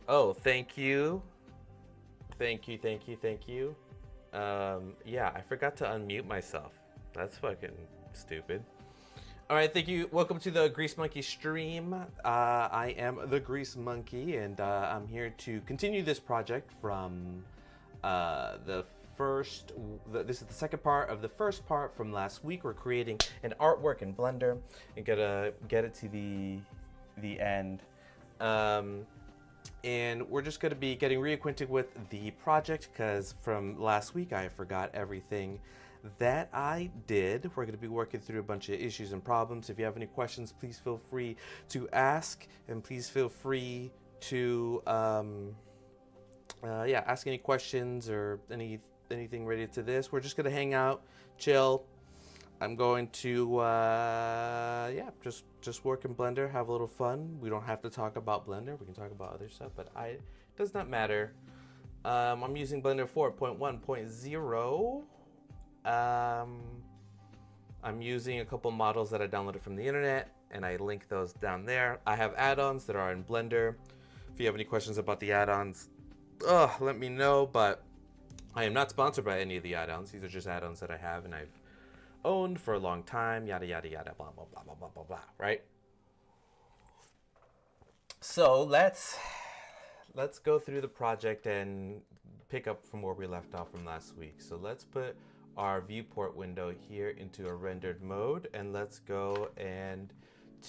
Oh, thank you. Thank you. Yeah, I forgot to unmute myself. That's fucking stupid. All right, thank you. Welcome to the Grease Monkey stream. I am the Grease Monkey, and I'm here to continue this project from the first. This is the second part of the first part from last week. We're creating an artwork in Blender and gonna get it to the end. And we're just going to be getting reacquainted with the project because from last week I forgot everything that I did. We're going to be working through a bunch of issues and problems. If you have any questions, please feel free to ask, and please feel free to ask any questions or anything related to this. We're just going to hang out, chill. I'm going to just work in Blender, have a little fun. We don't have to talk about Blender. We can talk about other stuff, but it does not matter. I'm using Blender 4.1.0. I'm using a couple models that I downloaded from the internet, and I link those down there. I have add-ons that are in Blender. If you have any questions about the add-ons, let me know. But I am not sponsored by any of the add-ons. These are just add-ons that I have, and I've owned for a long time, yada yada yada, blah blah blah blah blah blah blah, right? So let's go through the project and pick up from where we left off from last week. So let's put our viewport window here into a rendered mode, and let's go and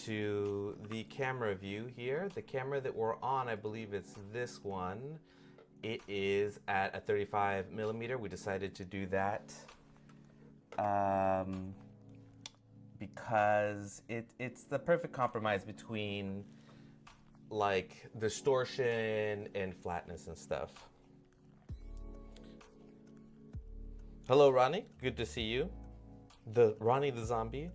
to the camera view here. The camera that we're on, I believe it's this one. It is at a 35 millimeter. We decided to do that because it's the perfect compromise between like distortion and flatness and stuff. Hello, Ronnie. Good to see you. The Ronnie the zombie.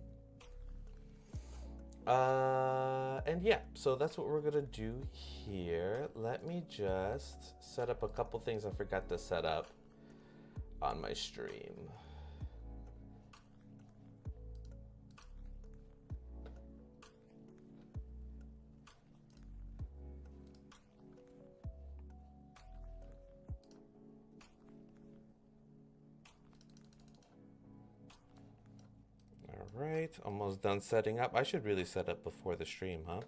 And yeah, so that's what we're gonna do here. Let me just set up a couple things I forgot to set up on my stream. Alright, almost done setting up. I should really set up before the stream, huh?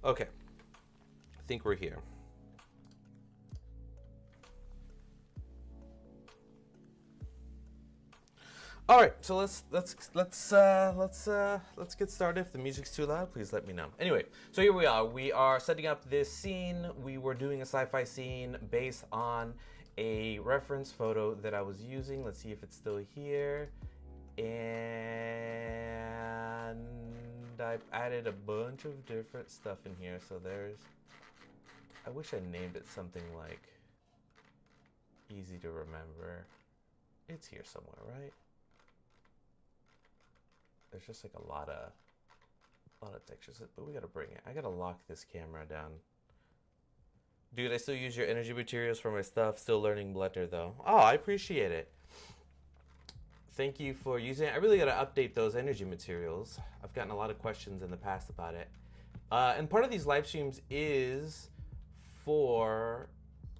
Okay, I think we're here. All right, so let's get started. If the music's too loud, please let me know. Anyway, so here we are. We are setting up this scene. We were doing a sci-fi scene based on a reference photo that I was using. Let's see if it's still here. And I've added a bunch of different stuff in here. So I wish I named it something like easy to remember. It's here somewhere, right? There's just like a lot of textures, but we gotta bring it. I gotta lock this camera down. Dude, I still use your energy materials for my stuff. Still learning Blender though. Oh, I appreciate it. Thank you for using it. I really gotta update those energy materials. I've gotten a lot of questions in the past about it. And part of these live streams is for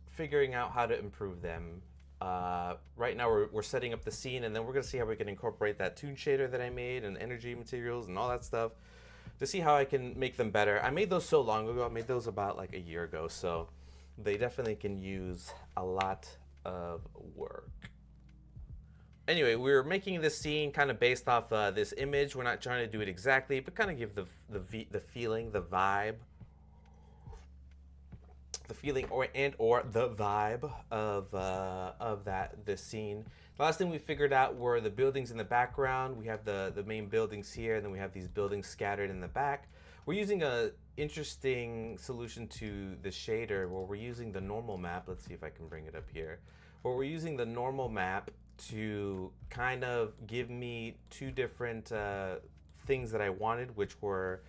figuring out how to improve them. Right now we're setting up the scene, and then we're gonna see how we can incorporate that toon shader that I made and energy materials and all that stuff to see how I can make them better. I made those so long ago. I made those about like a year ago, so they definitely can use a lot of work. Anyway, we're making this scene kind of based off this image. We're not trying to do it exactly, but kind of give the feeling, the vibe. The feeling or the vibe of this scene. The last thing we figured out were the buildings in the background. We have the main buildings here, and then we have these buildings scattered in the back. We're using a interesting solution to the shader where we're using the normal map. Let's see if I can bring it up here. Where we're using the normal map to kind of give me two different things that I wanted, which were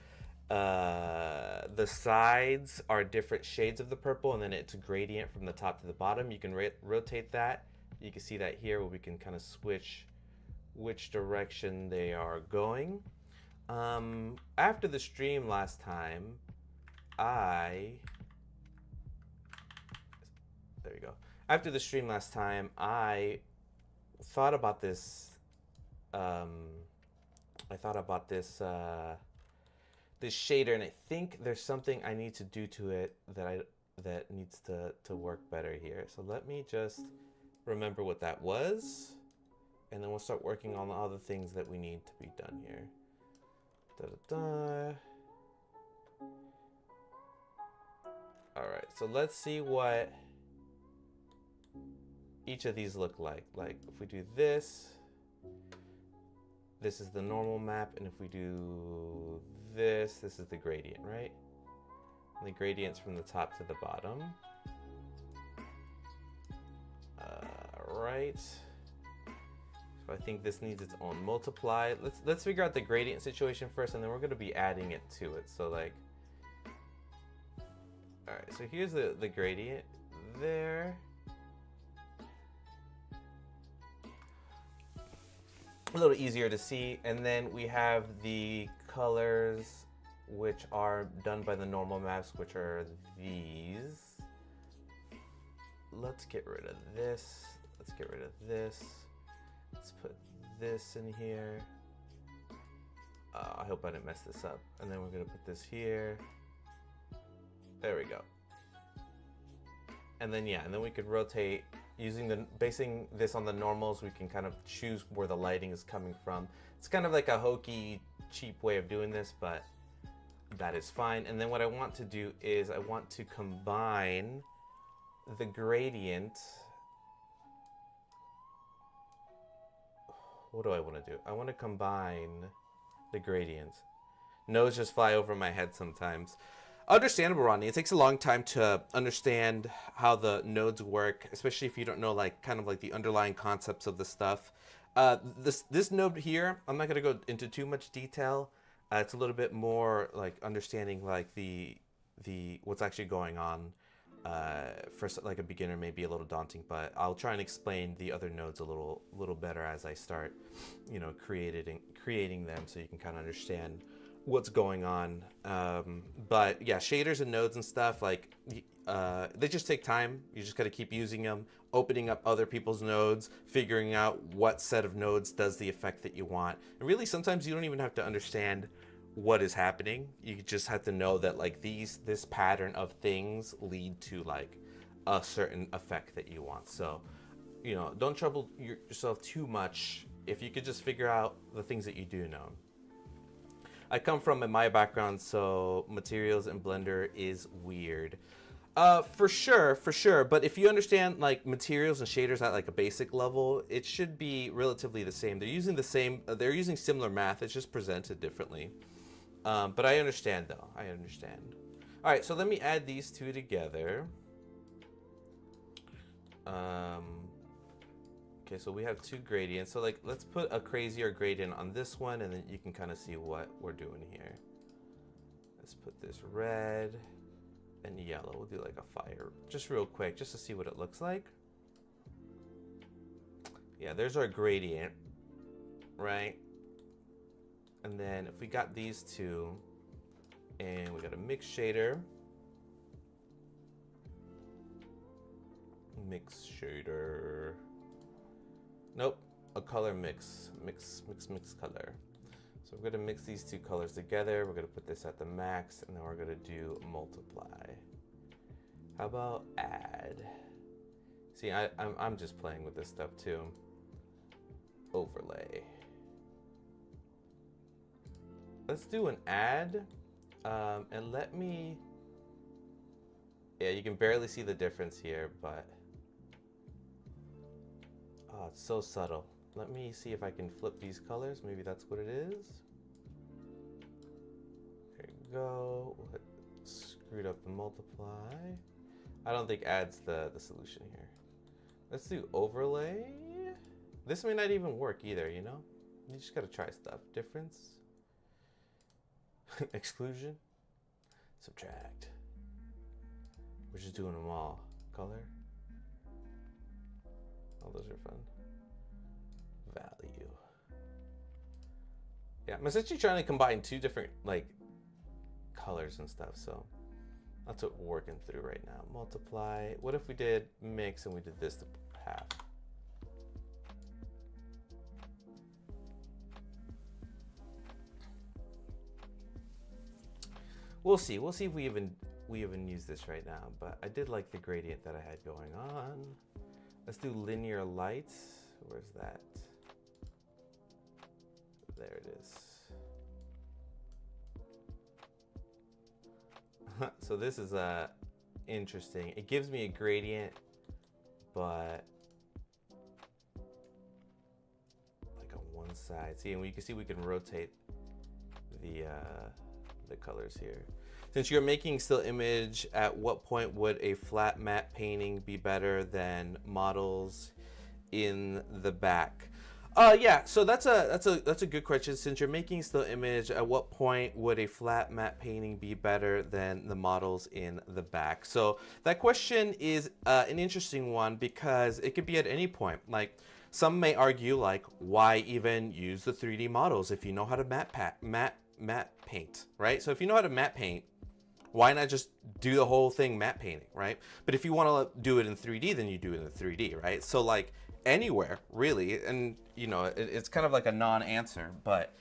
the sides are different shades of the purple, and then it's a gradient from the top to the bottom. You can rotate that. You can see that here where we can kind of switch which direction they are going. After the stream last time, there you go. After the stream last time, I thought about this. I thought about this this shader, and I think there's something I need to do to it that needs to work better here. So let me just remember what that was, and then we'll start working on all the things that we need to be done here. All right, so let's see what each of these look like. Like if we do this, this is the normal map, and if we do this, this is the gradient, right? And the gradient's from the top to the bottom. Right. So I think this needs its own multiply. Let's figure out the gradient situation first, and then we're going to be adding it to it. So like, all right. So here's the gradient there. A little easier to see, and then we have the colors, which are done by the normal maps, which are these. Let's get rid of this. Let's get rid of this. Let's put this in here. I hope I didn't mess this up. And then we're gonna put this here. There we go. And then yeah, and then we could rotate. Basing this on the normals, we can kind of choose where the lighting is coming from. It's kind of like a hokey, cheap way of doing this, but that is fine. And then what I want to do is I want to combine the gradient. What do I want to do? I want to combine the gradients. Nodes just fly over my head sometimes. Understandable, Rodney. It takes a long time to understand how the nodes work, especially if you don't know like kind of like the underlying concepts of the stuff. This node here, I'm not gonna go into too much detail. It's a little bit more like understanding like the what's actually going on. For like a beginner, may be a little daunting, but I'll try and explain the other nodes a little better as I start, you know, creating them, so you can kind of understand what's going on. But yeah, shaders and nodes and stuff, like they just take time. You just got to keep using them, opening up other people's nodes, figuring out what set of nodes does the effect that you want. And really, sometimes you don't even have to understand what is happening. You just have to know that like this pattern of things lead to like a certain effect that you want. So, you know, don't trouble yourself too much if you could just figure out the things that you do know. I come from in my background, so materials in Blender is weird. For sure. But if you understand like materials and shaders at like a basic level, it should be relatively the same. They're using similar math. It's just presented differently. But I understand though. I understand. All right, so let me add these two together. Okay, so we have two gradients. So like, let's put a crazier gradient on this one, and then you can kind of see what we're doing here. Let's put this red and yellow. We'll do like a fire, just real quick, just to see what it looks like. Yeah, there's our gradient, right? And then if we got these two, and we got a mix shader. Mix shader. Nope, a color mix color. So we're gonna mix these two colors together. We're gonna put this at the max, and then we're gonna do multiply. How about add? See, I'm just playing with this stuff too. Overlay. Let's do an add, and let me. Yeah, you can barely see the difference here, but. Oh, it's so subtle. Let me see if I can flip these colors. Maybe that's what it is. There you go. Screwed up the multiply. I don't think adds the solution here. Let's do overlay. This may not even work either, you know? You just gotta try stuff. Difference. Exclusion. Subtract. We're just doing them all. Color. Oh, those are fun. Value. Yeah, I'm essentially trying to combine two different like colors and stuff, so that's what we're working through right now. Multiply. What if we did mix and we did this to half? We'll see. We'll see if we even use this right now. But I did like the gradient that I had going on. Let's do linear light. Where's that? There it is. So this is interesting. It gives me a gradient, but like on one side. See, and you can see we can rotate the colors here. Since you're making still image, at what point would a flat matte painting be better than models in the back? Yeah, so that's a good question. Since you're making still image, at what point would a flat matte painting be better than the models in the back? So that question is an interesting one because it could be at any point. Like some may argue, like, why even use the 3D models if you know how to matte paint, right? So if you know how to matte paint, why not just do the whole thing matte painting, right? But if you want to do it in 3D, then you do it in 3D, right? So like anywhere really, and you know it's kind of like a non-answer, but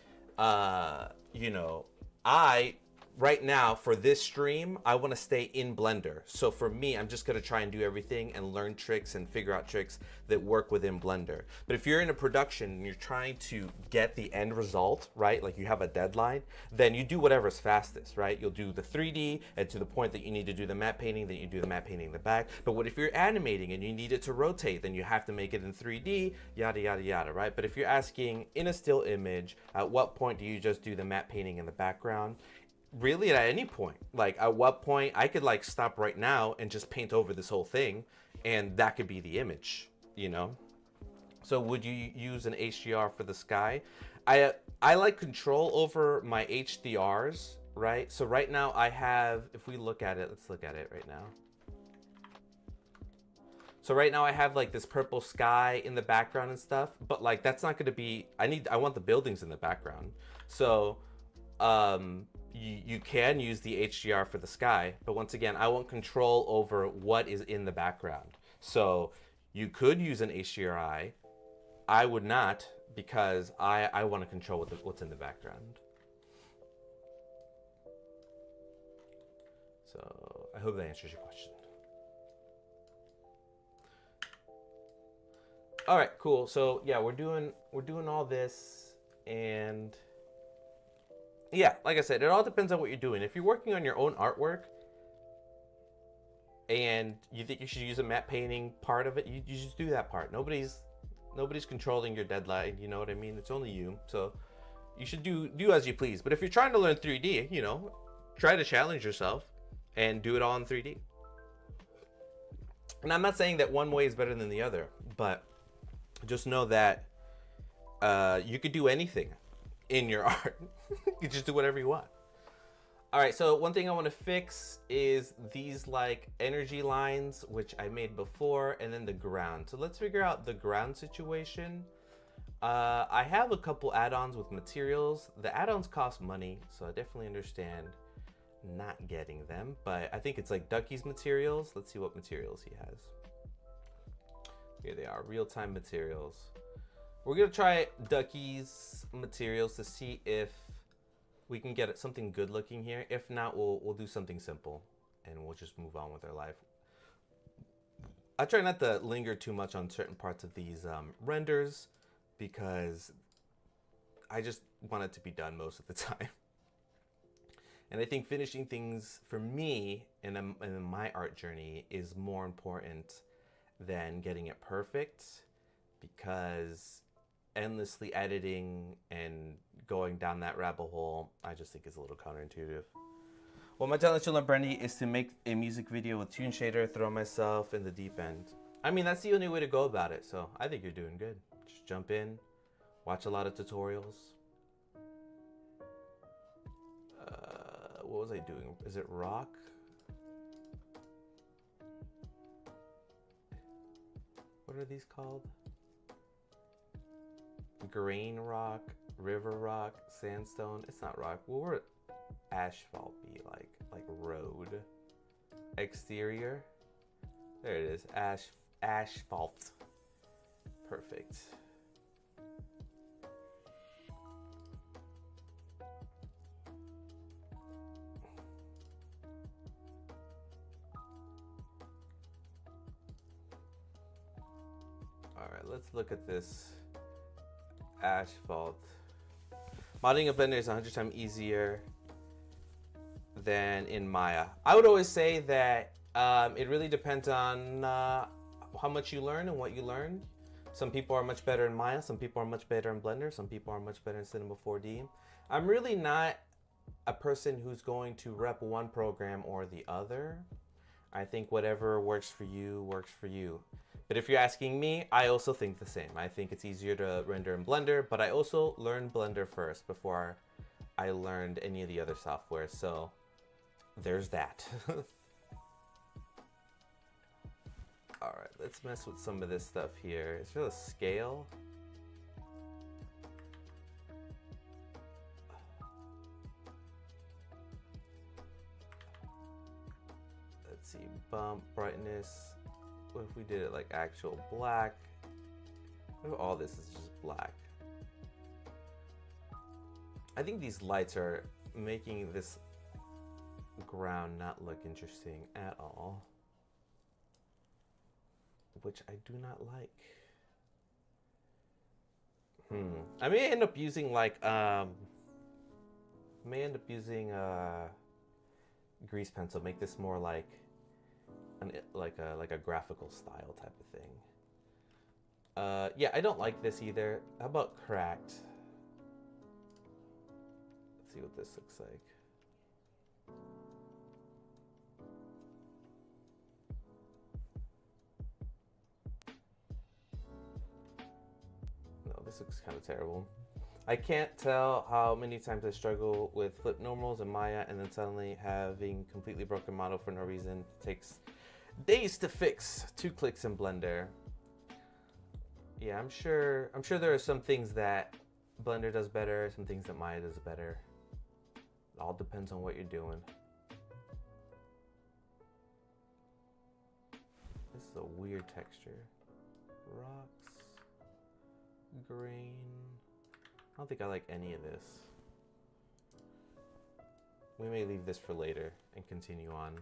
you know, I right now for this stream I want to stay in Blender. So for me, I'm just going to try and do everything and learn tricks and figure out tricks that work within Blender. But if you're in a production and you're trying to get the end result, right, like you have a deadline, then you do whatever's fastest, right? You'll do the 3D, and to the point that you need to do the matte painting, then you do the matte painting in the back. But what if you're animating and you need it to rotate, then you have to make it in 3D, yada yada yada, right? But if you're asking in a still image, at what point do you just do the matte painting in the background? Really at any point. Like at what point I could like stop right now and just paint over this whole thing, and that could be the image, you know? So would you use an HDR for the sky? I like control over my HDRs, right? So right now I have, if we look at it, let's look at it right now. So right now I have like this purple sky in the background and stuff, but like that's not going to be, I want the buildings in the background. So you can use the HDR for the sky, but once again, I want control over what is in the background. So you could use an HDRI. I would not, because I want to control what's in the background. So I hope that answers your question. All right, cool. So yeah, we're doing all this, and yeah, like I said, it all depends on what you're doing. If you're working on your own artwork and you think you should use a matte painting part of it, you just do that part. Nobody's controlling your deadline, you know what I mean? It's only you. So you should do as you please. But if you're trying to learn 3D, you know, try to challenge yourself and do it all in 3D. And I'm not saying that one way is better than the other, but just know that you could do anything in your art. You just do whatever you want. All right, so one thing I want to fix is these like energy lines, which I made before, and then the ground. So let's figure out the ground situation. I have a couple add-ons with materials. The add-ons cost money, so I definitely understand not getting them, but I think it's like Ducky's materials. Let's see what materials he has. Here they are, real-time materials. We're gonna try Ducky's materials to see if we can get something good looking here. If not, we'll do something simple and we'll just move on with our life. I try not to linger too much on certain parts of these renders because I just want it to be done most of the time. And I think finishing things for me in my art journey is more important than getting it perfect, because endlessly editing and going down that rabbit hole, I just think is a little counterintuitive. Well, my challenge to learn Brandy is to make a music video with Tune Shader, throw myself in the deep end. I mean, that's the only way to go about it, so I think you're doing good. Just jump in, watch a lot of tutorials. What was I doing? Is it rock? What are these called? Grain rock, River rock, sandstone. It's not rock. What would asphalt be like? Like road. Exterior. There it is. Asphalt. Perfect. All right, let's look at this asphalt. Modding a Blender is 100 times easier than in Maya. I would always say that it really depends on how much you learn and what you learn. Some people are much better in Maya, some people are much better in Blender, some people are much better in Cinema 4D. I'm really not a person who's going to rep one program or the other. I think whatever works for you, works for you. But if you're asking me, I also think the same. I think it's easier to render in Blender, but I also learned Blender first before I learned any of the other software. So there's that. All right, let's mess with some of this stuff here. Is there a scale? Let's see, bump, brightness. What if we did it like actual black? What if all this is just black? I think these lights are making this ground not look interesting at all, which I do not like. I may end up using like grease pencil, make this more like like a graphical style type of thing. Yeah, I don't like this either. How about cracked? Let's see what this looks like. No, this looks kind of terrible. I can't tell how many times I struggle with flip normals in Maya and then suddenly having completely broken model for no reason. It takes days to fix. 2 clicks in Blender. Yeah, I'm sure there are some things that Blender does better, some things that Maya does better. It all depends on what you're doing. This is a weird texture. Rocks, grain. I don't think I like any of this. We may leave this for later and continue on.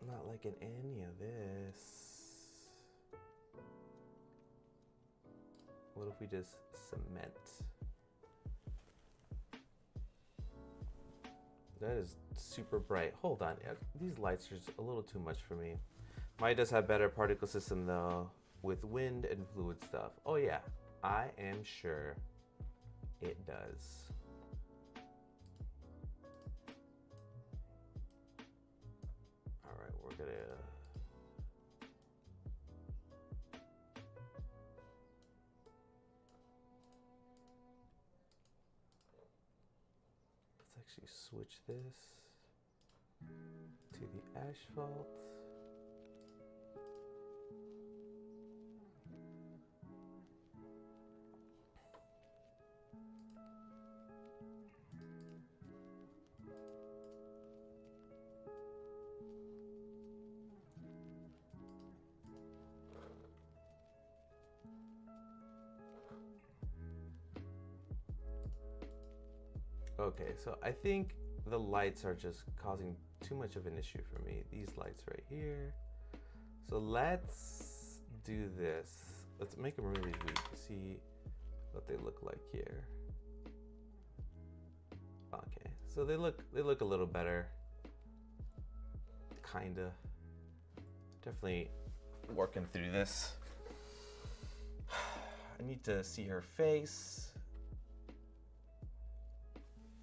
Not liking any of this. What if we just cement? That is super bright. Hold on, these lights are just a little too much for me. Mine does have better particle system though, with wind and fluid stuff. Oh yeah, I am sure it does. All right, we're gonna let's actually switch this to the asphalt. Okay, so I think the lights are just causing too much of an issue for me. These lights right here. So let's do this. Let's make them really weak to see what they look like here. Okay, so they look a little better. Kinda. Definitely working through this. I need to see her face.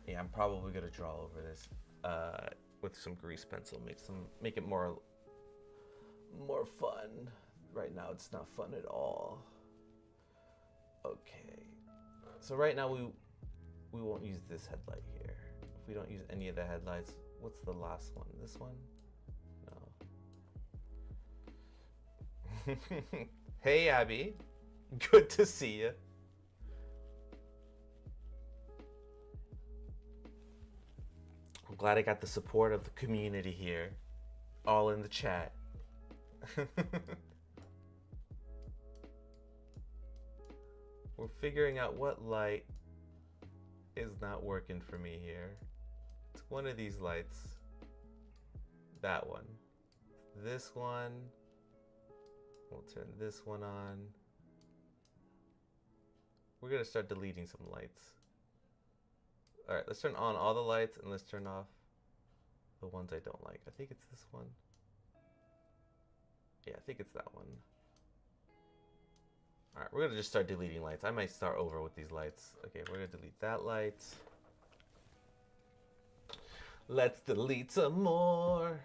Yeah, I'm probably gonna draw over this with some grease pencil. Make it more fun. Right now, it's not fun at all. Okay, so right now we won't use this headlight here. If we don't use any of the headlights, what's the last one? This one? No. Hey, Abby. Good to see you. I'm glad I got the support of the community here. All in the chat. We're figuring out what light is not working for me here. It's one of these lights. That one. This one. We'll turn this one on. We're gonna start deleting some lights. Alright, let's turn on all the lights and let's turn off the ones I don't like. I think it's this one. Yeah, I think it's that one. Alright, we're gonna just start deleting lights. I might start over with these lights. Okay, we're gonna delete that light. Let's delete some more.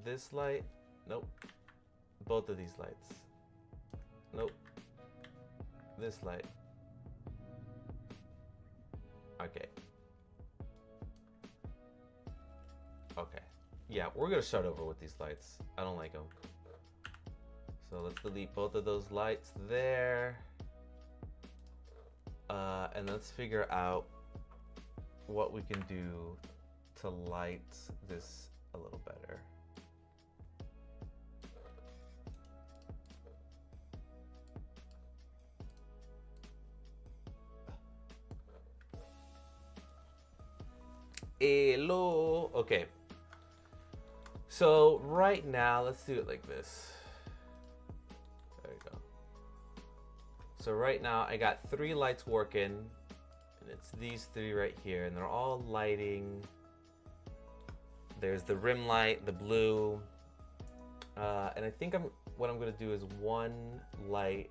This light. Nope. Both of these lights. Nope. This light. Okay. Okay. Yeah, we're gonna start over with these lights. I don't like them. So let's delete both of those lights there. And let's figure out what we can do to light this a little better. Hello. Okay. So right now, let's do it like this. There we go. So right now, I got 3 lights working, and it's these 3 right here, and they're all lighting. There's the rim light, the blue, and I think what I'm gonna do is 1 light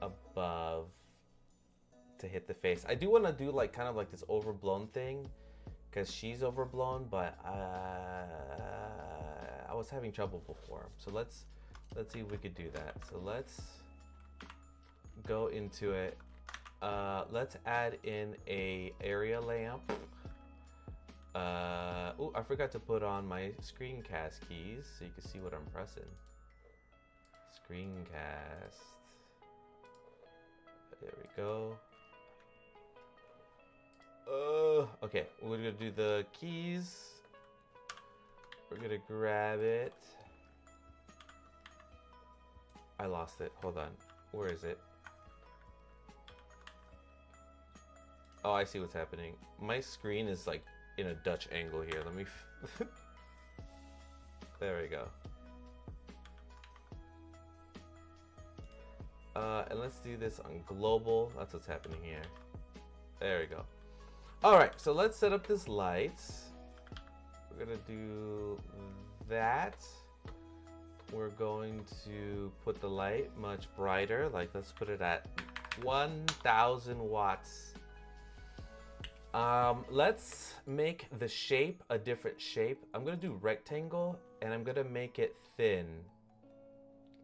above to hit the face. I do want to do like kind of like this overblown thing, because she's overblown, but I was having trouble before. So let's see if we could do that. So let's go into it. Let's add in a area lamp. Oh, I forgot to put on my screencast keys so you can see what I'm pressing. Screencast. There we go. Okay, we're gonna do the keys. We're gonna grab it. I lost it. Hold on. Where is it? Oh, I see what's happening. My screen is like in a Dutch angle here. Let me... There we go. And let's do this on global. That's what's happening here. There we go. Alright, so let's set up this light. We're gonna do that. We're going to put the light much brighter. Like, let's put it at 1000 watts. Let's make the shape a different shape. I'm gonna do rectangle, and I'm gonna make it thin.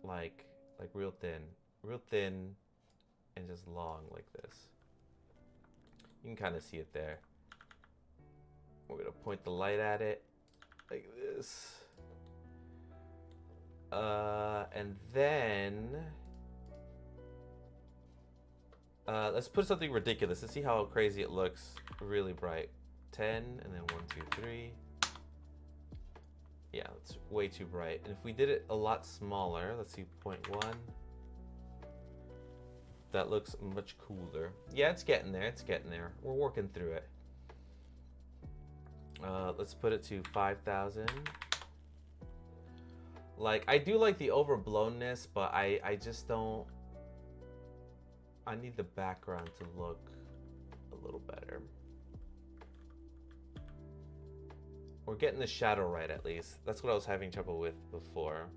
Like real thin. Real thin, and just long like this. You can kind of see it there. We're gonna point the light at it like this. And then let's put something ridiculous. Let's see how crazy it looks. Really bright. 10, and then 1, 2, 3. Yeah, it's way too bright. And if we did it a lot smaller, let's see, 0.1. That looks much cooler. Yeah, it's getting there. It's getting there. We're working through it. Let's put it to 5,000. Like, I do like the overblownness, but I just don't... I need the background to look a little better. We're getting the shadow right, at least. That's what I was having trouble with before.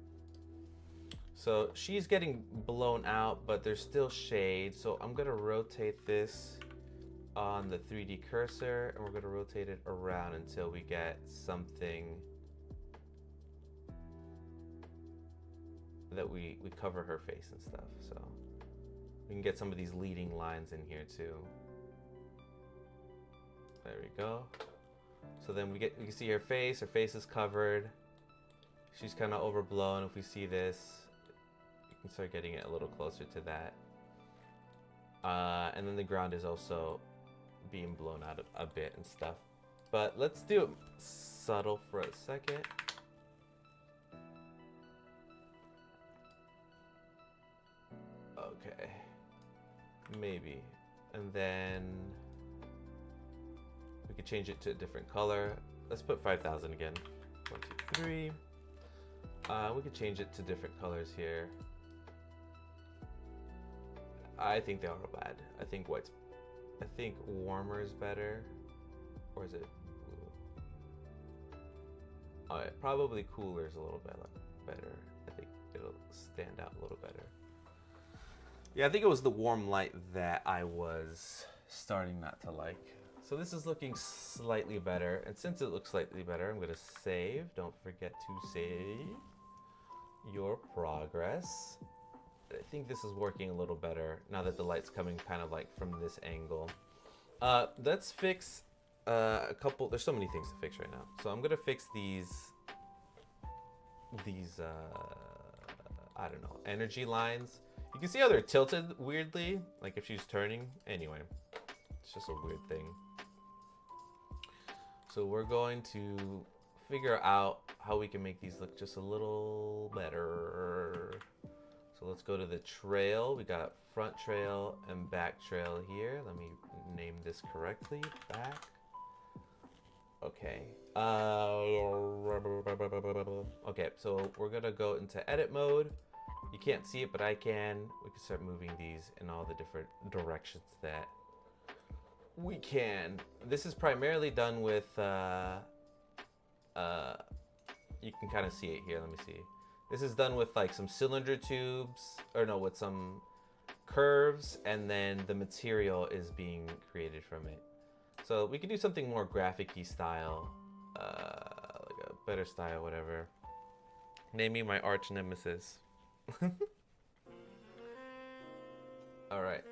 So she's getting blown out, but there's still shade. So I'm gonna rotate this on the 3D cursor, and we're gonna rotate it around until we get something that we cover her face and stuff. So we can get some of these leading lines in here too. There we go. So then we can see her face is covered. She's kind of overblown. If we see this, and start getting it a little closer to that. And then the ground is also being blown out a bit and stuff. But let's do it subtle for a second. Okay. Maybe. And then we could change it to a different color. Let's put 5,000 again. 1, 2, 3. We could change it to different colors here. I think they are bad. I think warmer is better. Or is it blue? Alright, probably cooler is a little bit better. I think it'll stand out a little better. Yeah, I think it was the warm light that I was starting not to like. So this is looking slightly better. And since it looks slightly better, I'm going to save. Don't forget to save your progress. I think this is working a little better now that the light's coming kind of like from this angle. Let's fix a couple. There's so many things to fix right now. So I'm going to fix these I don't know, energy lines. You can see how they're tilted weirdly, like if she's turning. Anyway, it's just a weird thing. So we're going to figure out how we can make these look just a little better. So let's go to the trail. We got front trail and back trail here. Let me name this correctly. Back. Okay. Okay, so we're gonna go into edit mode. You can't see it, but I can. We can start moving these in all the different directions that we can. This is primarily done with, you can kind of see it here. Let me see. This is done with like some cylinder tubes, or no, with some curves, and then the material is being created from it. So we can do something more graphic-y style, like a better style, whatever. Name me my arch nemesis. All right,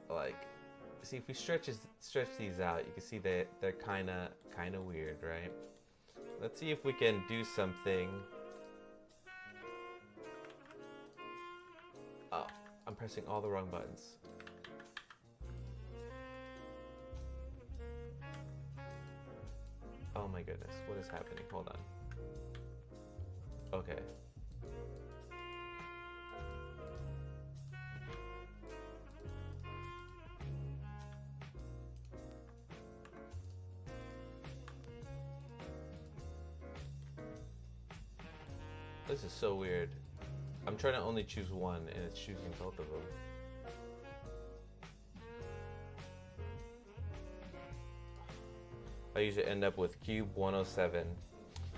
like, see if we stretch these out, you can see that they're kind of weird, right? Let's see if we can do something. Oh, I'm pressing all the wrong buttons. Oh my goodness, what is happening? Hold on. Okay. This is so weird. I'm trying to only choose one and it's choosing both of them. I usually end up with cube 107.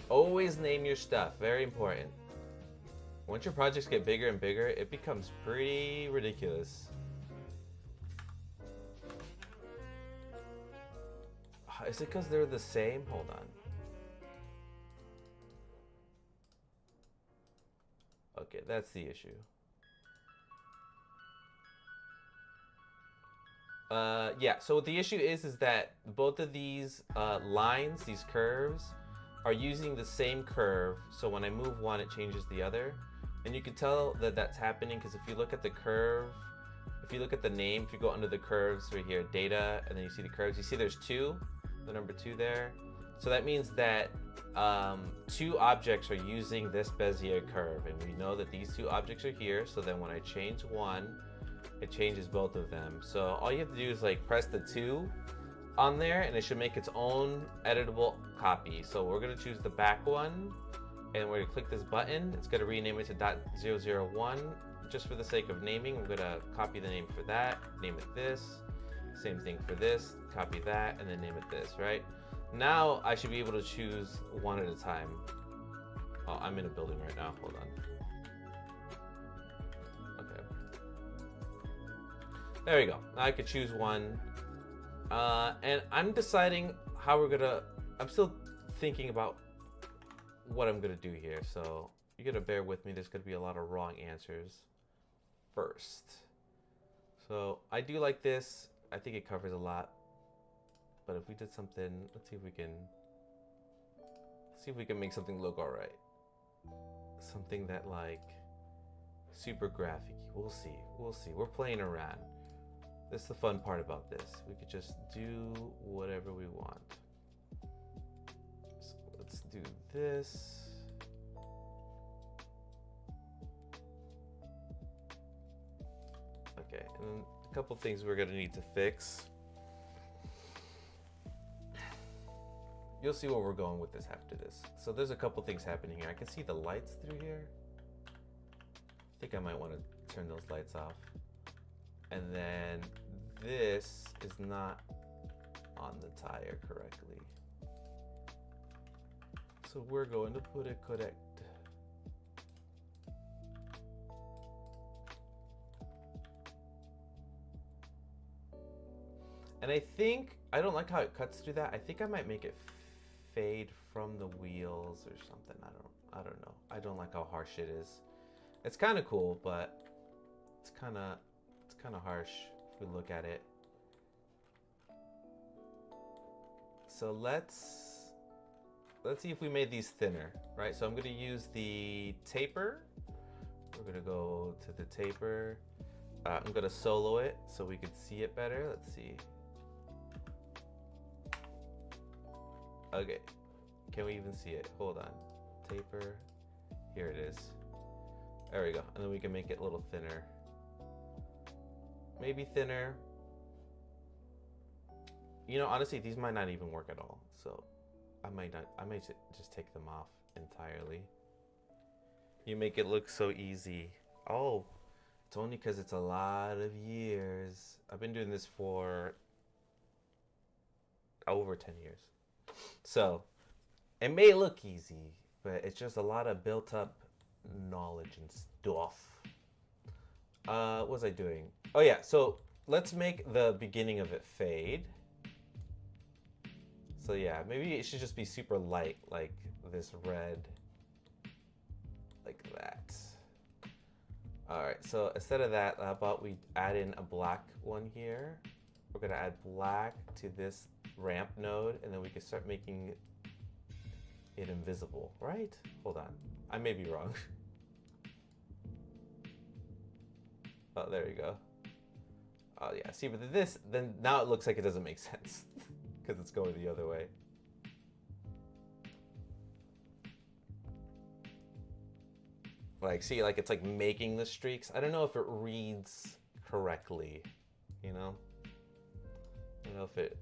Always name your stuff, very important. Once your projects get bigger and bigger, it becomes pretty ridiculous. Is it because they're the same? Hold on. Okay, that's the issue. Yeah, so what the issue is that both of these lines, these curves, are using the same curve. So when I move one, it changes the other. And you can tell that that's happening because if you look at the curve, if you look at the name, if you go under the curves right here, data, and then you see the curves, you see there's two, the number 2 there. So that means that two objects are using this Bezier curve, and we know that these two objects are here. So then when I change one, it changes both of them. So all you have to do is like press the 2 on there, and it should make its own editable copy. So we're gonna choose the back one, and we're gonna click this button. It's gonna rename it to .001. Just for the sake of naming, I'm gonna copy the name for that, name it this. Same thing for this, copy that, and then name it this, right? Now I should be able to choose one at a time. Oh, I'm in a building right now, hold on. Okay. There we go, now I could choose one. And I'm deciding how we're gonna, I'm still thinking about what I'm gonna do here. So you gotta bear with me, there's gonna be a lot of wrong answers first. So I do like this, I think it covers a lot. But if we did something, let's see if we can make something look all right. Something that like super graphic. We'll see. We'll see. We're playing around. That's the fun part about this. We could just do whatever we want. So let's do this. Okay, and then a couple things we're gonna need to fix. You'll see where we're going with this after this. So there's a couple things happening here. I can see the lights through here. I think I might want to turn those lights off. And then this is not on the tire correctly. So we're going to put it correct. And I think, I don't like how it cuts through that. I think I might make it fade from the wheels or something. I don't know. I don't like how harsh it is. It's kind of cool, but it's kind of harsh if we look at it. So let's see if we made these thinner, right? So I'm going to use the taper. We're going to go to the taper. I'm going to solo it so we can see it better. Let's see. Okay, can we even see it? Hold on. Taper. Here it is. There we go. And then we can make it a little thinner. Maybe thinner. You know, honestly, these might not even work at all. So I might just take them off entirely. You make it look so easy. Oh, it's only because it's a lot of years. I've been doing this for over 10 years. So it may look easy, but it's just a lot of built up knowledge and stuff. What was I doing? Oh yeah, so let's make the beginning of it fade. So yeah, maybe it should just be super light, like this red, like that. All right, so instead of that, how about we add in a black one here? We're gonna add black to this ramp node, and then we can start making it invisible, right? Hold on, I may be wrong. Oh, there you go. Oh yeah, see, but this, then now it looks like it doesn't make sense because it's going the other way. Like, see, like it's like making the streaks. I don't know if it reads correctly, you know? I don't know if it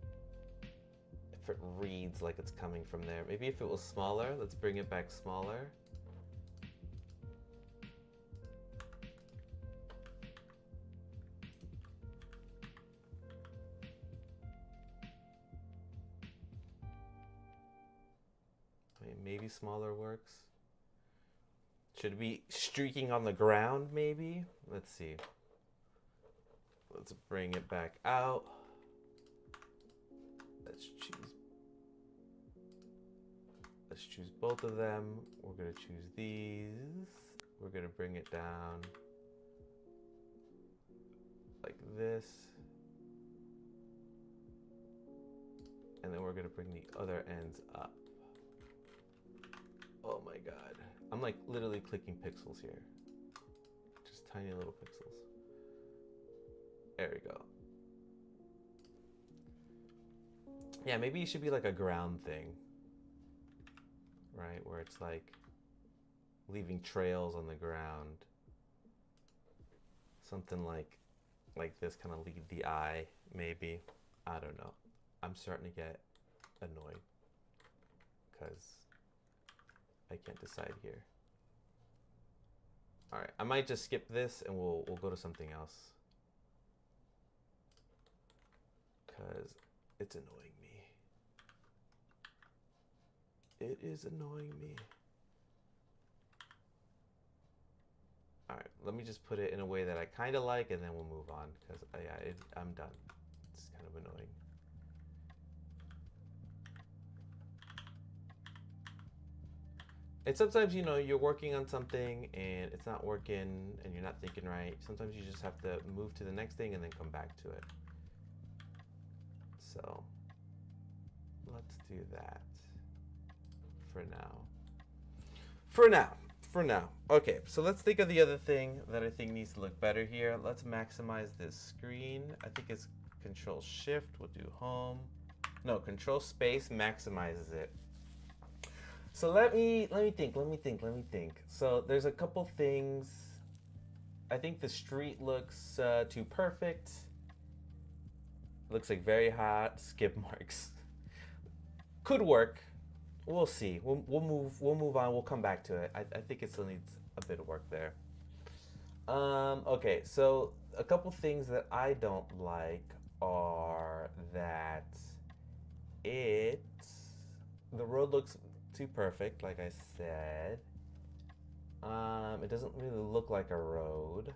reads like it's coming from there. Maybe if it was smaller, let's bring it back smaller. I mean, maybe smaller works. Should it be streaking on the ground, maybe? Let's see. Let's bring it back out. Let's choose both of them. We're gonna choose these. We're gonna bring it down like this. And then we're gonna bring the other ends up. Oh my God. I'm like literally clicking pixels here. Just tiny little pixels. There we go. Yeah, maybe it should be like a ground thing, right? Where it's like leaving trails on the ground. Something like this, kind of lead the eye, maybe. I don't know. I'm starting to get annoyed because I can't decide here. All right, I might just skip this and we'll go to something else because it's annoying me. It is annoying me. All right, let me just put it in a way that I kind of like, and then we'll move on because I'm done. It's kind of annoying. And sometimes, you know, you're working on something and it's not working and you're not thinking right. Sometimes you just have to move to the next thing and then come back to it. So let's do that for now. for now. Okay, so let's think of the other thing that I think needs to look better here. Let's maximize this screen. I think it's Control Shift. We'll do home. No, Control Space maximizes it. So let me think. So there's a couple things. I think the street looks too perfect. Looks like very hot. Skip marks. Could work. We'll see. We'll move on. We'll come back to it. I think it still needs a bit of work there. Okay, so a couple things that I don't like are that the road looks too perfect, like I said. It doesn't really look like a road.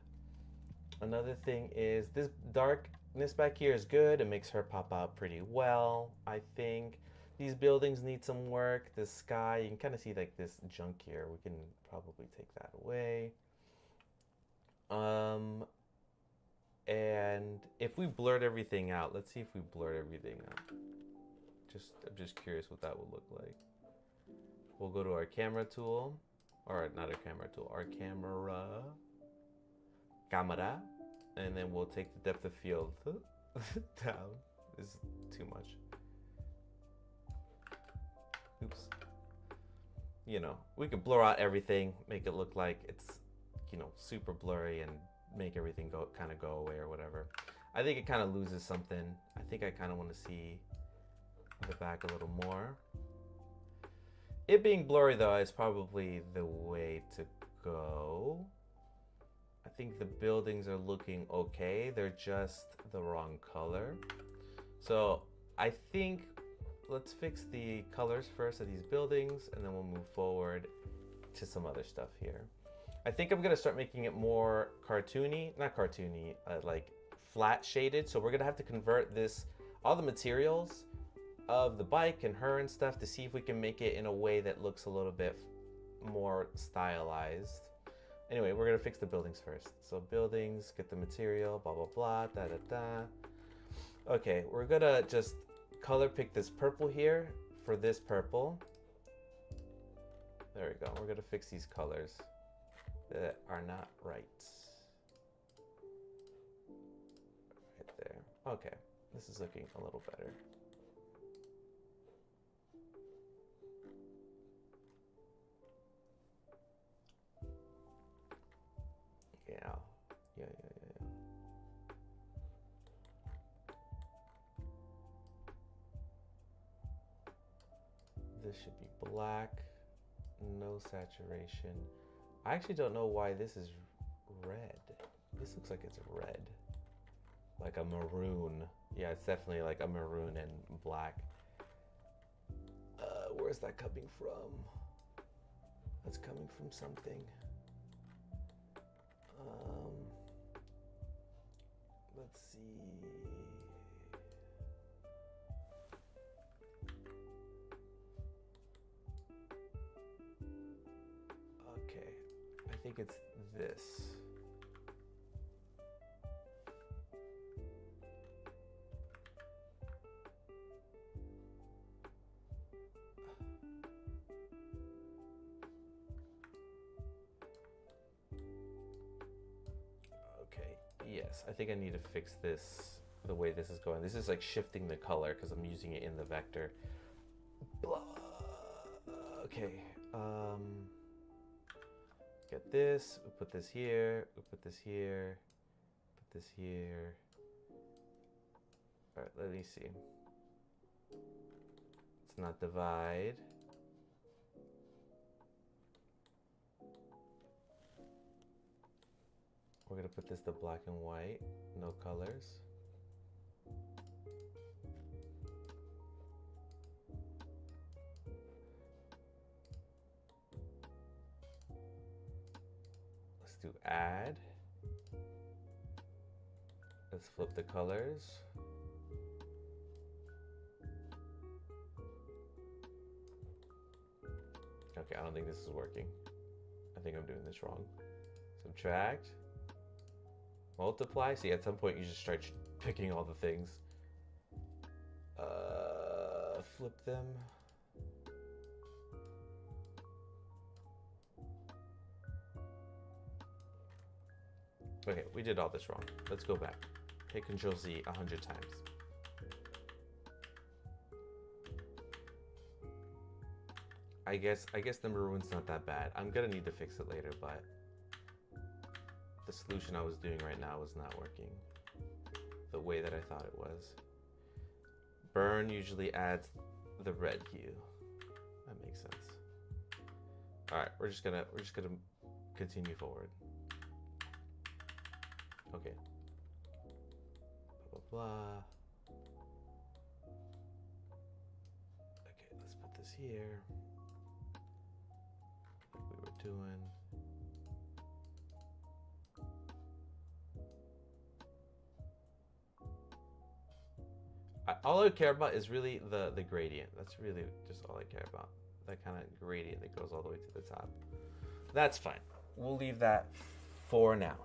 Another thing is this darkness back here is good. It makes her pop out pretty well, I think. These buildings need some work. The sky, you can kind of see like this junk here. We can probably take that away. And if we blurred everything out, let's see if we blurred everything out. I'm just curious what that would look like. We'll go to our camera tool, or not our camera tool, our camera, and then we'll take the depth of field down. This is too much. Oops. You know, we could blur out everything, make it look like it's, you know, super blurry and make everything kind of go away or whatever. I think it kind of loses something. I think I kind of want to see the back a little more. It being blurry though is probably the way to go. I think the buildings are looking okay. They're just the wrong color. So I think let's fix the colors first of these buildings and then we'll move forward to some other stuff here. I think I'm gonna start making it more cartoony, not cartoony, like flat shaded. So we're gonna have to convert all the materials of the bike and her and stuff to see if we can make it in a way that looks a little bit more stylized. Anyway, we're gonna fix the buildings first. So buildings, get the material, blah, blah, blah, da, da, da. Okay, we're gonna just color pick this purple here for this purple. There we go. We're gonna fix these colors that are not right. Right there. Okay, this is looking a little better. Yeah. This should be black, no saturation. I actually don't know why this is red. This looks like it's red, like a maroon. Yeah, it's definitely like a maroon and black. Where's that coming from? That's coming from something. Let's see. Okay, I think it's this. Yes, I think I need to fix this, the way this is going. This is like shifting the color because I'm using it in the vector. Blah. Okay, get this, we put this here, we put this here, put this here. All right, let me see. Let's not divide. We're gonna put this to black and white, no colors. Let's do add. Let's flip the colors. Okay, I don't think this is working. I think I'm doing this wrong. Subtract. Multiply. See, at some point you just start picking all the things. Flip them. Okay, we did all this wrong. Let's go back. Hit Control Z 100 times. I guess the maroon's not that bad. I'm gonna need to fix it later, but the solution I was doing right now was not working the way that I thought it was. Burn usually adds the red hue. That makes sense. All right, we're just gonna continue forward. Okay. Blah blah blah. Okay, let's put this here. Like we were doing. All I care about is really the gradient. That's really just all I care about. That kind of gradient that goes all the way to the top. That's fine. We'll leave that for now.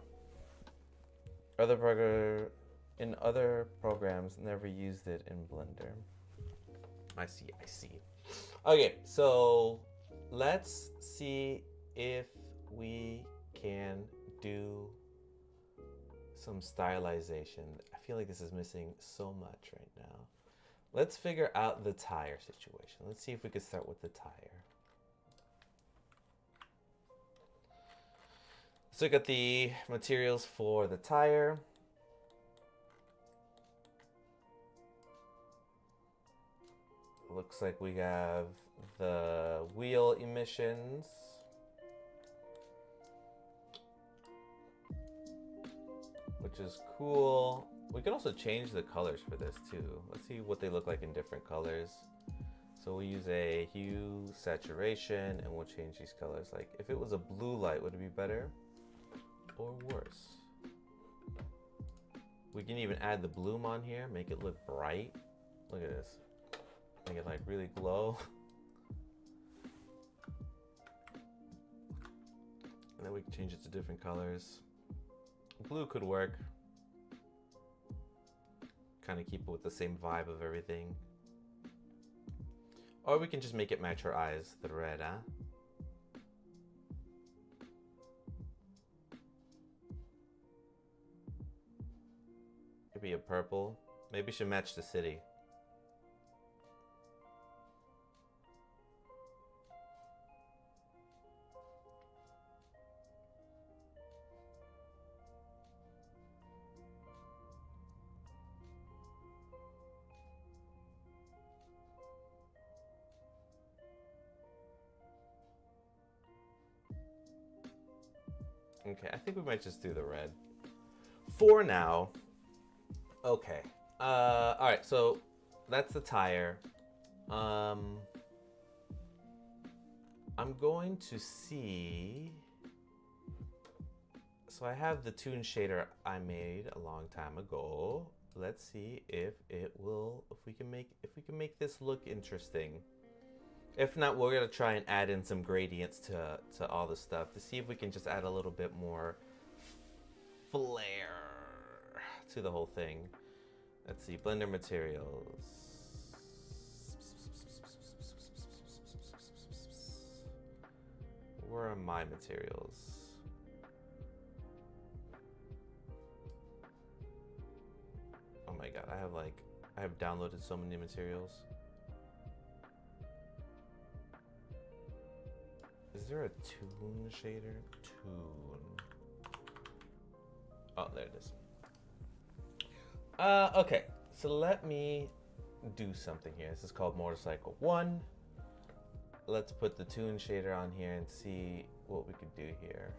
In other programs, never used it in Blender. I see. Okay, so let's see if we can do some stylization. I feel like this is missing so much right now. Let's figure out the tire situation. Let's see if we can start with the tire. Let's look at the materials for the tire. Looks like we have the wheel emissions. Which is cool. We can also change the colors for this too. Let's see what they look like in different colors. So we use a hue, saturation, and we'll change these colors. Like if it was a blue light, would it be better or worse? We can even add the bloom on here, make it look bright. Look at this. Make it like really glow. And then we can change it to different colors. Blue could work. Kind of keep it with the same vibe of everything. Or we can just make it match our eyes, the red, huh? Could be a purple. Maybe it should match the city. Okay, I think we might just do the red for now. Okay. All right, so that's the tire. I'm going to see. So I have the toon shader I made a long time ago. Let's see if we can make this look interesting. If not, we're gonna try and add in some gradients to all the stuff to see if we can just add a little bit more flair to the whole thing. Let's see, Blender materials. Where are my materials? Oh my god, I have downloaded so many materials. Is there a toon shader? Toon. Oh, there it is. Okay, so let me do something here. This is called Motorcycle 1. Let's put the toon shader on here and see what we could do here.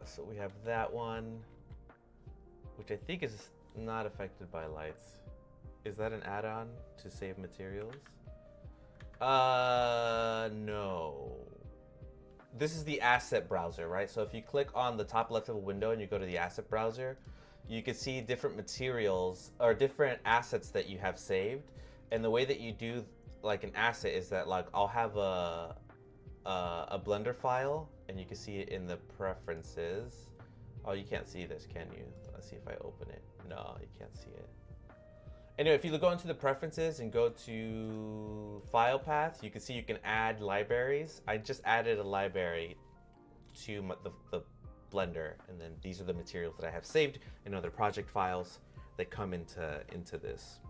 So we have that one, which I think is not affected by lights. Is that an add-on to save materials? No. This is the asset browser, right? So if you click on the top left of a window and you go to the asset browser, you can see different materials or different assets that you have saved. And the way that you do like an asset is that like I'll have a Blender file and you can see it in the preferences. Oh, you can't see this, can you? Let's see if I open it. No, you can't see it. Anyway, if you go into the preferences and go to file path, you can see you can add libraries. I just added a library to the Blender, and then these are the materials that I have saved in other project files that come into this.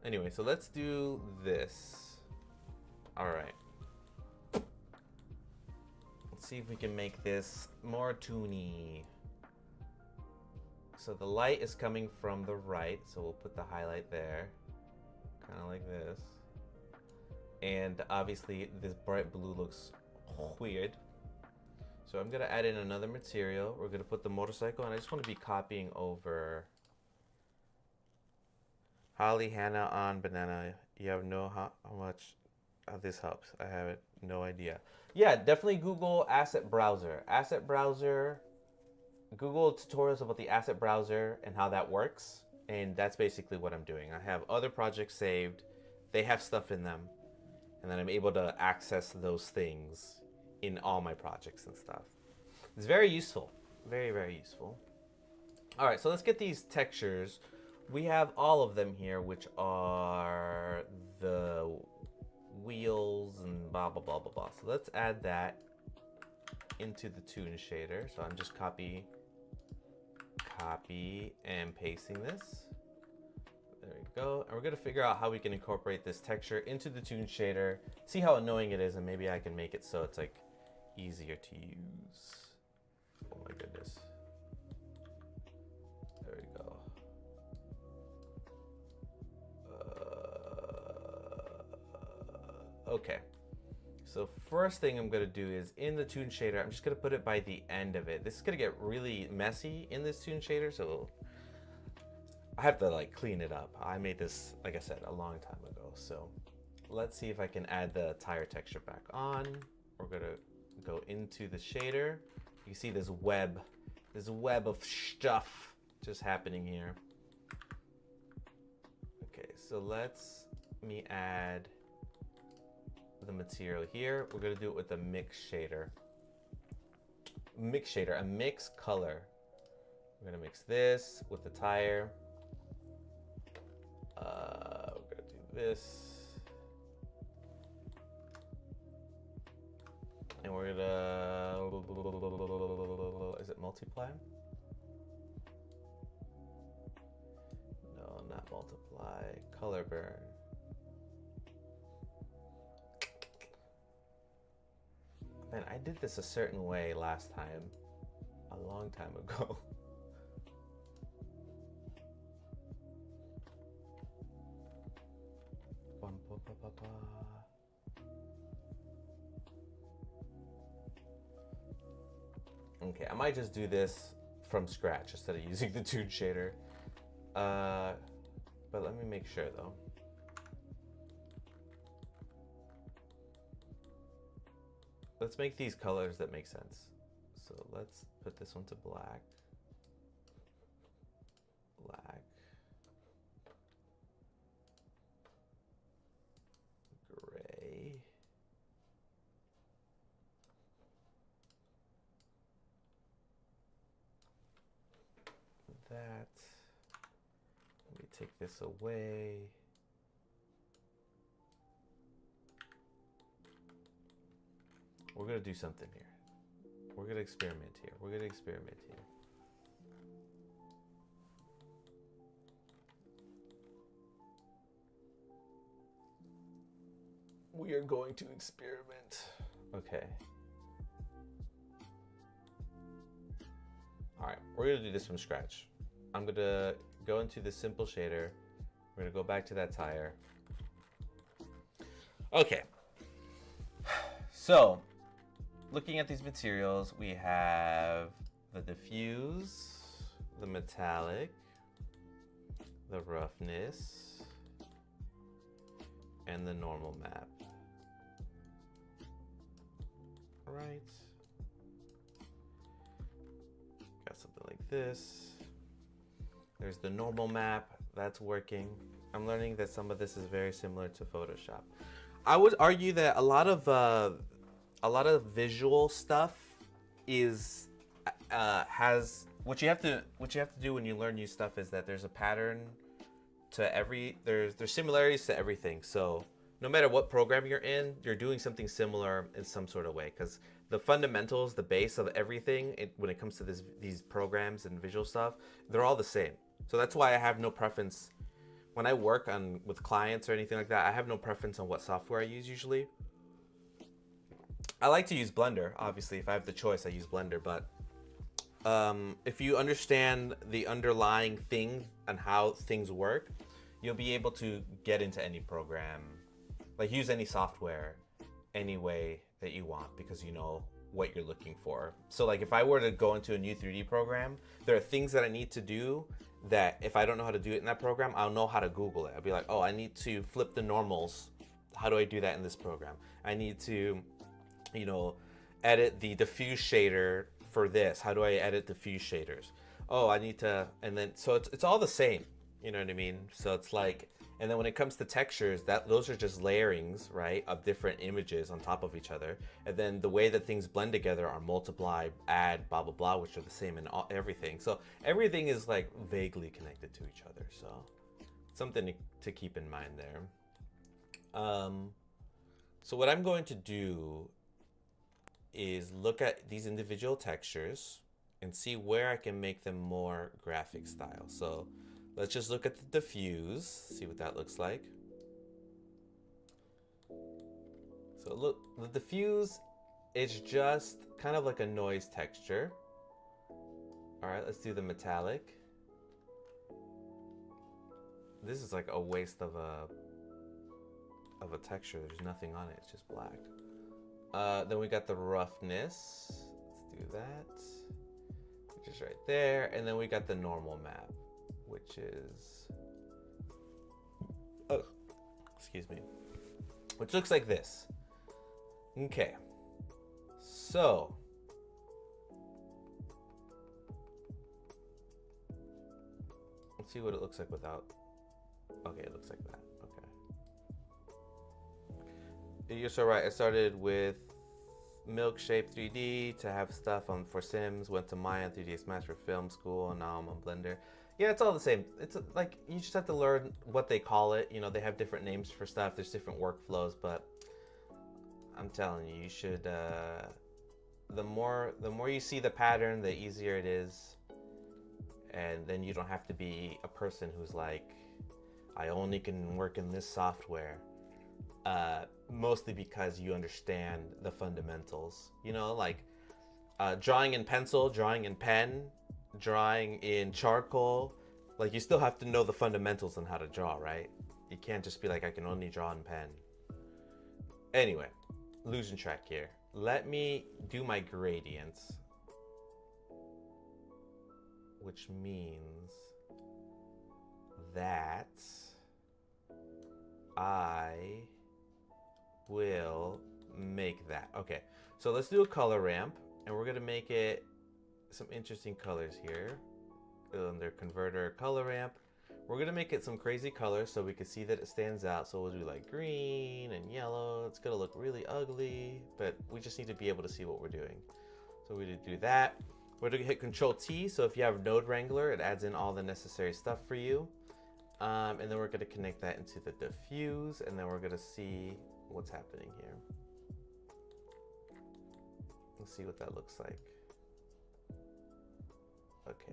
Anyway, so let's do this. All right. Let's see if we can make this more toony. So the light is coming from the right, so we'll put the highlight there, kind of like this. And obviously this bright blue looks weird. So I'm gonna add in another material. We're gonna put the motorcycle, and I just want to be copying over. Holly, Hannah on banana. You have no how much this helps. I have no idea. Yeah, definitely Google Asset Browser. Asset Browser. Google tutorials about the Asset Browser and how that works. And that's basically what I'm doing. I have other projects saved. They have stuff in them. And then I'm able to access those things in all my projects and stuff. It's very useful. Very, very useful. All right, so let's get these textures. We have all of them here, which are the wheels and blah, blah, blah, blah, blah. So let's add that into the toon shader. So I'm just copy and pasting this. There we go. And we're gonna figure out how we can incorporate this texture into the toon shader, see how annoying it is, and maybe I can make it so it's like easier to use. Oh my goodness. There we go. Okay. So first thing I'm gonna do is in the toon shader, I'm just gonna put it by the end of it. This is gonna get really messy in this toon shader, so I have to like clean it up. I made this, like I said, a long time ago. So let's see if I can add the tire texture back on. We're gonna go into the shader. You see this web of stuff just happening here. Okay, so me add the material here. We're gonna do it with a mix shader. A mix color. We're gonna mix this with the tire. We're gonna do this. And we're gonna, is it multiply? No, not multiply, color burn. Man, I did this a certain way last time, a long time ago. Okay, I might just do this from scratch instead of using the toon shader. But let me make sure though. Let's make these colors that make sense. So let's put this one to black. Black. Gray. That. Let me take this away. We're gonna do something here. We're gonna experiment here. We are going to experiment. Okay. All right, we're gonna do this from scratch. I'm gonna go into the simple shader. We're gonna go back to that tire. Okay. So, looking at these materials, we have the diffuse, the metallic, the roughness, and the normal map. Right. Got something like this. There's the normal map, that's working. I'm learning that some of this is very similar to Photoshop. I would argue that a lot of visual stuff is has what you have to do when you learn new stuff is that there's a pattern to there's similarities to everything. So no matter what program you're in, you're doing something similar in some sort of way, because the fundamentals, the base of everything, when it comes to these programs and visual stuff, they're all the same. So that's why I have no preference when I work on with clients or anything like that. I have no preference on what software I use usually. I like to use Blender, obviously. If I have the choice, I use Blender. But if you understand the underlying thing and how things work, you'll be able to get into any program, like use any software any way that you want, because you know what you're looking for. So like if I were to go into a new 3D program, there are things that I need to do that if I don't know how to do it in that program, I'll know how to Google it. I'll be like, oh, I need to flip the normals. How do I do that in this program? I need to, you know, edit the diffuse shader for this. How do I edit diffuse shaders? Oh, I need to, and then, so it's all the same. You know what I mean? So it's like, and then when it comes to textures, those are just layerings, right, of different images on top of each other. And then the way that things blend together are multiply, add, blah, blah, blah, which are the same in everything. So everything is like vaguely connected to each other. So something to keep in mind there. So what I'm going to do is look at these individual textures and see where I can make them more graphic style. So let's just look at the diffuse, see what that looks like. So look, the diffuse is just kind of like a noise texture. All right, let's do the metallic. This is like a waste of a texture. There's nothing on it, it's just black. Then we got the roughness. Let's do that, which is right there. And then we got the normal map, which is, oh, excuse me, which looks like this. Okay, so let's see what it looks like without. Okay, it looks like that. Okay, you're so right. I started with Milkshape 3D to have stuff on for Sims, went to Maya 3ds Max for film school, and now I'm on Blender. Yeah, it's all the same. It's like you just have to learn what they call it. You know, they have different names for stuff. There's different workflows, but I'm telling you, you should. The more you see the pattern, the easier it is, and then you don't have to be a person who's like, I only can work in this software. Mostly because you understand the fundamentals. You know, like drawing in pencil, drawing in pen, drawing in charcoal, like you still have to know the fundamentals on how to draw, right? You can't just be like, I can only draw in pen. Anyway, losing track here. Let me do my gradients, which means that I will make that. Okay, so let's do a color ramp, and we're gonna make it some interesting colors here. Under converter color ramp, we're gonna make it some crazy colors so we can see that it stands out. So we'll do like green and yellow. It's gonna look really ugly, but we just need to be able to see what we're doing. So we do that. We're gonna hit Control T. So if you have Node Wrangler, it adds in all the necessary stuff for you. And then we're gonna connect that into the diffuse, and then we're gonna see what's happening here. Let's see what that looks like. Okay.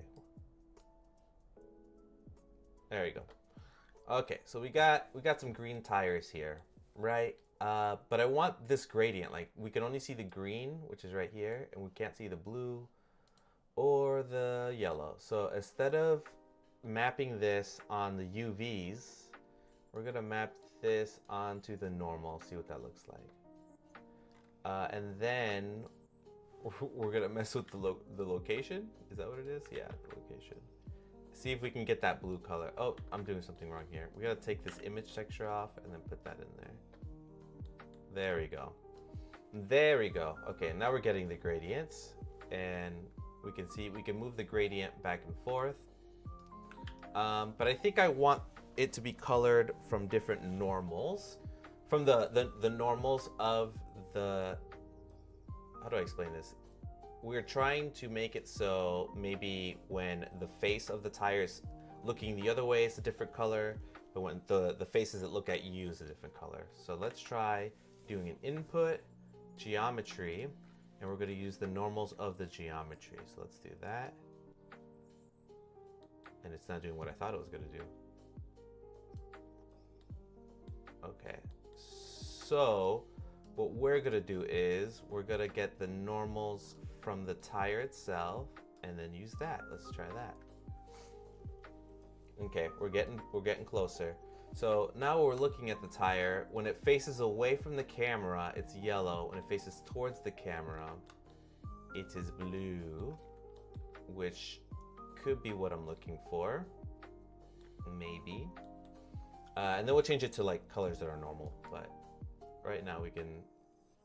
There we go. Okay, so we got some green tires here, right? But I want this gradient. Like we can only see the green, which is right here, and we can't see the blue or the yellow. So instead of mapping this on the UVs, we're gonna map this onto the normal, see what that looks like. And then we're gonna mess with the location. Is that what it is? Yeah, the location. See if we can get that blue color. Oh, I'm doing something wrong here. We gotta take this image texture off and then put that in there. There we go. There we go. Okay, now we're getting the gradients, and we can see we can move the gradient back and forth. But I think I want it to be colored from different normals, from the normals of the, how do I explain this? We're trying to make it so maybe when the face of the tire is looking the other way, it's a different color, but when the faces that look at you is a different color. So let's try doing an input geometry, And we're going to use the normals of the geometry. So let's do that. And it's not doing what I thought it was going to do. Okay. So what we're going to do is we're going to get the normals from the tire itself and then use that. Let's try that. Okay, we're getting closer. So now we're looking at the tire. When it faces away from the camera, it's yellow. When it faces towards the camera, it is blue, which could be what I'm looking for. Maybe. And then we'll change it to like colors that are normal. But right now we can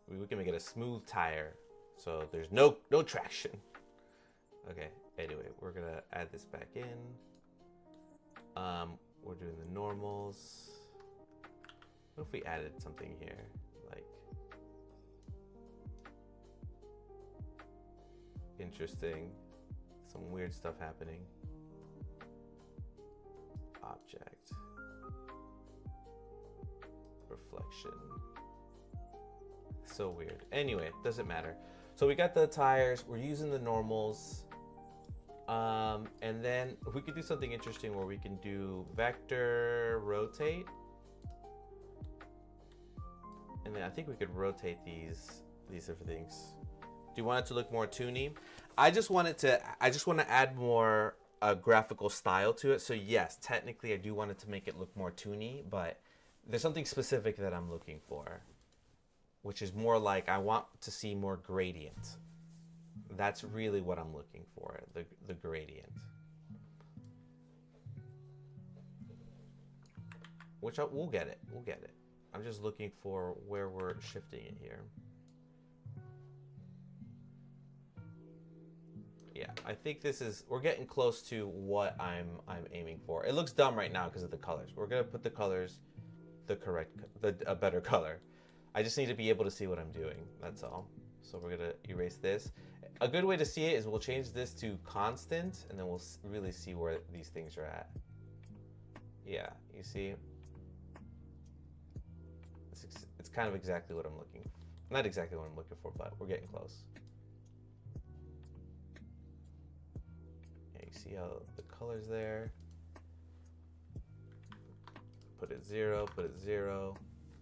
make it a smooth tire, so there's no traction. Okay. Anyway, we're gonna add this back in. We're doing the normals. What if we added something here? Like, interesting. Some weird stuff happening. Object. Reflection. So weird. Anyway, doesn't matter. So we got the tires. We're using the normals. And then we could do something interesting where we can do vector rotate. And then I think we could rotate these different things. Do you want it to look more toony? I just want to add more graphical style to it. So yes, technically I do want it to make it look more toony, but there's something specific that I'm looking for, which is more like I want to see more gradient. That's really what I'm looking for, the gradient. Which we'll get it. We'll get it. I'm just looking for where we're shifting it here. Yeah, I think we're getting close to what I'm aiming for. It looks dumb right now because of the colors. We're gonna put the colors a better color. I just need to be able to see what I'm doing. That's all. So we're gonna erase this. A good way to see it is we'll change this to constant, and then we'll really see where these things are at. Yeah, you see? It's kind of exactly what I'm looking for. Not exactly what I'm looking for, but we're getting close. Yeah, you see how the color's there? Put it 0, put it 0.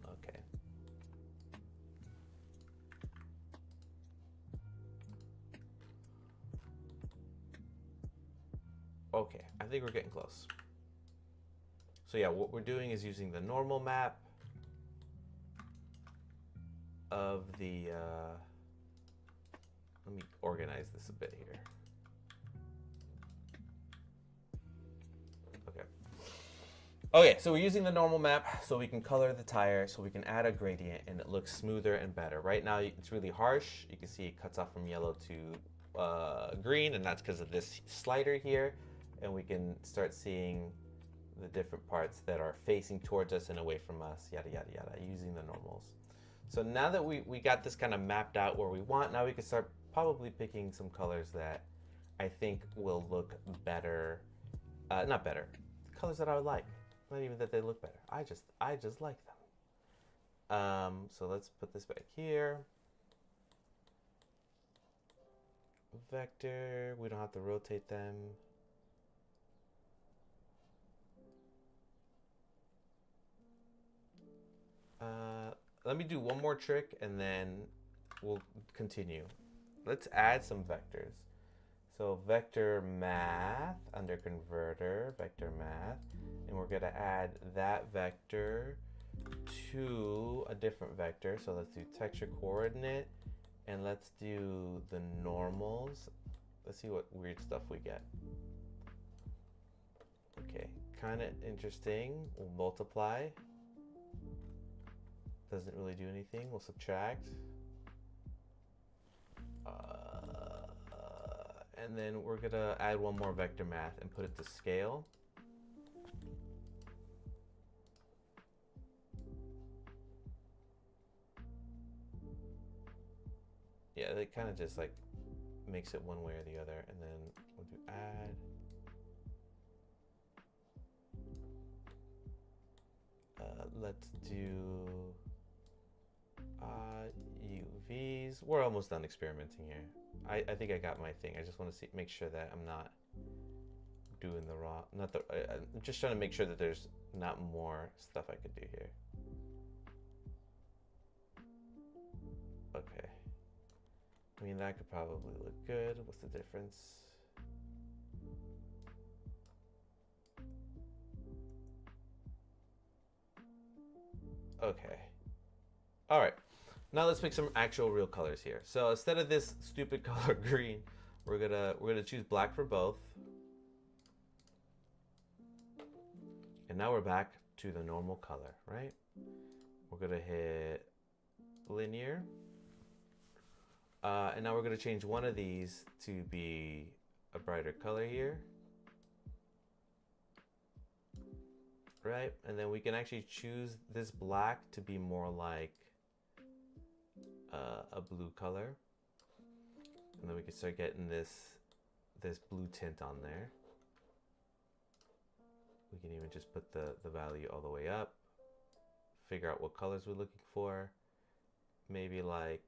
Okay. Okay, I think we're getting close. So yeah, what we're doing is using the normal map of the, let me organize this a bit here. Okay. Okay, so we're using the normal map so we can color the tire, so we can add a gradient and it looks smoother and better. Right now it's really harsh. You can see it cuts off from yellow to green, and that's because of this slider here. And we can start seeing the different parts that are facing towards us and away from us, yada, yada, yada, using the normals. So now that we got this kind of mapped out where we want, now we can start probably picking some colors that I think will look better. Not better, colors that I would like. Not even that they look better. I just like them. So let's put this back here. Vector, we don't have to rotate them. Let me do one more trick and then we'll continue. Let's add some vectors. So vector math under converter, vector math, and we're gonna add that vector to a different vector. So let's do texture coordinate and let's do the normals. Let's see what weird stuff we get. Okay, kind of interesting. We'll multiply. Doesn't really do anything. We'll subtract. And then we're gonna add one more vector math and put it to scale. Yeah, it kind of just like makes it one way or the other. And then we'll do add. Let's do UV. UVs. We're almost done experimenting here. I think I got my thing. I just want to make sure that I'm not doing the wrong, I'm just trying to make sure that there's not more stuff I could do here. Okay. I mean, that could probably look good. What's the difference? Okay. All right. Now let's pick some actual real colors here. So instead of this stupid color green, we're gonna choose black for both. And now we're back to the normal color, right? We're gonna hit linear. And now we're gonna change one of these to be a brighter color here. Right? And then we can actually choose this black to be more like a blue color. And then we can start getting this blue tint on there. We can even just put the value all the way up. Figure out what colors we're looking for. Maybe like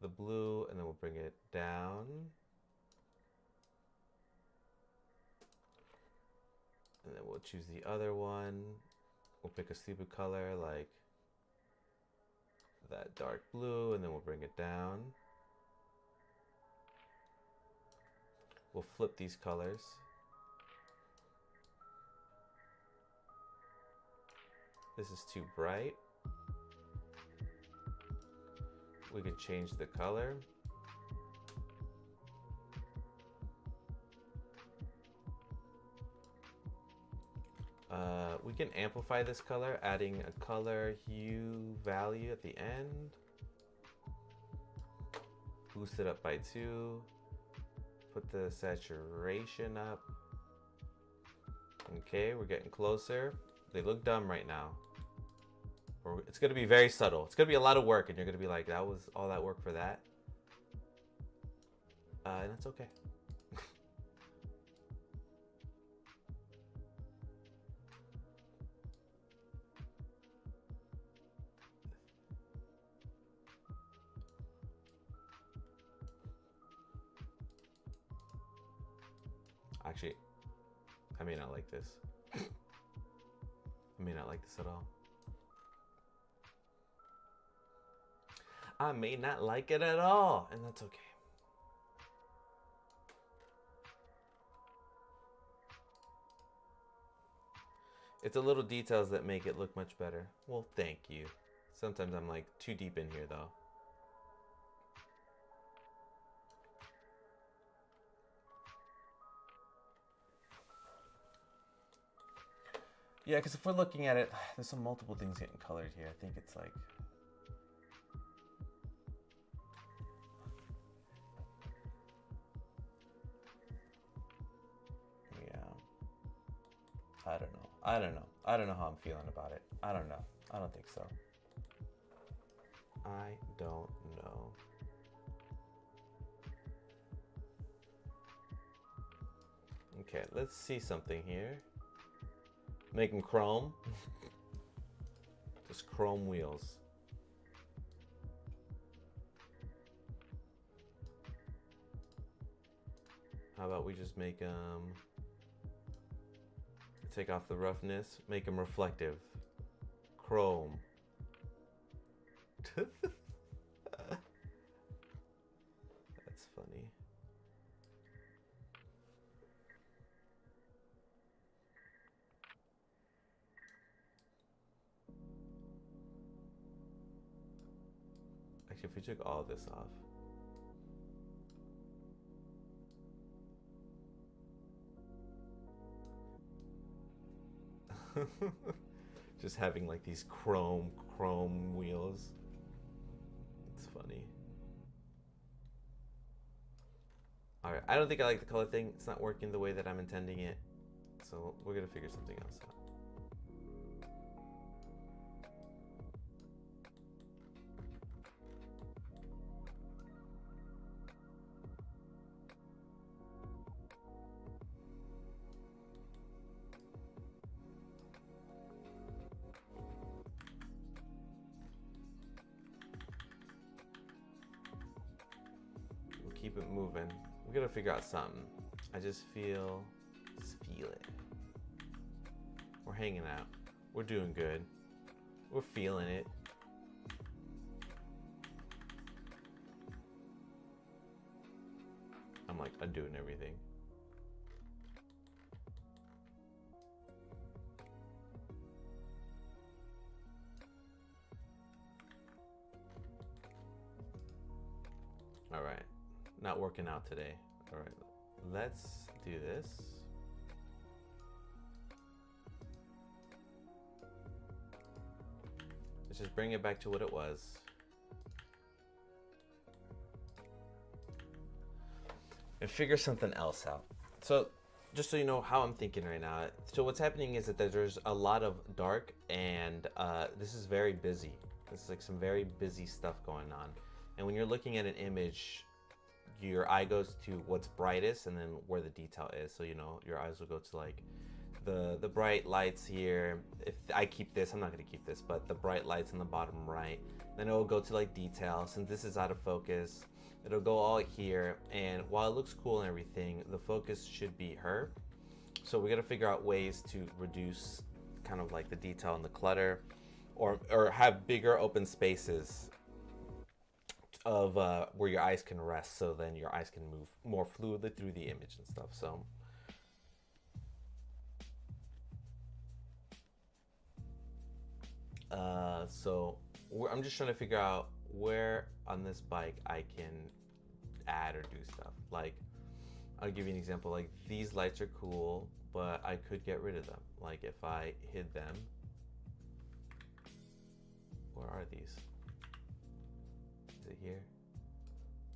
the blue, and then we'll bring it down. And then we'll choose the other one. We'll pick a stupid color like that dark blue, and then we'll bring it down. We'll flip these colors. This is too bright. We can change the color. We can amplify this color, adding a color hue value at the end. Boost it up by 2. Put the saturation up. Okay, we're getting closer. They look dumb right now. It's going to be very subtle. It's going to be a lot of work, and you're going to be like, that was all that work for that? And that's okay. Actually, I may not like this. I may not like this at all. I may not like it at all, and that's okay. It's the little details that make it look much better. Well, thank you. Sometimes I'm like too deep in here though. Yeah, because if we're looking at it, there's some multiple things getting colored here. I think it's like... Yeah. I don't know. I don't know how I'm feeling about it. I don't know. I don't think so. I don't know. Okay, let's see something here. Making chrome. Just chrome wheels. How about we just make them... Take off the roughness, make them reflective. Chrome. That's funny. Actually, if we took all this off. Just having like these chrome wheels. It's funny. Alright, I don't think I like the color thing. It's not working the way that I'm intending it. So we're gonna figure something else out. keep it moving. We gotta figure out something. I just feel it. We're hanging out. We're doing good. We're feeling it. I'm like undoing everything. All right, not working out today. All right, let's do this. Let's just bring it back to what it was. And figure something else out. So just so you know how I'm thinking right now. So what's happening is that there's a lot of dark, and this is very busy. This is like some very busy stuff going on. And when you're looking at an image, your eye goes to what's brightest and then where the detail is. So, you know, your eyes will go to like the bright lights here. If I keep this, I'm not gonna keep this, but the bright lights in the bottom right. Then it will go to like detail. Since this is out of focus, it'll go all here. And while it looks cool and everything, the focus should be her. So we gotta figure out ways to reduce kind of like the detail and the clutter, or have bigger open spaces of where your eyes can rest, so then your eyes can move more fluidly through the image and stuff. So I'm just trying to figure out where on this bike I can add or do stuff. Like, I'll give you an example. Like, these lights are cool, but I could get rid of them. Like, if I hid them, where are these? Is it here?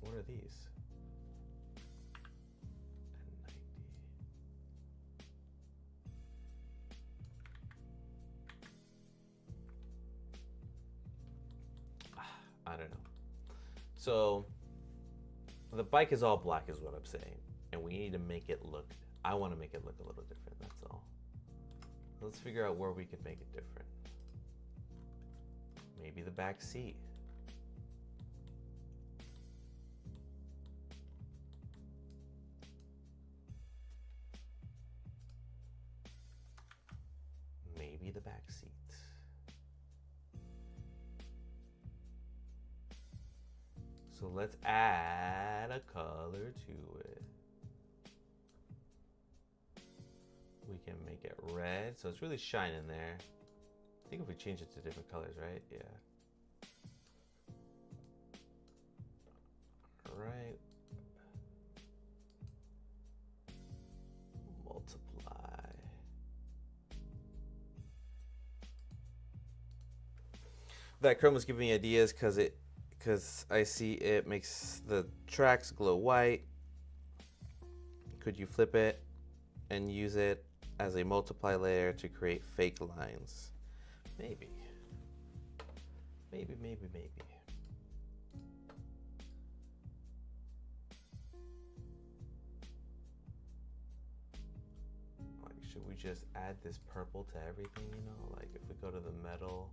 What are these? I don't know. So the bike is all black is what I'm saying, and we need to make it look, I want to make it look a little different, that's all. Let's figure out where we could make it different. Maybe the back seat. Maybe the back seat. So let's add a color to it. We can make it red, so it's really shining there. I think if we change it to different colors, right? Yeah. All right. Multiply. That Chrome was giving me ideas because I see it makes the tracks glow white. Could you flip it and use it as a multiply layer to create fake lines? Maybe. Maybe. Like, should we just add this purple to everything, you know? Like, if we go to the metal,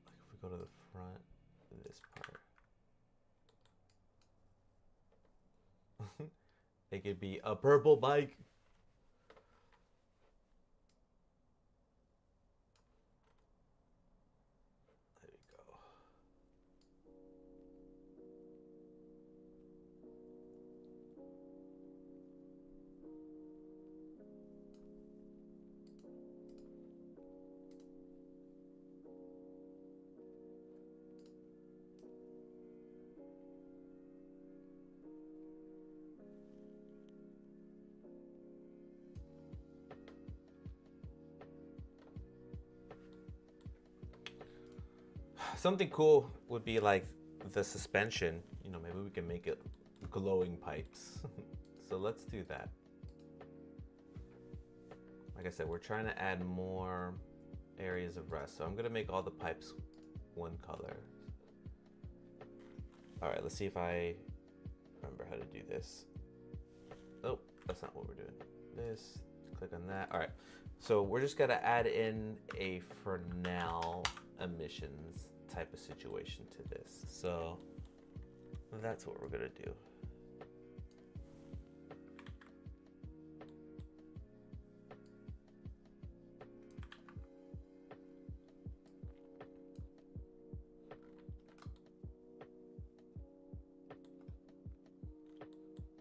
like if we go to the front, this part. It could be a purple bike. There you go. Something cool would be like the suspension. You know, maybe we can make it glowing pipes. So let's do that. Like I said, we're trying to add more areas of rest. So I'm gonna make all the pipes one color. All right, let's see if I remember how to do this. Oh, that's not what we're doing. This, click on that. All right, so we're just gonna add in a Fresnel emissions type of situation to this. So that's what we're gonna do.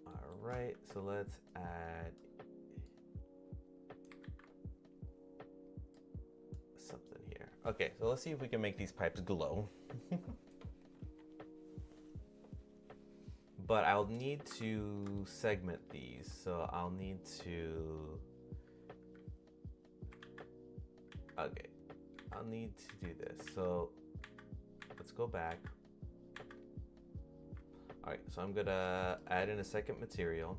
All right, so let's add something here. Okay, so let's see if we can make these pipes glow. But I'll need to segment these, so I'll need to, okay, I'll need to do this. So let's go back. All right, so I'm gonna add in a second material.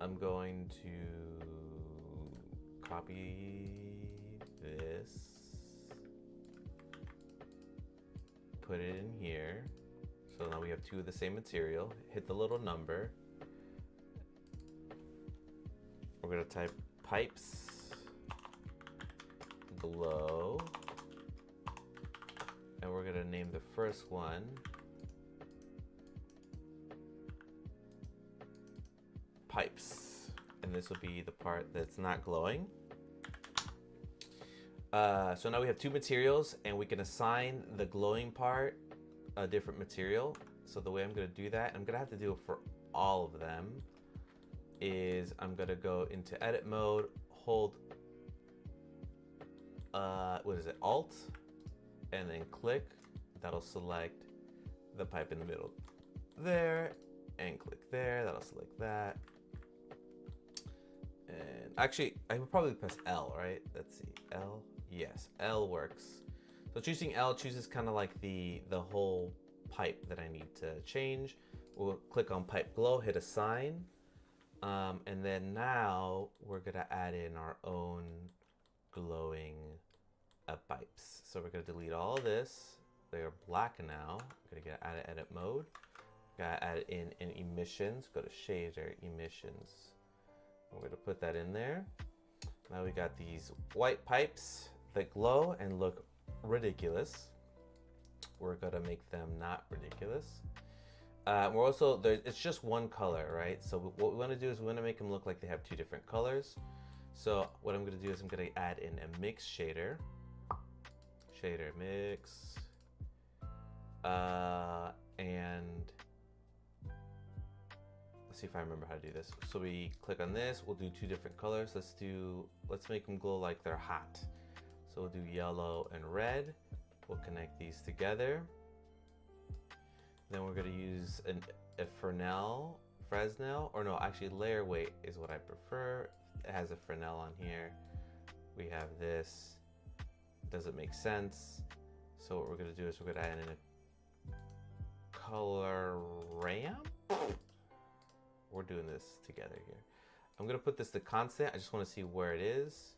I'm going to copy this, put it in here. So now we have two of the same material. Hit the little number. We're gonna type pipes glow, and we're gonna name the first one pipes, and this will be the part that's not glowing. So now we have two materials, and we can assign the glowing part a different material. So the way I'm going to do that, I'm going to have to do it for all of them, is I'm going to go into edit mode, hold what is it, Alt, and then click. That'll select the pipe in the middle there, and click there. That'll select that. And actually I would probably press L, right? Let's see, L. Yes, L works. So choosing L chooses kind of like the whole pipe that I need to change. We'll click on pipe glow, hit assign, and then now we're gonna add in our own glowing pipes. So we're gonna delete all of this. They are black now. I'm gonna get out of edit mode. Gotta add in emissions. Go to shader emissions. We're gonna put that in there. Now we got these white pipes that glow and look ridiculous. We're gonna make them not ridiculous. We're also, it's just one color, right? So what we wanna do is we wanna make them look like they have two different colors. So what I'm gonna do is I'm gonna add in a mix shader. Shader mix. And let's see if I remember how to do this. So we click on this, we'll do two different colors. Let's make them glow like they're hot. So we'll do yellow and red. We'll connect these together. Then we're gonna use a Fresnel, or no, actually layer weight is what I prefer. It has a Fresnel on here. We have this, doesn't make sense. So what we're gonna do is we're gonna add in a color ramp. We're doing this together here. I'm gonna put this to constant. I just wanna see where it is.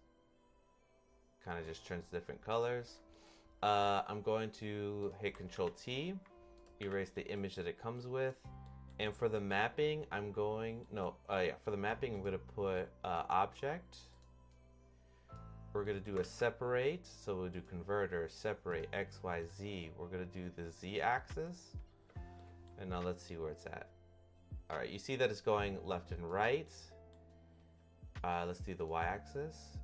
Kind of just turns different colors. I'm going to hit Control T, erase the image that it comes with. And for the mapping, I'm gonna put object. We're gonna do a separate. So we'll do converter, separate X, Y, Z. We're gonna do the Z axis. And now let's see where it's at. All right, you see that it's going left and right. Let's do the Y axis.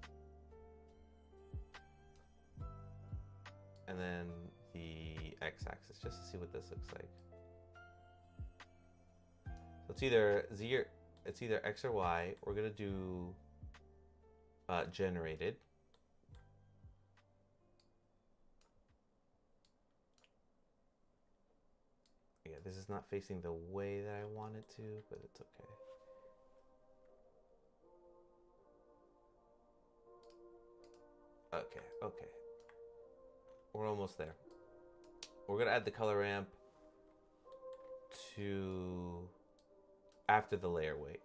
And then the X axis, just to see what this looks like. So it's either Z or it's either X or Y. We're gonna do generated. Yeah, this is not facing the way that I want it to, but it's okay. Okay. We're almost there. We're gonna add the color ramp to after the layer weight.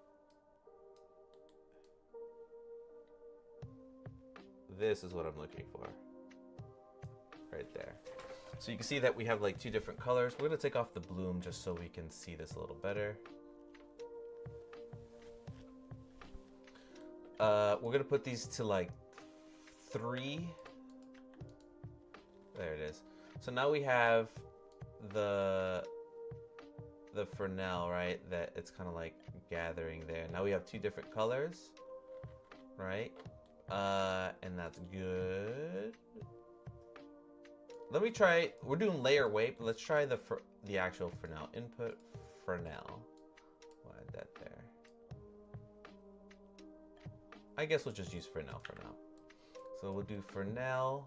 This is what I'm looking for. Right there. So you can see that we have like two different colors. We're gonna take off the bloom just so we can see this a little better. We're gonna put these to like 3. There it is. So now we have the Fresnel, right? That it's kind of like gathering there. Now we have two different colors, right? And that's good. Let me try. We're doing layer weight, but let's try the actual Fresnel. Input Fresnel. We'll add that there. I guess we'll just use Fresnel for now. So we'll do Fresnel.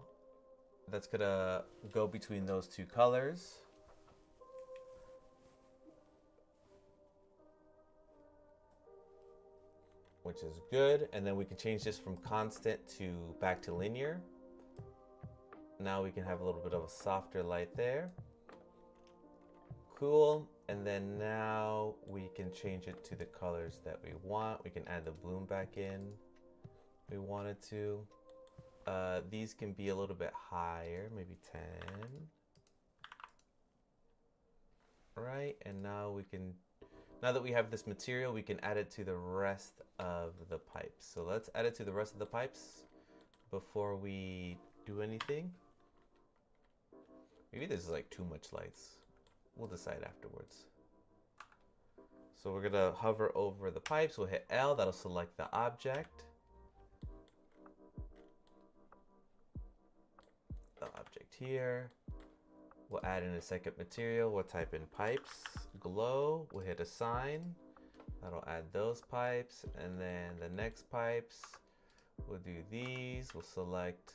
That's gonna go between those two colors. Which is good. And then we can change this from constant to back to linear. Now we can have a little bit of a softer light there. Cool. And then now we can change it to the colors that we want. We can add the bloom back in if we wanted to. These can be a little bit higher, maybe 10. Right, and now we can, now that we have this material, we can add it to the rest of the pipes. So let's add it to the rest of the pipes before we do anything. Maybe this is like too much lights. We'll decide afterwards. So we're gonna hover over the pipes. We'll hit L, that'll select the object. The object here. We'll add in a second material. We'll type in pipes, glow. We'll hit assign. That'll add those pipes. And then the next pipes, we'll do these. We'll select,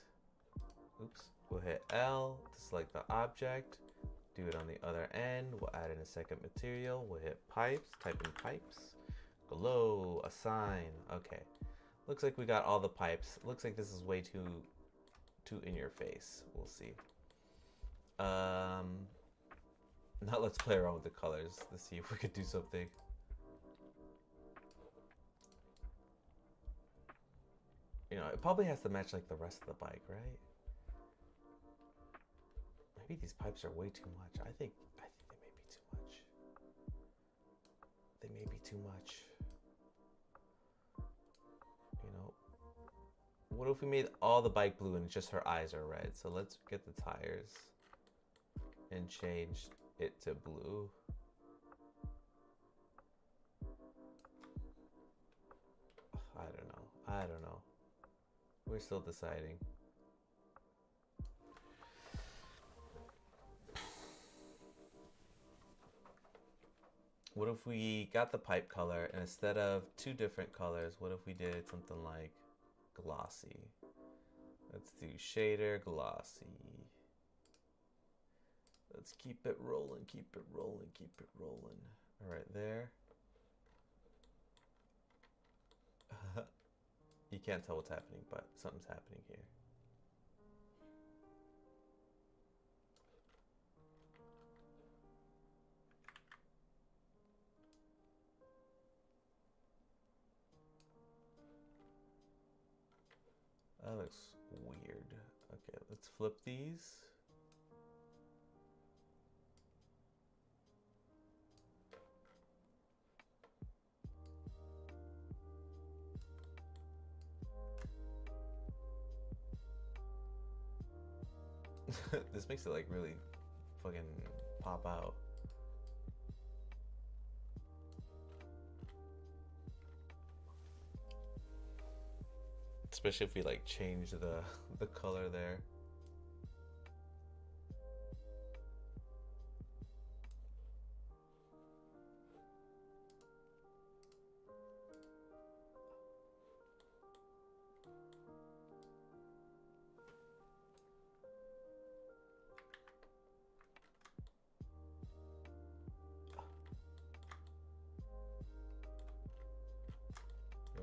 oops, we'll hit L to select the object. Do it on the other end. We'll add in a second material. We'll hit pipes, type in pipes, glow, assign. Okay. Looks like we got all the pipes. Looks like this is way too in your face. We'll see. Now let's play around with the colors. Let's see if we could do something. You know, it probably has to match like the rest of the bike, right? Maybe these pipes are way too much. I think they may be too much. They may be too much. You know, what if we made all the bike blue and just her eyes are red? So let's get the tires and change it to blue. I don't know. We're still deciding. What if we got the pipe color and instead of two different colors, what if we did something like glossy? Let's do shader glossy. Let's keep it rolling, keep it rolling, keep it rolling. All right, there. You can't tell what's happening, but something's happening here. That looks weird. Okay, let's flip these. This makes it like really fucking pop out. Especially if we like change the color there.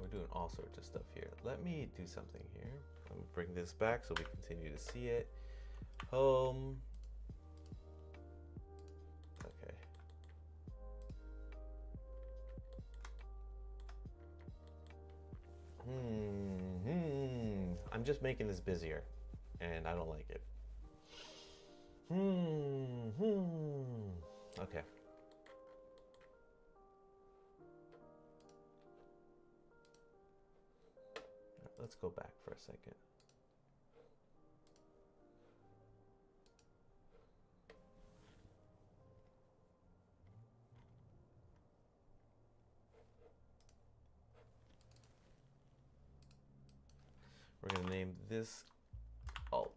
We're doing all sorts of stuff here. Let me do something here. Let me bring this back so we continue to see it. Home. Okay. I'm just making this busier, and I don't like it. Okay. Let's go back for a second. name this alt.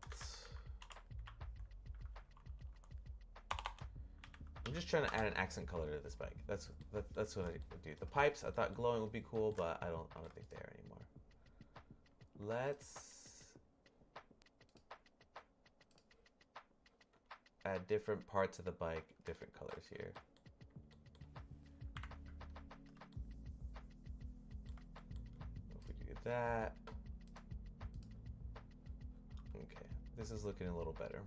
I'm just trying to add an accent color to this bike. That's what I would do. The pipes, I thought glowing would be cool, but I don't think they are anymore. Let's add different parts of the bike, different colors here. If we do that. Okay, this is looking a little better.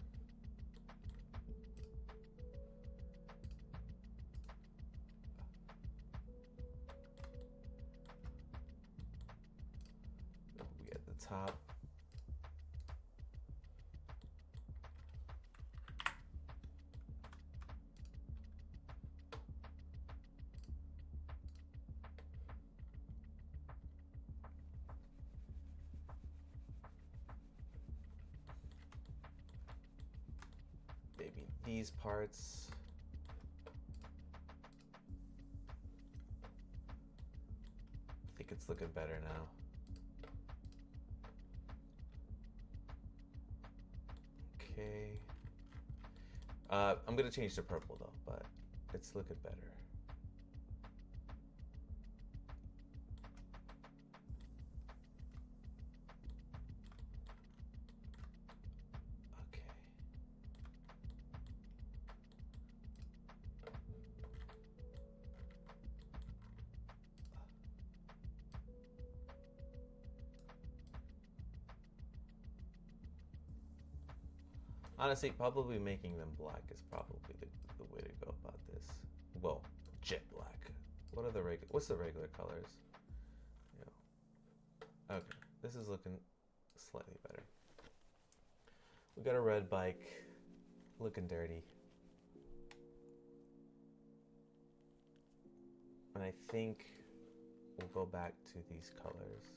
We at the top. Maybe these parts. I think it's looking better now. Okay. I'm gonna change to purple though, but it's looking better. Okay. Honestly, probably making them black is probably the way to go about this. Well, jet black. What are the what's the regular colors? Yeah. Okay, this is looking slightly better. We got a red bike, looking dirty. And I think we'll go back to these colors.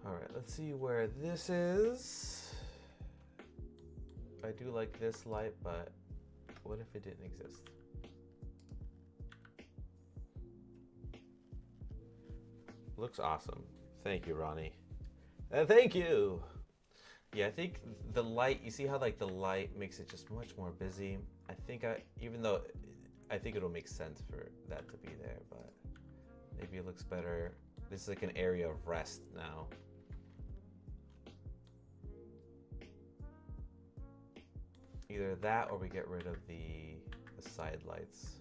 Alright, let's see where this is. I do like this light, but what if it didn't exist? Looks awesome. Thank you, Ronnie. Thank you! Yeah, I think the light, you see how like the light makes it just much more busy? I think even though I think it'll make sense for that to be there, but maybe it looks better. This is like an area of rest now. Either that or we get rid of the side lights.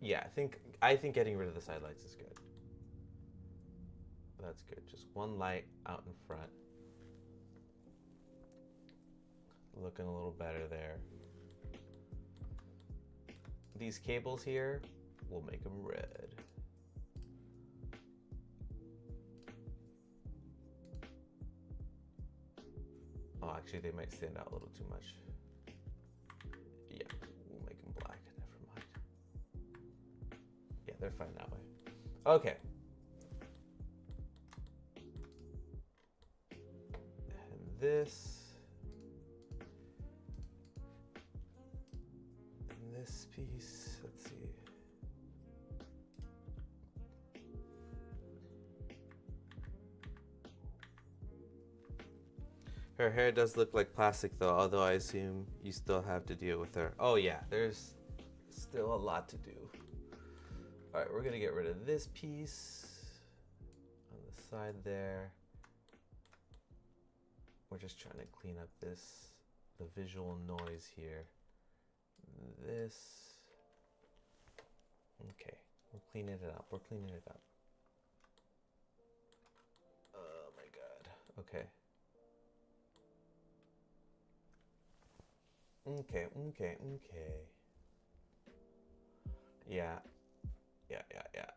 Yeah, I think getting rid of the side lights is good. That's good. Just one light out in front. Looking a little better there. These cables here, we'll make them red. Oh, actually they might stand out a little too much. Yeah, we'll make them black. Never mind. Yeah, they're fine that way. Okay. And this. This piece, let's see. Her hair does look like plastic though, although I assume you still have to deal with her. Oh yeah, there's still a lot to do. All right, we're gonna get rid of this piece on the side there. We're just trying to clean up the visual noise here. This. Okay, we're cleaning it up. We're cleaning it up. Oh my god. Okay. Okay. Yeah. Yeah, yeah, yeah.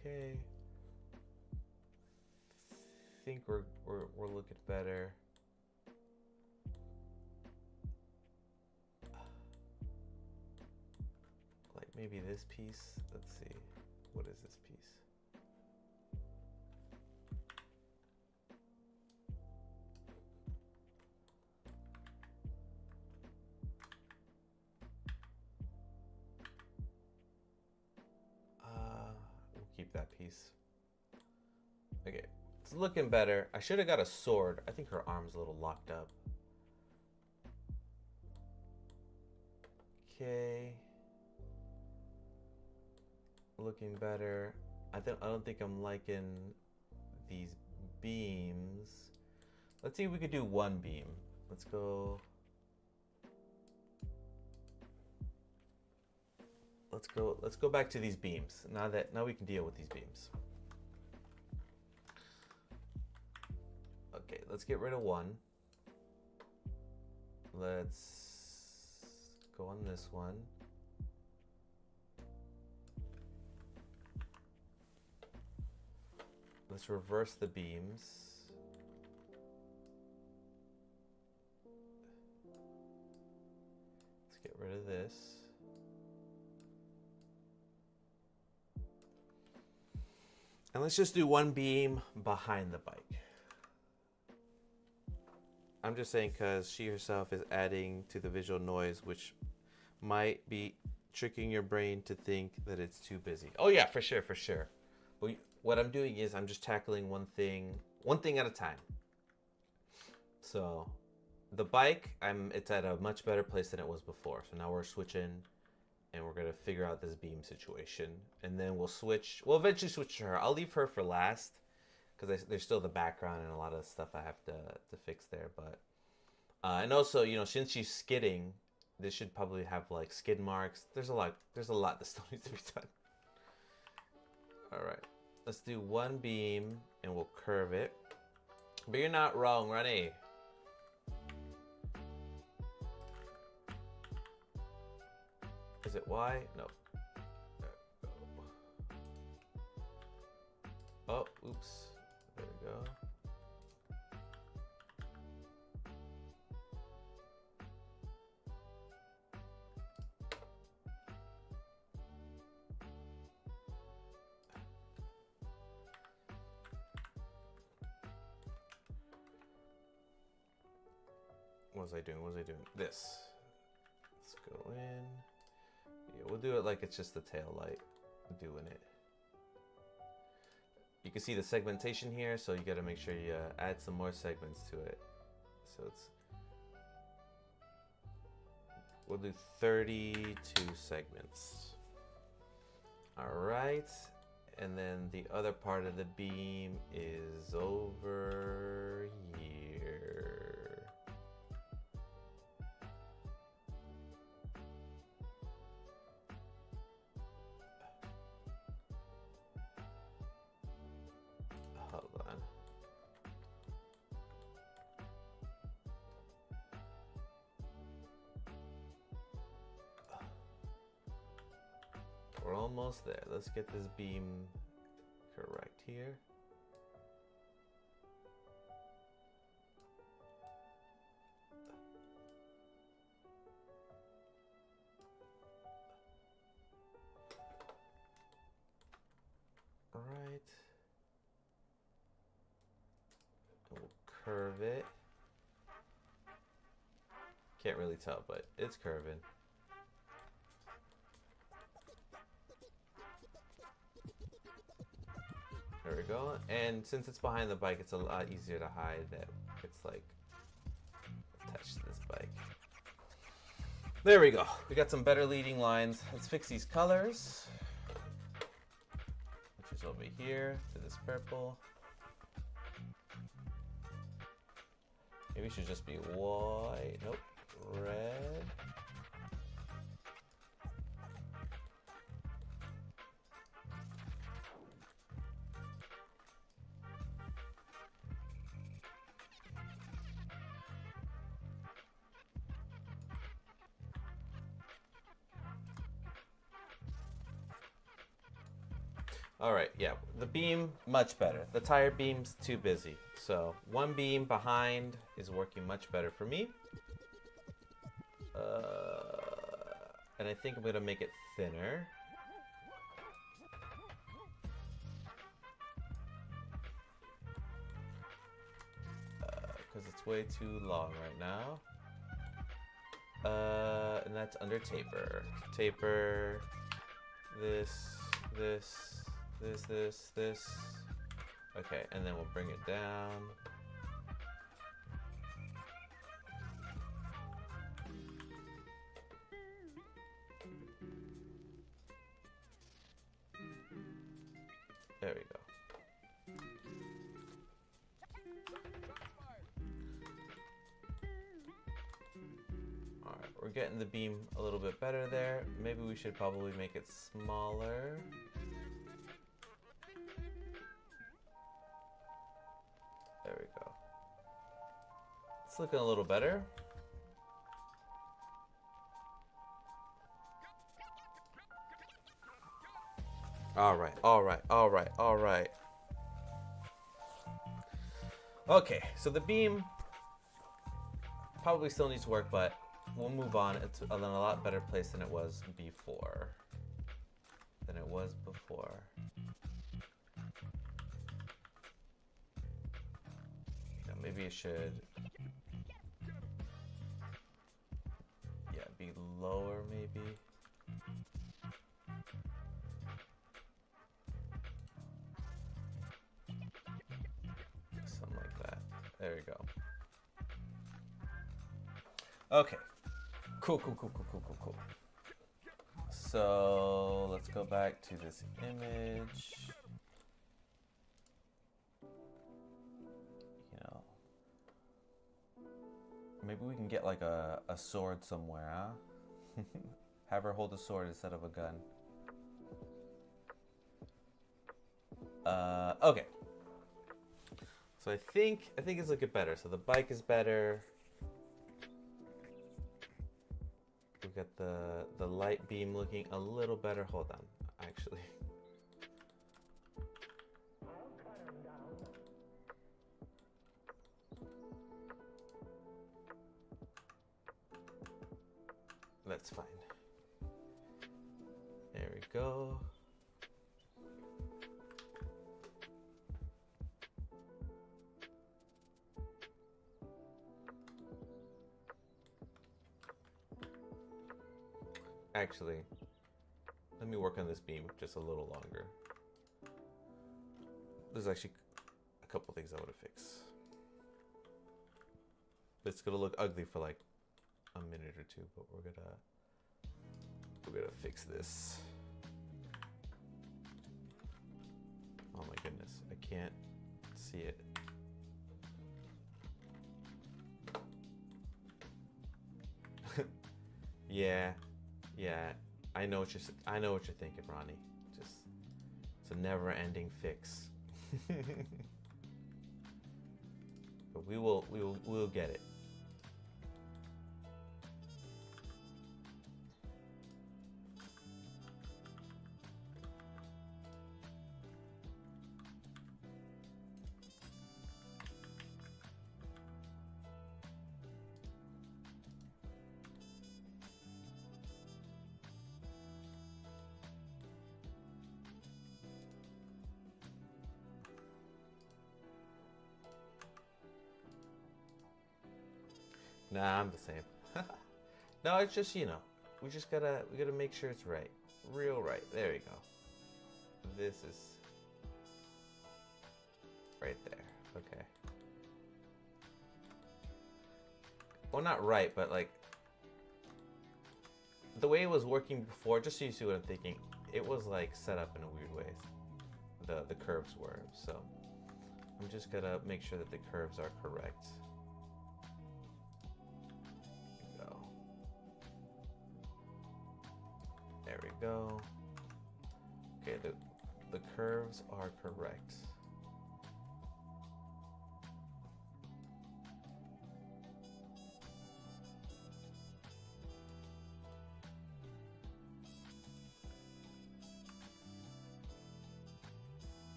Okay. Think we're looking better. Like maybe this piece. Let's see. What is this piece? We'll keep that piece. Okay, it's looking better. I should have got a sword. I think her arm's a little locked up. Okay. Looking better. I don't think I'm liking these beams. Let's see if we could do one beam. Let's go. Let's go back to these beams. Now we can deal with these beams. Okay, let's get rid of one. Let's go on this one. Let's reverse the beams. Let's get rid of this. And let's just do one beam behind the bike. I'm just saying because she herself is adding to the visual noise, which might be tricking your brain to think that it's too busy. Oh yeah, for sure, for sure. But what I'm doing is I'm just tackling one thing at a time. So the bike, it's at a much better place than it was before. So now we're switching and we're gonna figure out this beam situation. And then we'll eventually switch to her. I'll leave her for last because there's still the background and a lot of stuff I have to fix there. But and also, you know, since she's skidding, this should probably have like skid marks. There's a lot that still needs to be done. All right, let's do one beam and we'll curve it. But you're not wrong, Ronnie. Is it Y? No. Oh, oops. There we go. What was I doing? This. Let's go in. Yeah, we'll do it like it's just the tail light doing it. You can see the segmentation here, so you got to make sure you add some more segments to it. So we'll do 32 segments. All right, and then the other part of the beam is over here. We're almost there. Let's get this beam correct here. All right. And we'll curve it. Can't really tell, but it's curving. There we go. And since it's behind the bike, it's a lot easier to hide that it's like attached to this bike. There we go. We got some better leading lines. Let's fix these colors, which is over here to this purple. Maybe it should just be white. Nope. red. All right, yeah, the beam, much better. The tire beam's too busy. So one beam behind is working much better for me. And I think I'm gonna make it thinner. Because it's way too long right now. And that's under taper. Taper, this. Okay, and then we'll bring it down. There we go. All right, we're getting the beam a little bit better there. Maybe we should probably make it smaller. There we go. It's looking a little better. All right. Okay, so the beam probably still needs work, but we'll move on. It's in a lot better place than it was before. Maybe it should, yeah, be lower maybe. Something like that. There we go. Okay. Cool. So let's go back to this image. Maybe we can get like a sword somewhere, huh? Have her hold a sword instead of a gun. Okay. So I think it's looking better. So the bike is better. We've got the light beam looking a little better. Hold on, actually. That's fine. There we go. Actually, let me work on this beam just a little longer. There's actually a couple things I want to fix. It's gonna look ugly for like a minute or two, but we're gonna fix this. Oh my goodness, I can't see it. Yeah, I know what you're thinking, Ronnie. Just, it's a never-ending fix. But we'll get it. Nah, I'm the same. No, it's just, you know, we gotta make sure it's right. Real right. There we go. This is right there. Okay. Well, not right, but like the way it was working before, just so you see what I'm thinking, it was like set up in a weird way. The curves were. So I'm just gonna make sure that the curves are correct. Go. go. Okay, the curves are correct.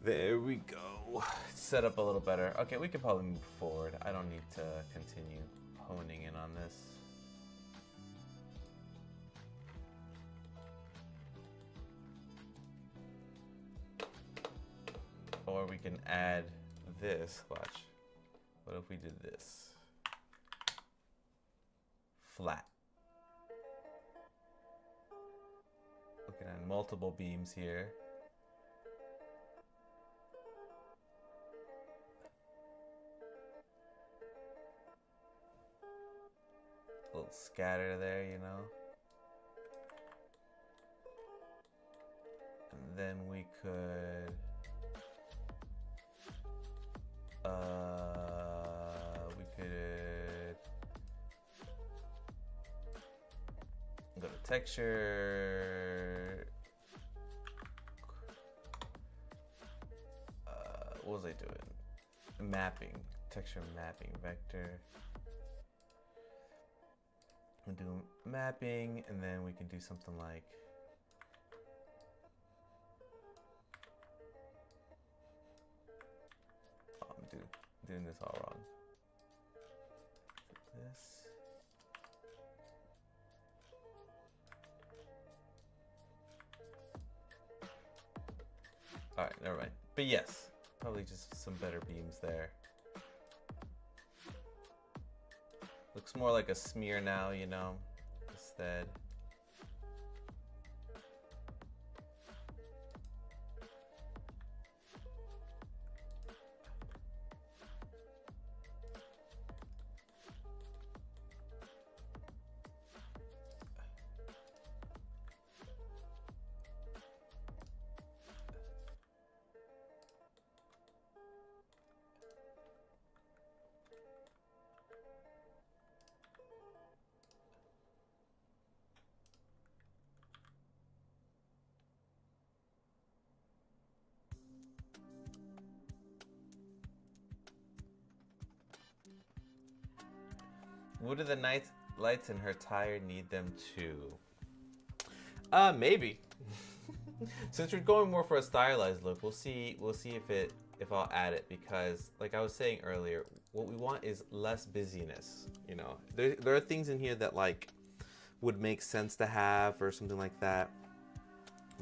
There we go. Set up a little better. Okay, we can probably move forward. I don't need to continue honing in on this. Or we can add this. Watch. What if we did this? Flat. Looking at multiple beams here. A little scatter there, you know. And then we could go to texture. What was I doing? Mapping, texture mapping, vector. We'll do mapping, and then we can do something like I'm doing this all wrong. This. All right, never mind. But yes, probably just some better beams there. Looks more like a smear now, you know, instead. What do the lights in her tire need them to? Maybe. Since we're going more for a stylized look, we'll see if I'll add it, because like I was saying earlier, what we want is less busyness. You know, there are things in here that like would make sense to have or something like that,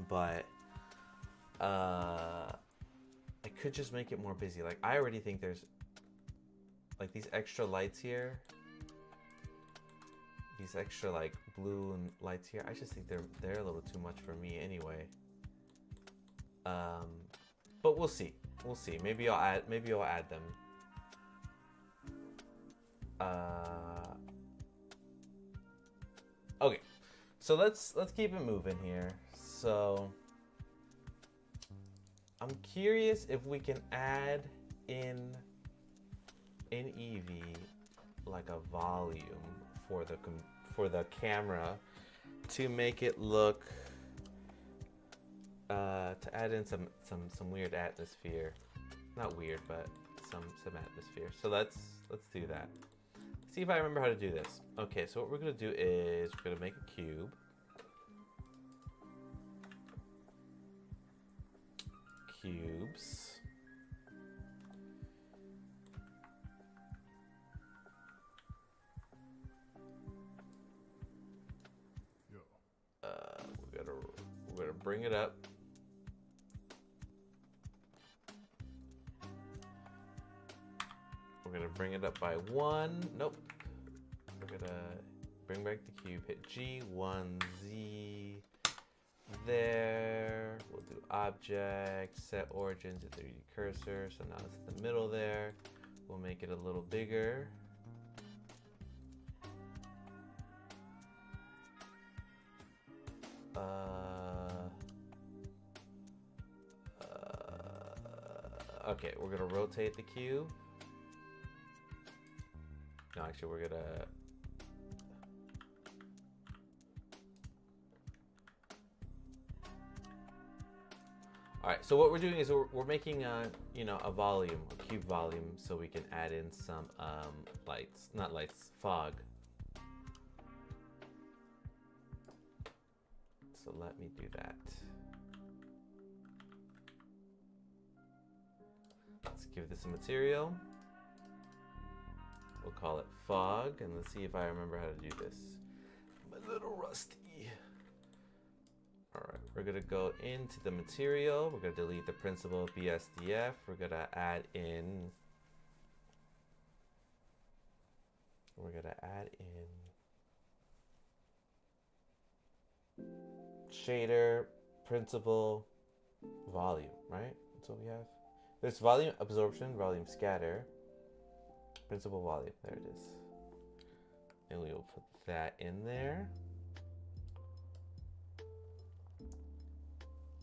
but I could just make it more busy. Like I already think there's like these extra lights here. These extra like blue and lights here, I just think they're a little too much for me anyway. But we'll see. We'll see. Maybe I'll add them. Okay. So let's keep it moving here. So I'm curious if we can add in Eevee like a volume for the camera to make it look to add in some weird atmosphere. Not weird, but some atmosphere. So let's do that. See if I remember how to do this. Okay, so what we're gonna do is we're gonna make a cube. Cubes. We're gonna bring it up. We're gonna bring it up by 1. Nope. We're gonna bring back the cube. Hit G, 1, Z. There. We'll do object, set origin to 3D cursor. So now it's in the middle there. We'll make it a little bigger. Okay, we're gonna rotate the cube. No, actually, we're gonna All right, so what we're doing is we're making a, you know, a volume, a cube volume, so we can add in some lights, not lights, fog. So let me do that. Let's give this a material. We'll call it fog, and let's see if I remember how to do this. I'm a little rusty. All right, we're gonna go into the material. We're gonna delete the principal BSDF. We're gonna add in. Shader, principal, volume, right? That's what we have. There's volume absorption, volume scatter, principal volume. There it is. And we will put that in there.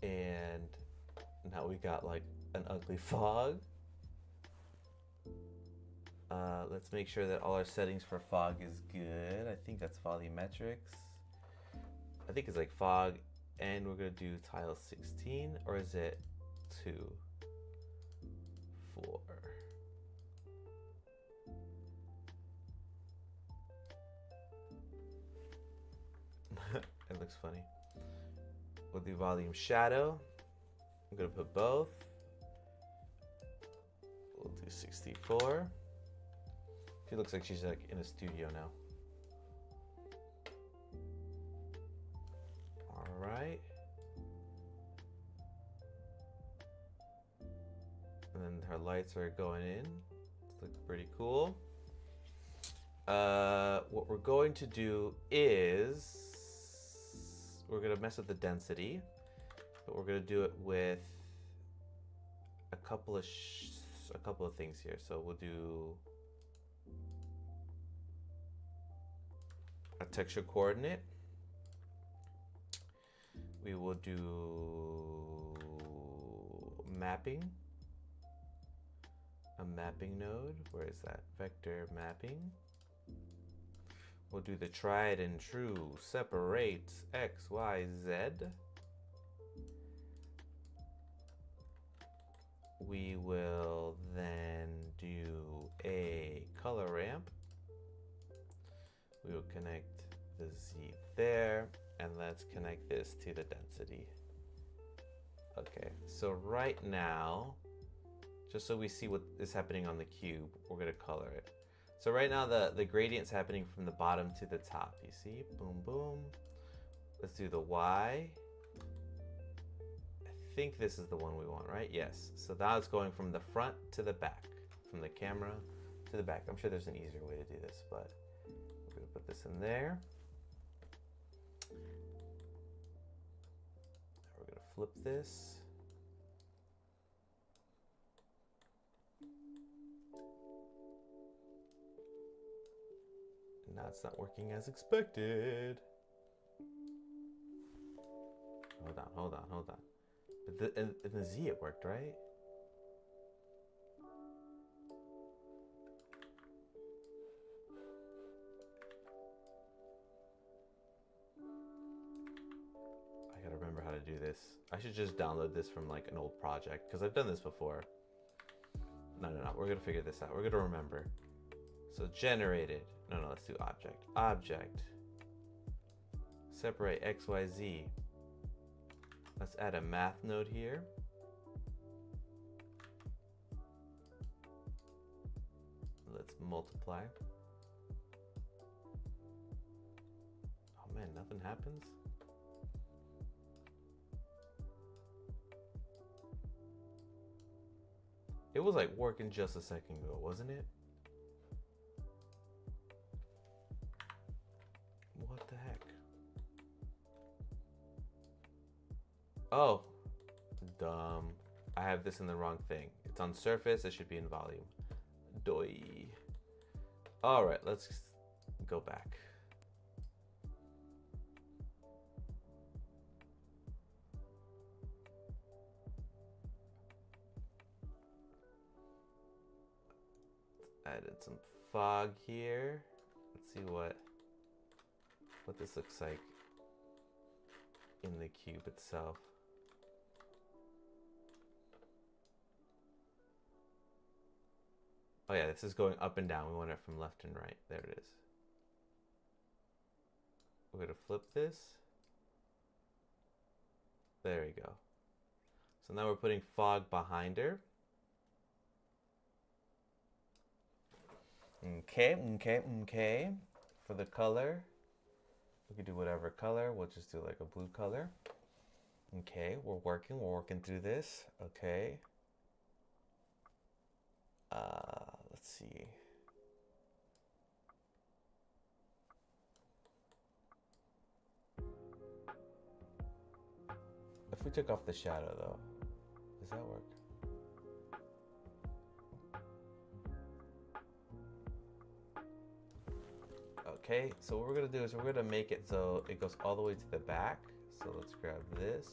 And now we got like an ugly fog. Let's make sure that all our settings for fog is good. I think that's volumetrics. I think it's like fog, and we're gonna do tile 16, or is it 2, 4? It looks funny. We'll do volume shadow. I'm gonna put both. We'll do 64. She looks like she's like in a studio now. All right. And then her lights are going in. This looks pretty cool. What we're going to do is we're gonna mess with the density, but we're gonna do it with a couple of things here. So we'll do a texture coordinate. We will do mapping, a mapping node. Where is that? Vector mapping. We'll do the tried and true separate X, Y, Z. We will then do a color ramp. We will connect the Z there, and let's connect this to the density. Okay, so right now, just so we see what is happening on the cube, we're gonna color it. So right now the gradient's happening from the bottom to the top, you see? Boom, boom. Let's do the Y. I think this is the one we want, right? Yes, so now it's going from the front to the back, from the camera to the back. I'm sure there's an easier way to do this, but we're gonna put this in there. We're gonna flip this. And now it's not working as expected. Hold on. But in the Z it worked, right? I gotta remember how to do this. I should just download this from like an old project, because I've done this before. No, we're gonna figure this out. We're gonna remember. So generated. No, let's do object. Object. Separate X, Y, Z. Let's add a math node here. Let's multiply. Oh man, nothing happens. It was like working just a second ago, wasn't it? What the heck? Oh, dumb. I have this in the wrong thing. It's on surface, it should be in volume. Doi. All right, let's go back. Added some fog here. Let's see what this looks like in the cube itself. Oh yeah, this is going up and down. We want it from left and right. There it is. We're going to flip this. There we go. So now we're putting fog behind her. Okay. For the color, we could do whatever color. We'll just do like a blue color. Okay, we're working through this. Okay. Let's see. If we took off the shadow though, does that work? Okay, so what we're gonna do is we're gonna make it so it goes all the way to the back. So let's grab this.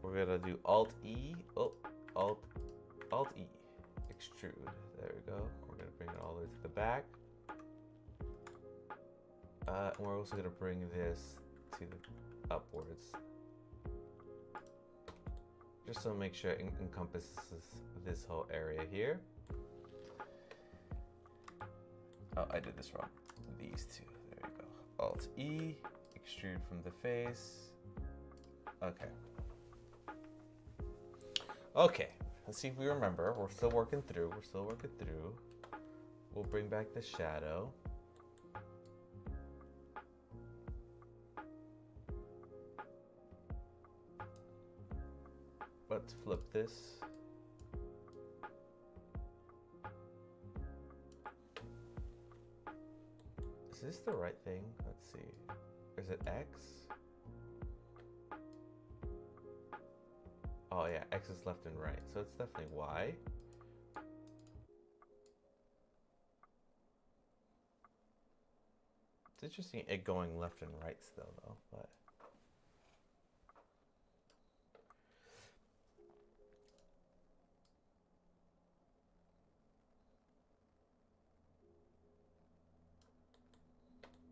We're gonna do Alt E. Oh, Alt E. Extrude. There we go. We're gonna bring it all the way to the back. And we're also gonna bring this to the upwards. Just to make sure it encompasses this whole area here. Oh, I did this wrong. These two. There we go. Alt E. Extrude from the face. Okay. Okay. Let's see if we remember. We're still working through. We'll bring back the shadow. Let's flip this. Is this the right thing? Let's see. Is it X? Oh yeah, X is left and right, so it's definitely Y. It's interesting it going left and right still though, but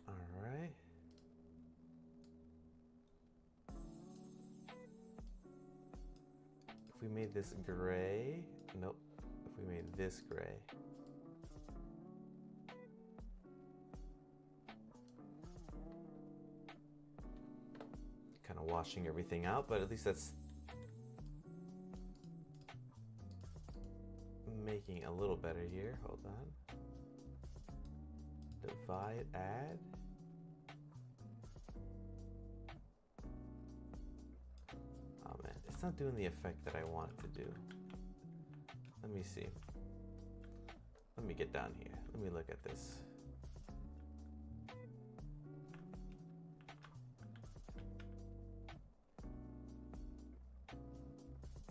alright. If we made this gray, nope. If we made this gray. Kind of washing everything out, but at least that's making it a little better here. Hold on. Divide, add. Oh man, it's not doing the effect that I want it to do. Let me see. Let me get down here. Let me look at this.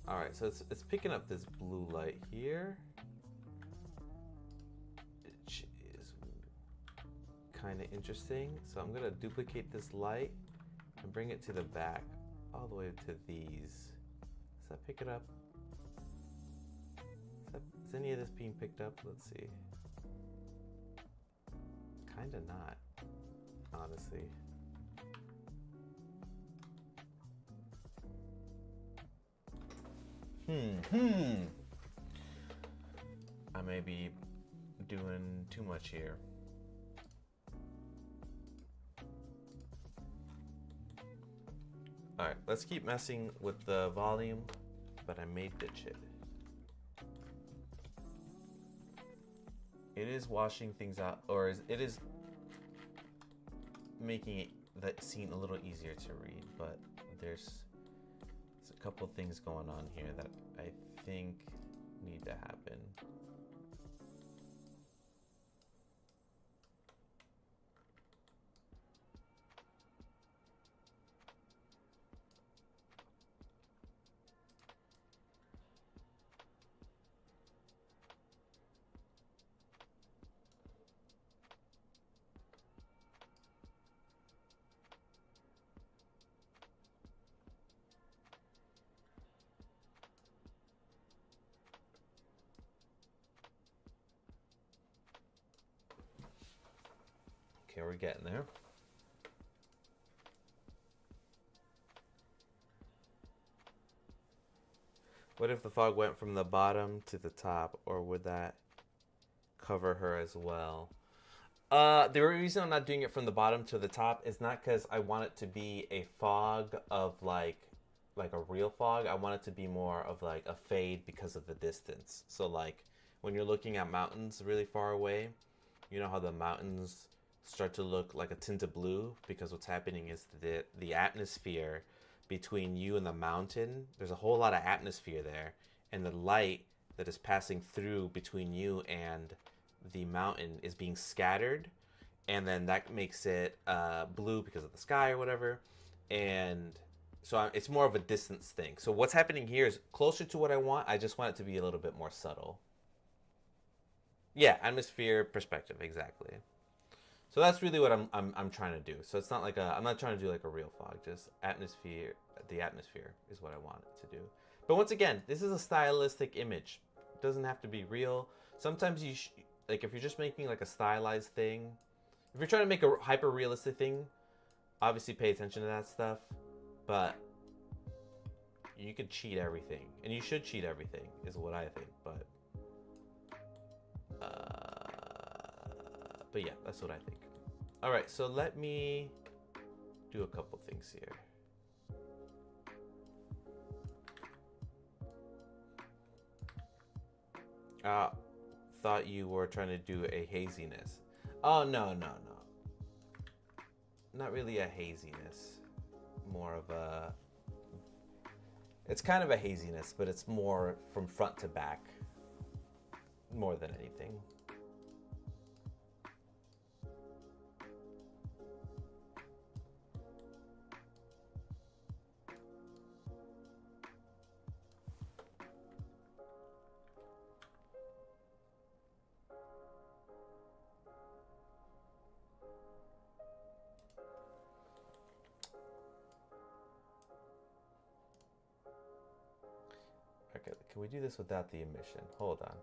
All right, so it's picking up this blue light here, which is kind of interesting. So I'm gonna duplicate this light and bring it to the back, all the way to these. Does that pick it up? Is any of this being picked up? Let's see. Kind of not, honestly. I may be doing too much here. All right, let's keep messing with the volume, but I may ditch it. It is washing things out, or it is making the scene a little easier to read, but there's a couple things going on here that I think need to happen. Okay, we're getting there. What if the fog went from the bottom to the top, or would that cover her as well? The reason I'm not doing it from the bottom to the top is not because I want it to be a fog of like a real fog. I want it to be more of like a fade because of the distance. So like when you're looking at mountains really far away, you know how the mountains start to look like a tint of blue because what's happening is the atmosphere between you and the mountain, there's a whole lot of atmosphere there, and the light that is passing through between you and the mountain is being scattered, and then that makes it blue because of the sky or whatever. And so it's more of a distance thing. So what's happening here is closer to what I want. I just want it to be a little bit more subtle. Yeah, atmosphere perspective, exactly. So that's really what I'm trying to do. So it's not like I'm not trying to do like a real fog, just atmosphere. The atmosphere is what I want it to do. But once again, this is a stylistic image. It doesn't have to be real. Sometimes like if you're just making like a stylized thing, if you're trying to make a hyper realistic thing, obviously pay attention to that stuff. But you could cheat everything, and you should cheat everything, is what I think. But yeah, that's what I think. All right, so let me do a couple things here. Thought you were trying to do a haziness. Oh, no. Not really a haziness. More of a... It's kind of a haziness, but it's more from front to back. More than anything. Okay, can we do this without the emission? Hold on.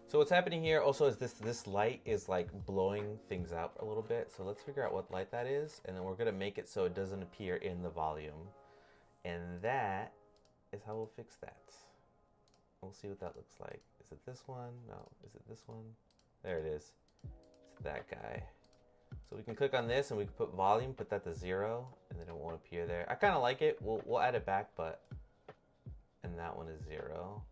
So what's happening here also is this light is like blowing things out a little bit. So let's figure out what light that is, and then we're gonna make it so it doesn't appear in the volume. And that is how we'll fix that. We'll see what that looks like. Is it this one? No. Is it this one? There it is. It's that guy. So we can click on this and we can put volume, put that to 0, and then it won't appear there. I kind of like it. We'll add it back, but... And that one is 0.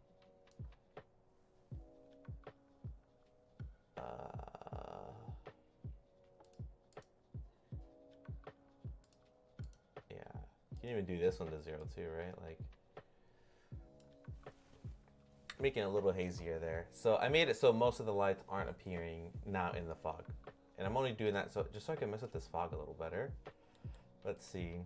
Yeah, you can even do this one to 0 too, right? Like making it a little hazier there. So I made it so most of the lights aren't appearing now in the fog, and I'm only doing that so just so I can mess with this fog a little better. Let's see.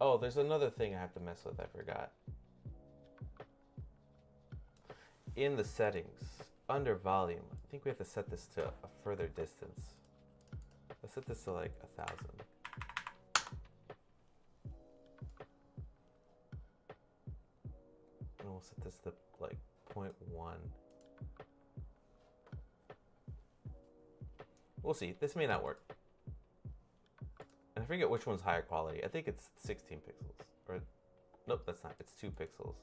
Oh, there's another thing I have to mess with, I forgot. In the settings, under volume, I think we have to set this to a further distance. Let's set this to like 1,000. And we'll set this to like 0.1. We'll see, this may not work. I forget which one's higher quality. I think it's 16 pixels. Or, nope, that's not. It's 2 pixels.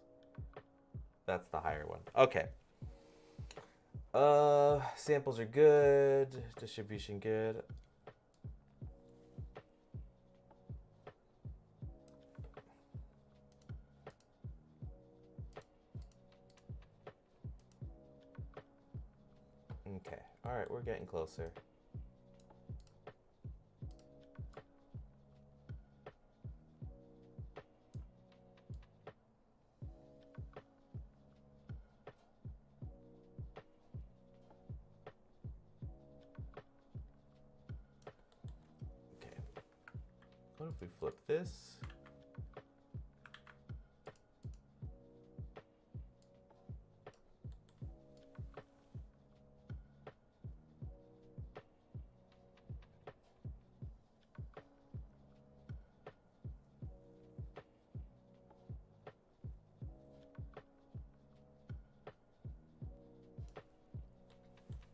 That's the higher one. Okay. Samples are good. Distribution good. Okay. All right, we're getting closer. What if we flip this?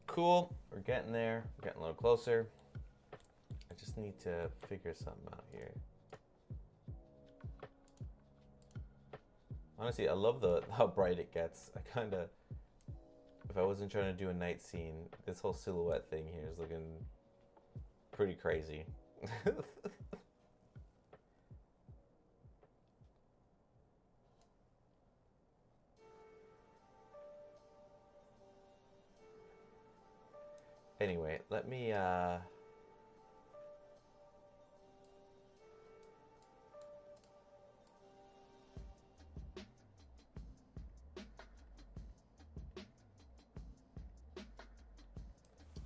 Cool, we're getting there. We're getting a little closer. I just need to figure something out here. Honestly, I love how bright it gets. I kind of, if I wasn't trying to do a night scene, this whole silhouette thing here is looking pretty crazy. Anyway, let me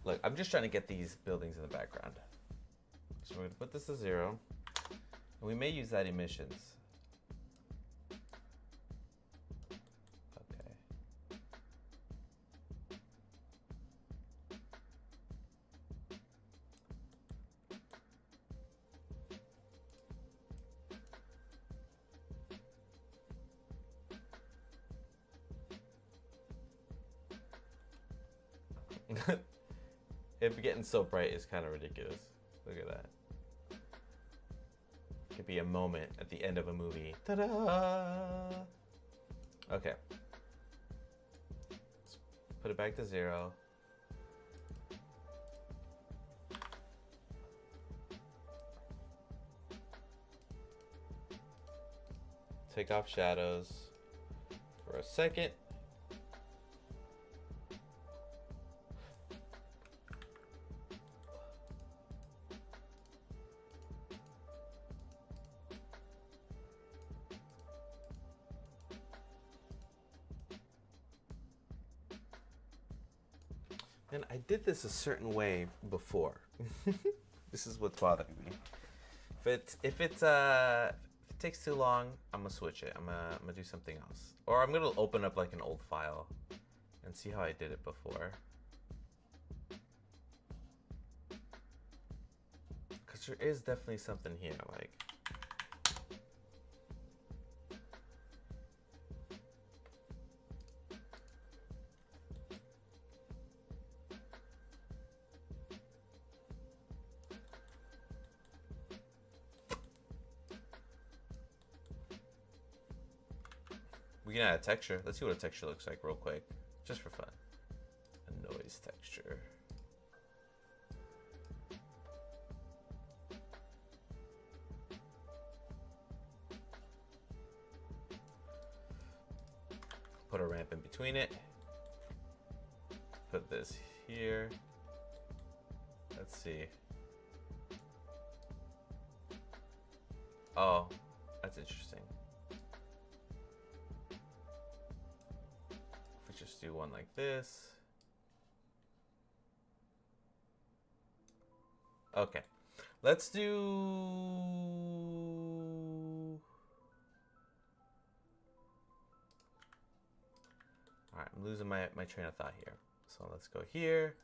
look, I'm just trying to get these buildings in the background. So we're gonna put this to 0. And we may use that emissions. Okay. It getting so bright is kind of ridiculous. Look at that. It could be a moment at the end of a movie. Ta-da! Okay. Let's put it back to 0. Take off shadows for a second. And I did this a certain way before. This is what's bothering me. If it takes too long, I'm gonna switch it. I'm gonna do something else, or I'm gonna open up like an old file and see how I did it before. Because there is definitely something here, like. We can add a texture. Let's see what a texture looks like real quick, just for fun. A noise texture. Put a ramp in between it. Put this here. Let's see. Oh, that's interesting. Just do one like this. Okay, let's do. All right, I'm losing my train of thought here. So let's go here.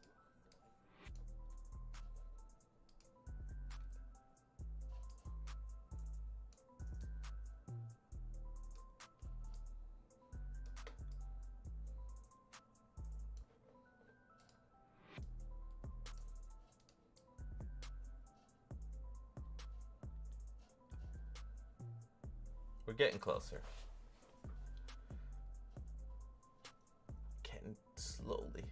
We're getting closer. Getting slowly.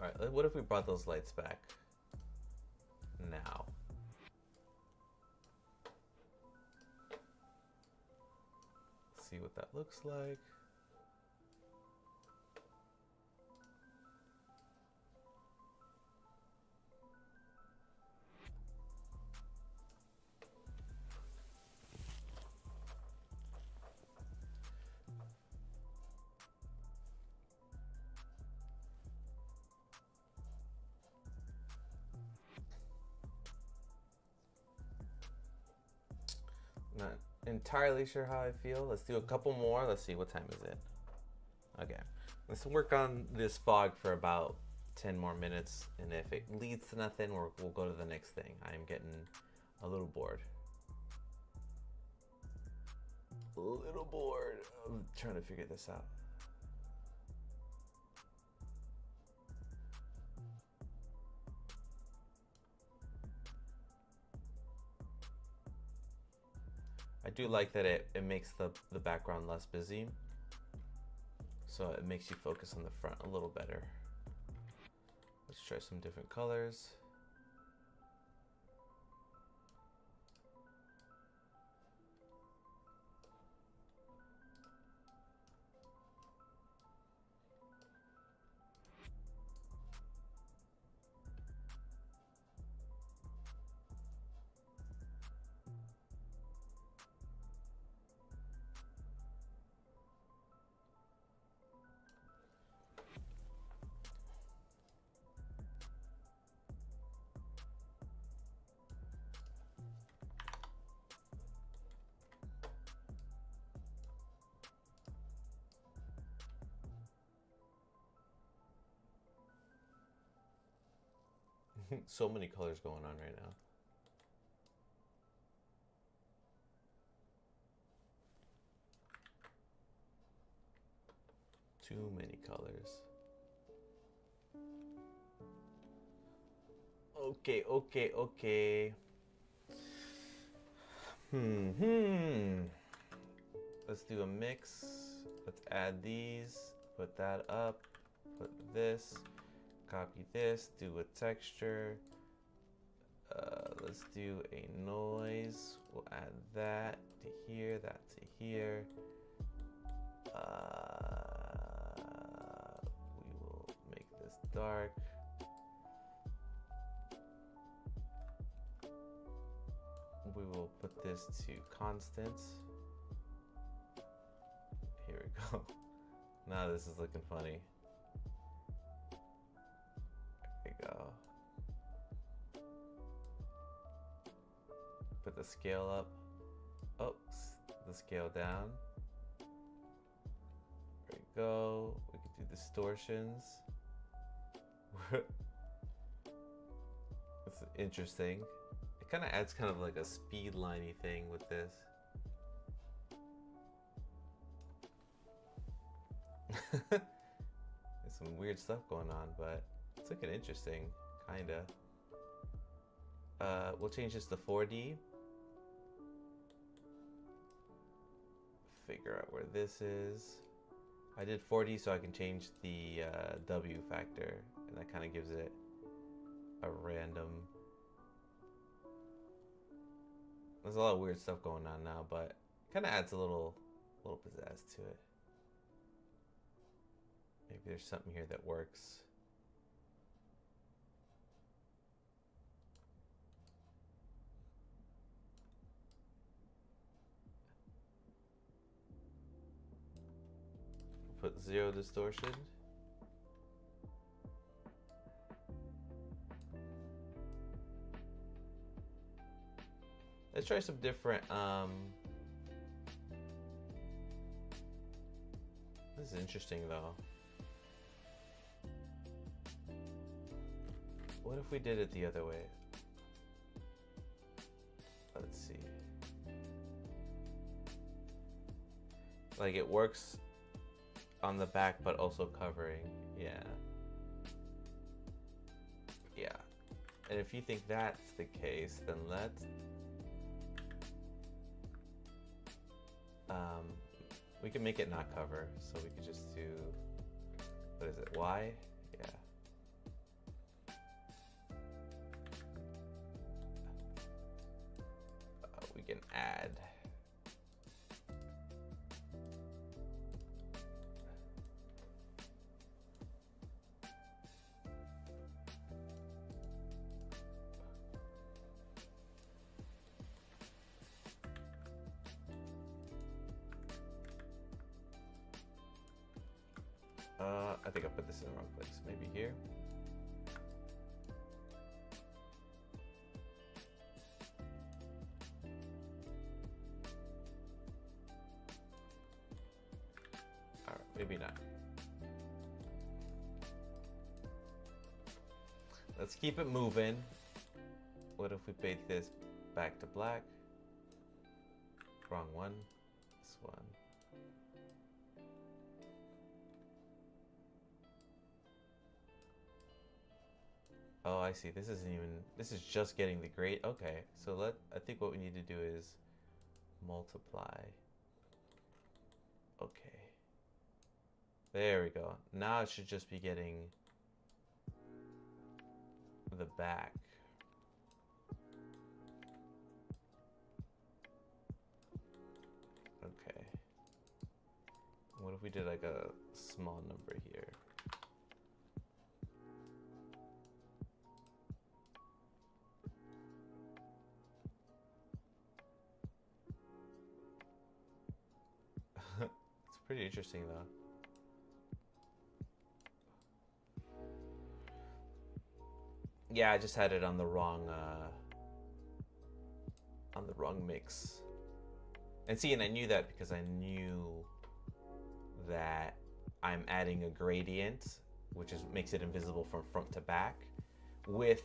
All right, what if we brought those lights back now? See what that looks like. Not entirely sure how I feel. Let's do a couple more. Let's see, what time is it? Okay, let's work on this fog for about 10 more minutes, and if it leads to nothing, we'll go to the next thing. I'm getting a little bored. A little bored. I'm trying to figure this out. I do like that it makes the background less busy, so it makes you focus on the front a little better. Let's try some different colors. So many colors going on right now. Too many colors. Okay. Let's do a mix. Let's add these, put that up, put this, copy this, do a texture. Let's do a noise. We'll add that to here, that to here. We will make this dark. We will put this to constant. Here we go. Now this is looking funny. There we go. Put the scale up. Oops, the scale down. There we go. We can do distortions. It's interesting. It kind of adds kind of like a speed liney thing with this. There's some weird stuff going on, but it's looking interesting, kinda. We'll change this to 4D. Figure out where this is. I did 4D so I can change the W factor, and that kind of gives it a random. There's a lot of weird stuff going on now, but kind of adds a little pizzazz to it. Maybe there's something here that works. Put 0 distortion. Let's try some different, this is interesting though. What if we did it the other way? Let's see. Like it works on the back, but also covering. Yeah. And if you think that's the case, then let's we can make it not cover, so we could just do, what is it, Y? Yeah. We can add. I think I put this in the wrong place. Maybe here. maybe not. Let's keep it moving. What if we paint this back to black? Wrong one. This one. Oh, I see. This isn't even, this is just getting the grade. Okay, so I think what we need to do is multiply. Okay. There we go. Now it should just be getting the back. Okay. What if we did like a small number here? It's pretty interesting though. Yeah, I just had it on the wrong mix. And see, and I knew that because I knew that I'm adding a gradient, which makes it invisible from front to back, with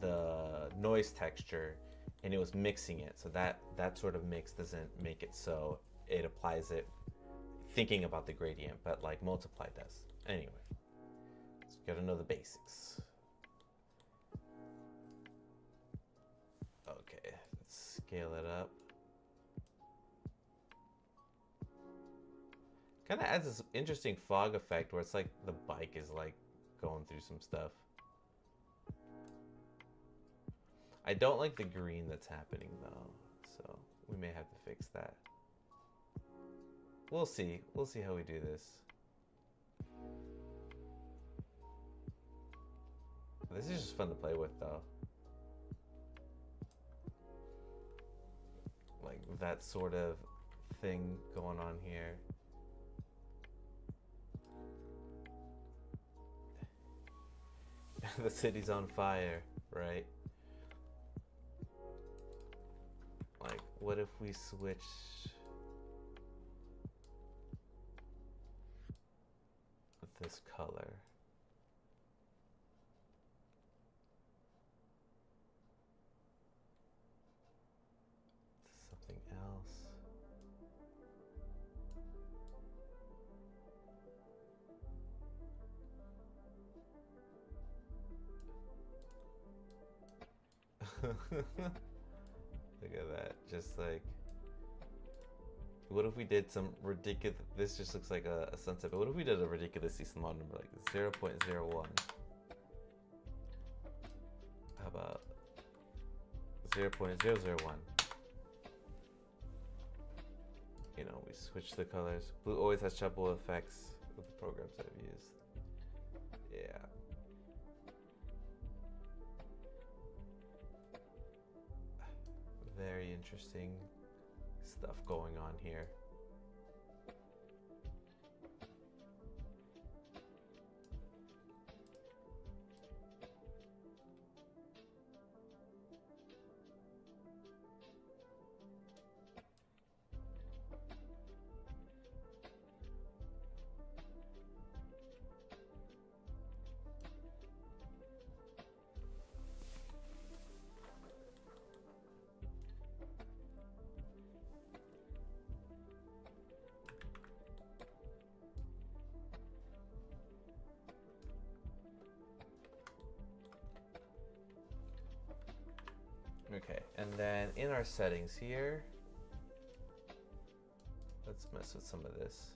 the noise texture, and it was mixing it. So that sort of mix doesn't make it so it applies it thinking about the gradient, but like multiply does. Anyway, so you gotta know the basics. Okay, let's scale it up. Kind of adds this interesting fog effect where it's like the bike is like going through some stuff. I don't like the green that's happening though, so we may have to fix that. We'll see. We'll see how we do this. This is just fun to play with though. Like that sort of thing going on here. The city's on fire, right? Like, what if we switch this color? To something else. Look at that. Just like, what if we did some ridiculous, this just looks like a sunset, but what if we did a ridiculously small number like 0.01? How about 0.001? You know, we switch the colors. Blue always has trouble effects with the programs that I've used. Yeah. Very interesting stuff going on here. Okay, and then in our settings here, let's mess with some of this.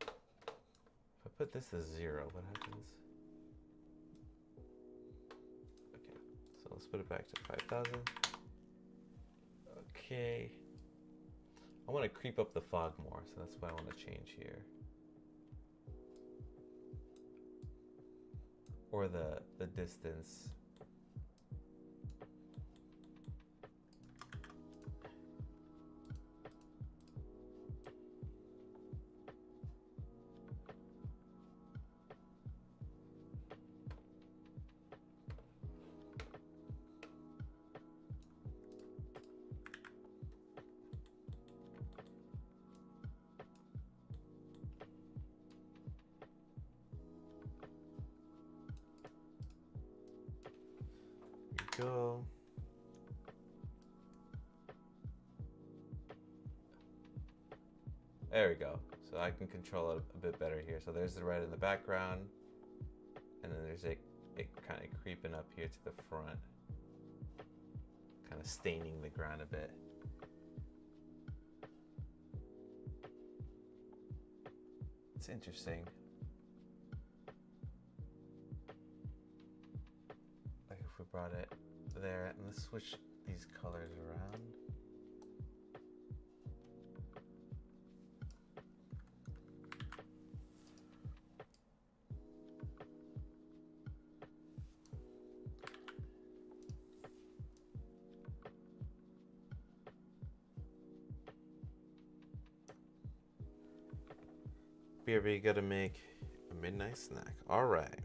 If I put this as 0, what happens? Okay, so let's put it back to 5,000. Okay. I want to creep up the fog more, so that's why I want to change here. Or the distance. go. There we go. So I can control it a bit better here. So there's the red in the background. And then there's it kind of creeping up here to the front. Kind of staining the ground a bit. It's interesting. Like if we brought it there, and let's switch these colors around. BRB, gotta make a midnight snack. All right,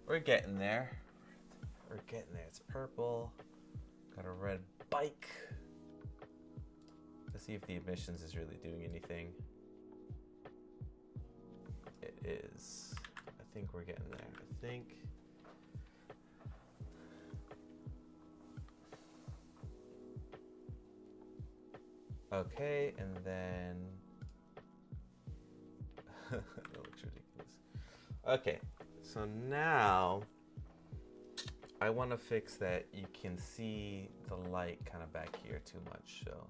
we're getting there. We're getting there. It's purple. Got a red bike. Let's see if the emissions is really doing anything. It is. I think we're getting there. I think. Okay, and then. That looks ridiculous. Okay, so now I want to fix that you can see the light kind of back here too much. So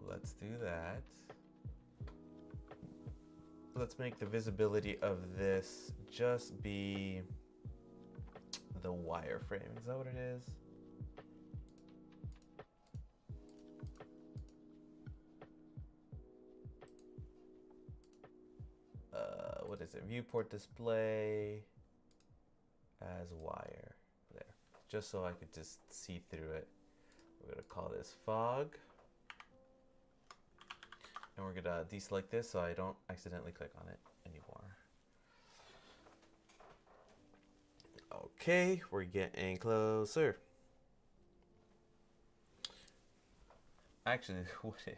let's do that. Let's make the visibility of this just be the wireframe. Is that what it is? What is it? Viewport display as wire. There. Just so I could just see through it. We're gonna call this fog. And we're gonna deselect this so I don't accidentally click on it anymore. Okay, we're getting closer. Actually, what if?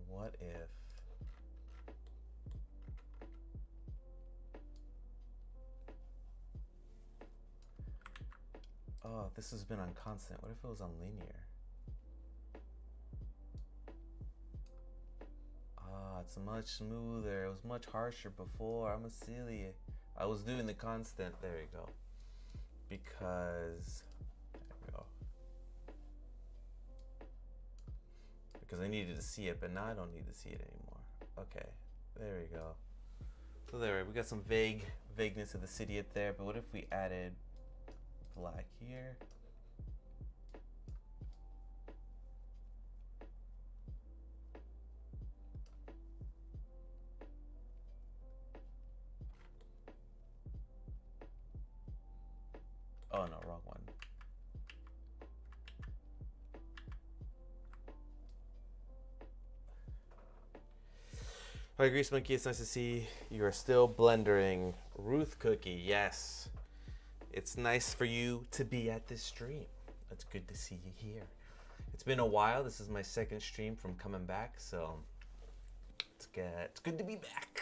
What if oh, this has been on constant. What if it was on linear? Ah, it's much smoother. It was much harsher before. I'm a silly. I was doing the constant. There you go. Because I needed to see it, but now I don't need to see it anymore. Okay, there we go. So there, we got some vagueness of the city up there, but what if we added black here? Oh no, wrong one. Hi, Grease Monkey. It's nice to see you are still blendering. Ruth Cookie, yes. It's nice for you to be at this stream. It's good to see you here. It's been a while. This is my second stream from coming back, so it's good to be back.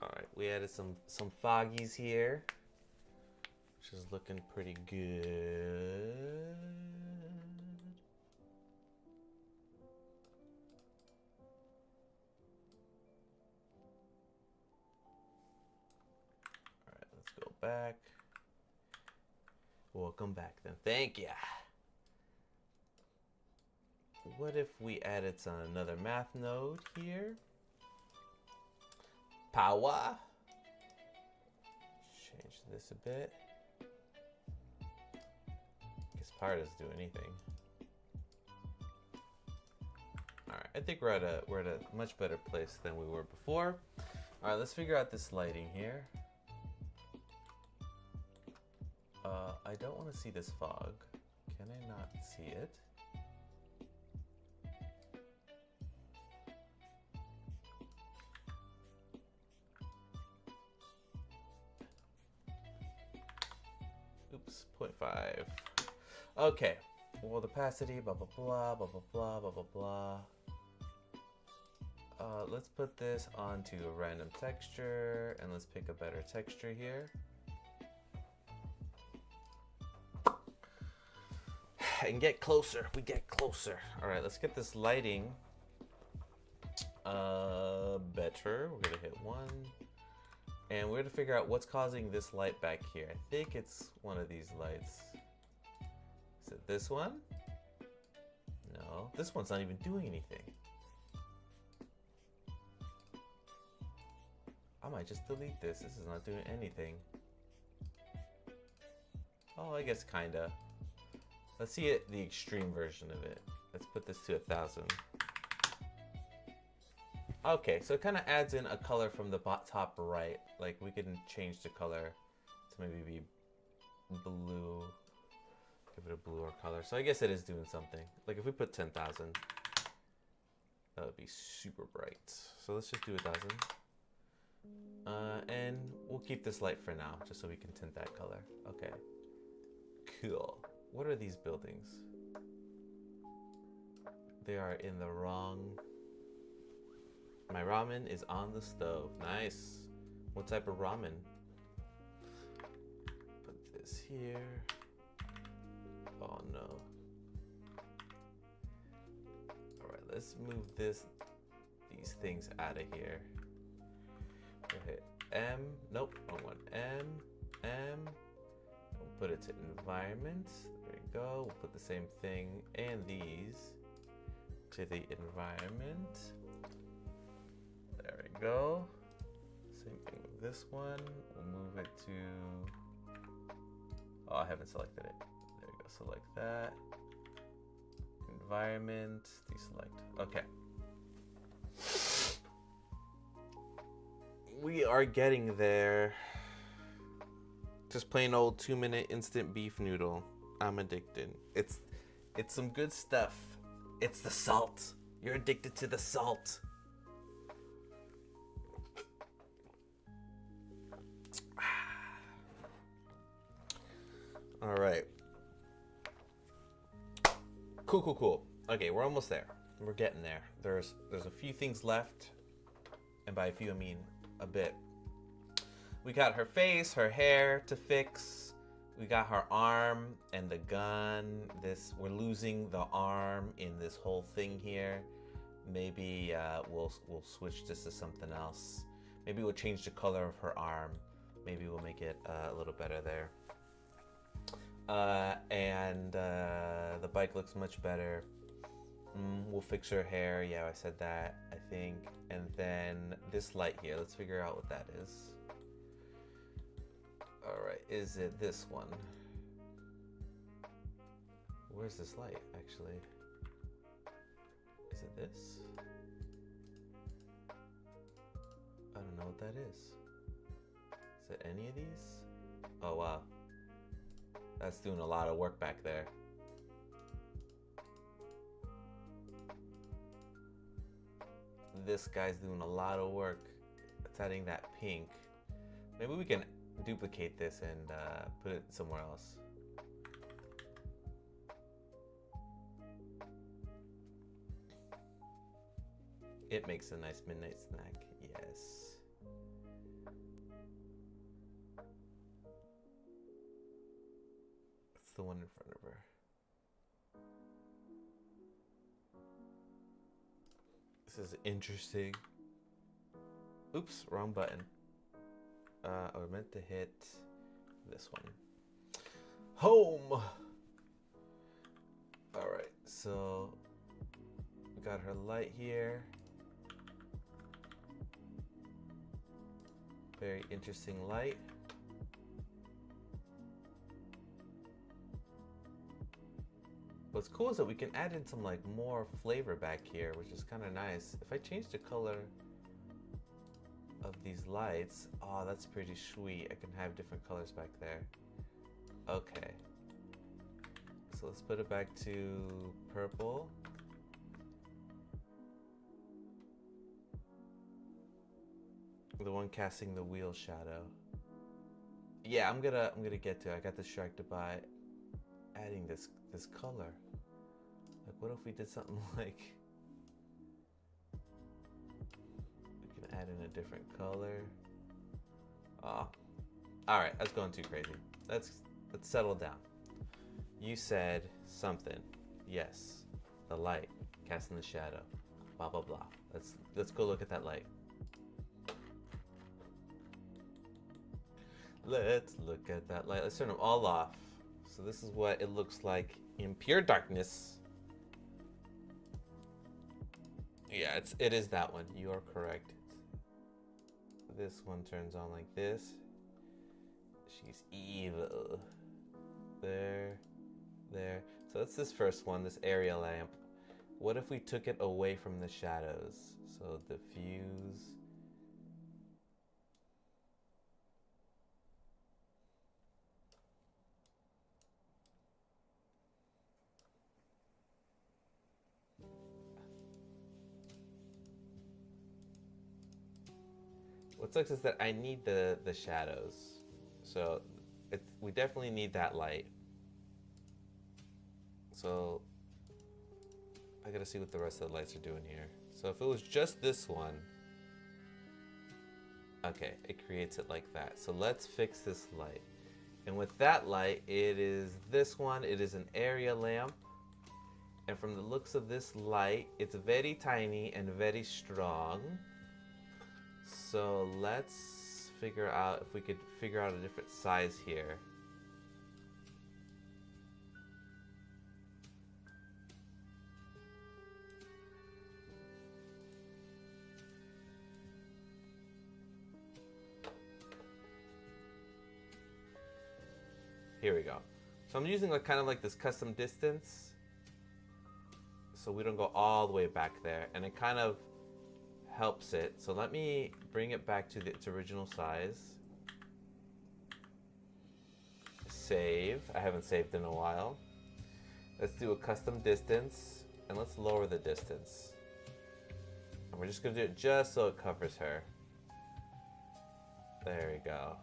All right, we added some foggies here, which is looking pretty good. Back. Welcome back then. Thank ya. What if we added another math node here? Power. Change this a bit. Guess power doesn't do anything. Alright, I think we're at a much better place than we were before. Alright, let's figure out this lighting here. I don't want to see this fog. Can I not see it? Oops, 0.5. Okay, World opacity, blah, blah, blah, blah, blah, blah, blah, blah, blah. Let's put this onto a random texture, and let's pick a better texture here. And get closer, we get closer. All right, let's get this lighting better. We're gonna hit 1. And we're gonna figure out what's causing this light back here. I think it's one of these lights. Is it this one? No, this one's not even doing anything. I might just delete this. This is not doing anything. Oh, I guess kinda. Let's see it, the extreme version of it. Let's put this to 1000. Okay, so it kind of adds in a color from the top right. Like we can change the color to maybe be blue. Give it a bluer color. So I guess it is doing something. Like if we put 10,000, that would be super bright. So let's just do 1,000. And we'll keep this light for now, just so we can tint that color. Okay. Cool. What are these buildings? They are in the wrong... My ramen is on the stove. Nice. What type of ramen? Put this here. Oh no. Alright, let's move these things out of here. We'll hit M. Nope, wrong one. M. We'll put it to environment. There we go. We'll put the same thing and these to the environment. There we go. Same thing with this one. We'll move it to... Oh, I haven't selected it. There we go. Select that. Environment. Deselect. Okay. We are getting there. Just plain old 2-minute instant beef noodle. I'm addicted. It's some good stuff. It's the salt. You're addicted to the salt. All right. Cool. Okay, we're almost there. We're getting there. There's a few things left, and by a few I mean a bit. We got her face, her hair to fix. We got her arm and the gun. We're losing the arm in this whole thing here. Maybe we'll switch this to something else. Maybe we'll change the color of her arm. Maybe we'll make it a little better there. And the bike looks much better. We'll fix her hair. Yeah, I said that, I think. And then this light here, let's figure out what that is. All right, is it this one? Where's this light, actually? Is it this? I don't know what that is. Is it any of these? Oh, wow. That's doing a lot of work back there. This guy's doing a lot of work. It's adding that pink. Maybe we can duplicate this and put it somewhere else. It makes a nice midnight snack. Yes. It's the one in front of her. This is interesting. Oops, wrong button. I meant to hit this one. Home! Alright, so we got her light here. Very interesting light. What's cool is that we can add in some like more flavor back here, which is kind of nice. If I change the color of these lights, oh, that's pretty sweet. I can have different colors back there. Okay. So let's put it back to purple. The one casting the wheel shadow. Yeah, I'm gonna get to it. I got distracted by adding this color. Like, what if we did something like, we can add in a different color. Oh, all right, that's going too crazy. Let's settle down. You said something. Yes, the light casting the shadow. Blah blah blah. Let's go look at that light. Let's look at that light. Let's turn them all off. So this is what it looks like in pure darkness. Yeah, it is that one. You are correct. This one turns on like this. She's evil. There. So that's this first one, this area lamp. What if we took it away from the shadows? So diffuse. What sucks is that I need the shadows. So we definitely need that light. So I gotta see what the rest of the lights are doing here. So if it was just this one, okay, it creates it like that. So let's fix this light. And with that light, it is this one. It is an area lamp. And from the looks of this light, it's very tiny and very strong. So let's figure out if we could figure out a different size here. Here we go. So I'm using like kind of like this custom distance so we don't go all the way back there, and it kind of helps it. So let me bring it back to its original size. Save. I haven't saved in a while. Let's do a custom distance and let's lower the distance. And we're just gonna do it just so it covers her. There we go.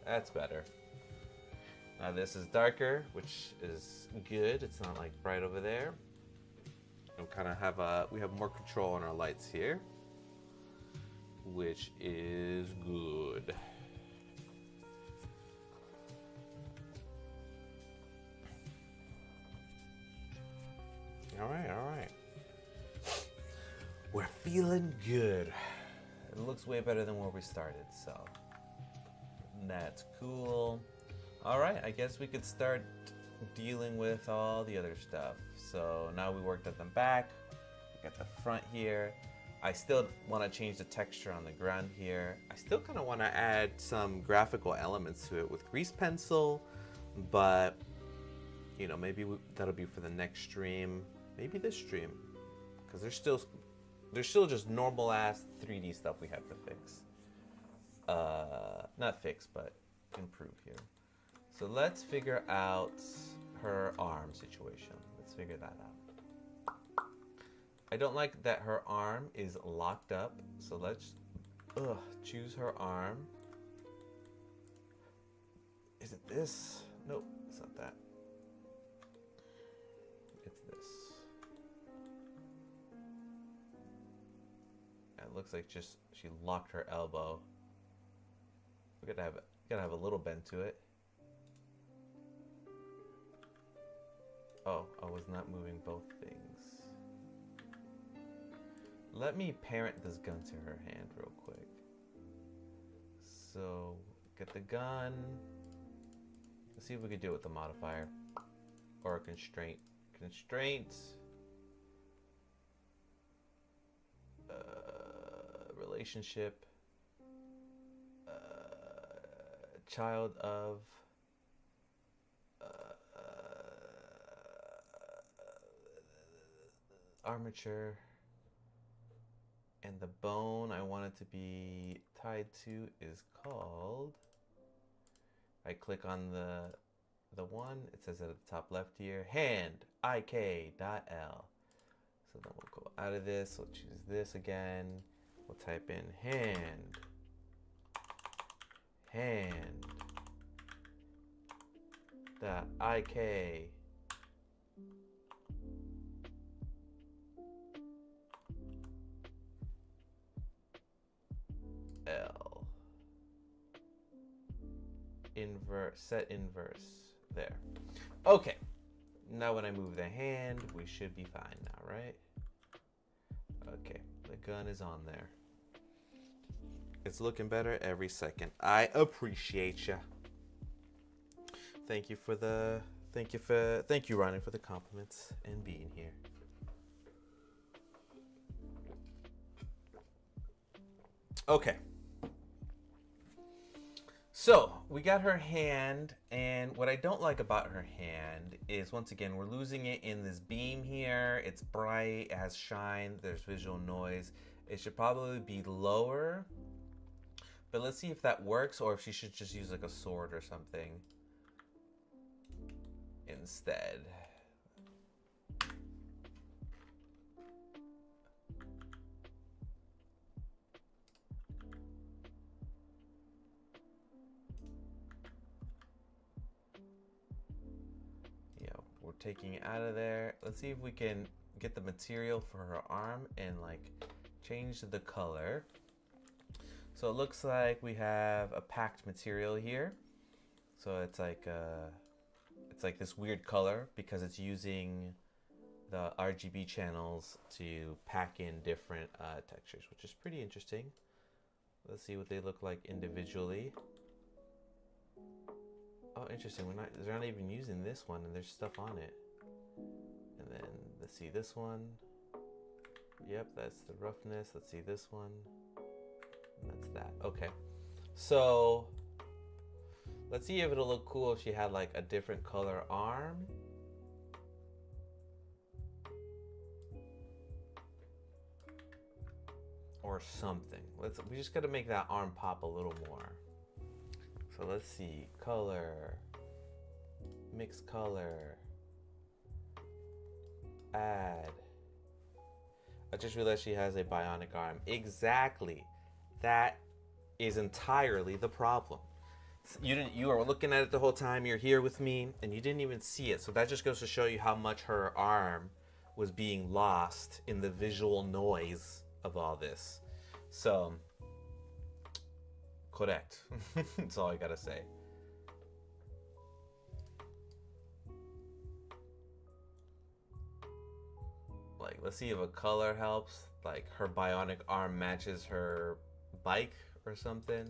That's better. Now this is darker, which is good. It's not like bright over there. And we have more control on our lights here, which is good. All right. We're feeling good. It looks way better than where we started, so that's cool. All right, I guess we could start dealing with all the other stuff. So now we worked at the back, we got the front here. I still want to change the texture on the ground here. I still kind of want to add some graphical elements to it with grease pencil, but you know, maybe that'll be for the next stream, maybe this stream, because there's still just normal ass 3D stuff we have to fix. Not fix, but improve here. So let's figure out her arm situation. Let's figure that out. I don't like that her arm is locked up. So let's choose her arm. Is it this? Nope, it's not that. It's this. And it looks like just she locked her elbow. We gotta have a little bend to it. Oh, I was not moving both things. Let me parent this gun to her hand real quick. So, get the gun. Let's see if we can do it with the modifier. Or a constraint. Constraint. Relationship. Child of. Armature, and the bone I want it to be tied to is called, I click on the one, it says at the top left here, hand, ik.l. So then we'll go out of this, we'll choose this again, we'll type in hand, the ik inverse, set inverse. There. Okay. Now when I move the hand, we should be fine now, right? Okay, the gun is on there. It's looking better every second. I appreciate you. Thank you, Ronnie, for the compliments and being here. Okay. So we got her hand, and what I don't like about her hand is, once again, we're losing it in this beam here. It's bright, it has shine, there's visual noise. It should probably be lower, but let's see if that works, or if she should just use like a sword or something instead. Taking it out of there. Let's see if we can get the material for her arm and like change the color. So it looks like we have a packed material here. So it's like this weird color because it's using the RGB channels to pack in different textures, which is pretty interesting. Let's see what they look like individually. Oh, interesting. They're not even using this one, and there's stuff on it. And then let's see this one. Yep, that's the roughness. Let's see this one. And that's that. Okay. So let's see if it'll look cool if she had like a different color arm. Or something. We just gotta make that arm pop a little more. So let's see, color, mix color, add. I just realized she has a bionic arm. Exactly. That is entirely the problem. You were looking at it the whole time, you're here with me, and you didn't even see it. So that just goes to show you how much her arm was being lost in the visual noise of all this. So, correct. That's all I gotta say. Like, let's see if a color helps. Like, her bionic arm matches her bike or something.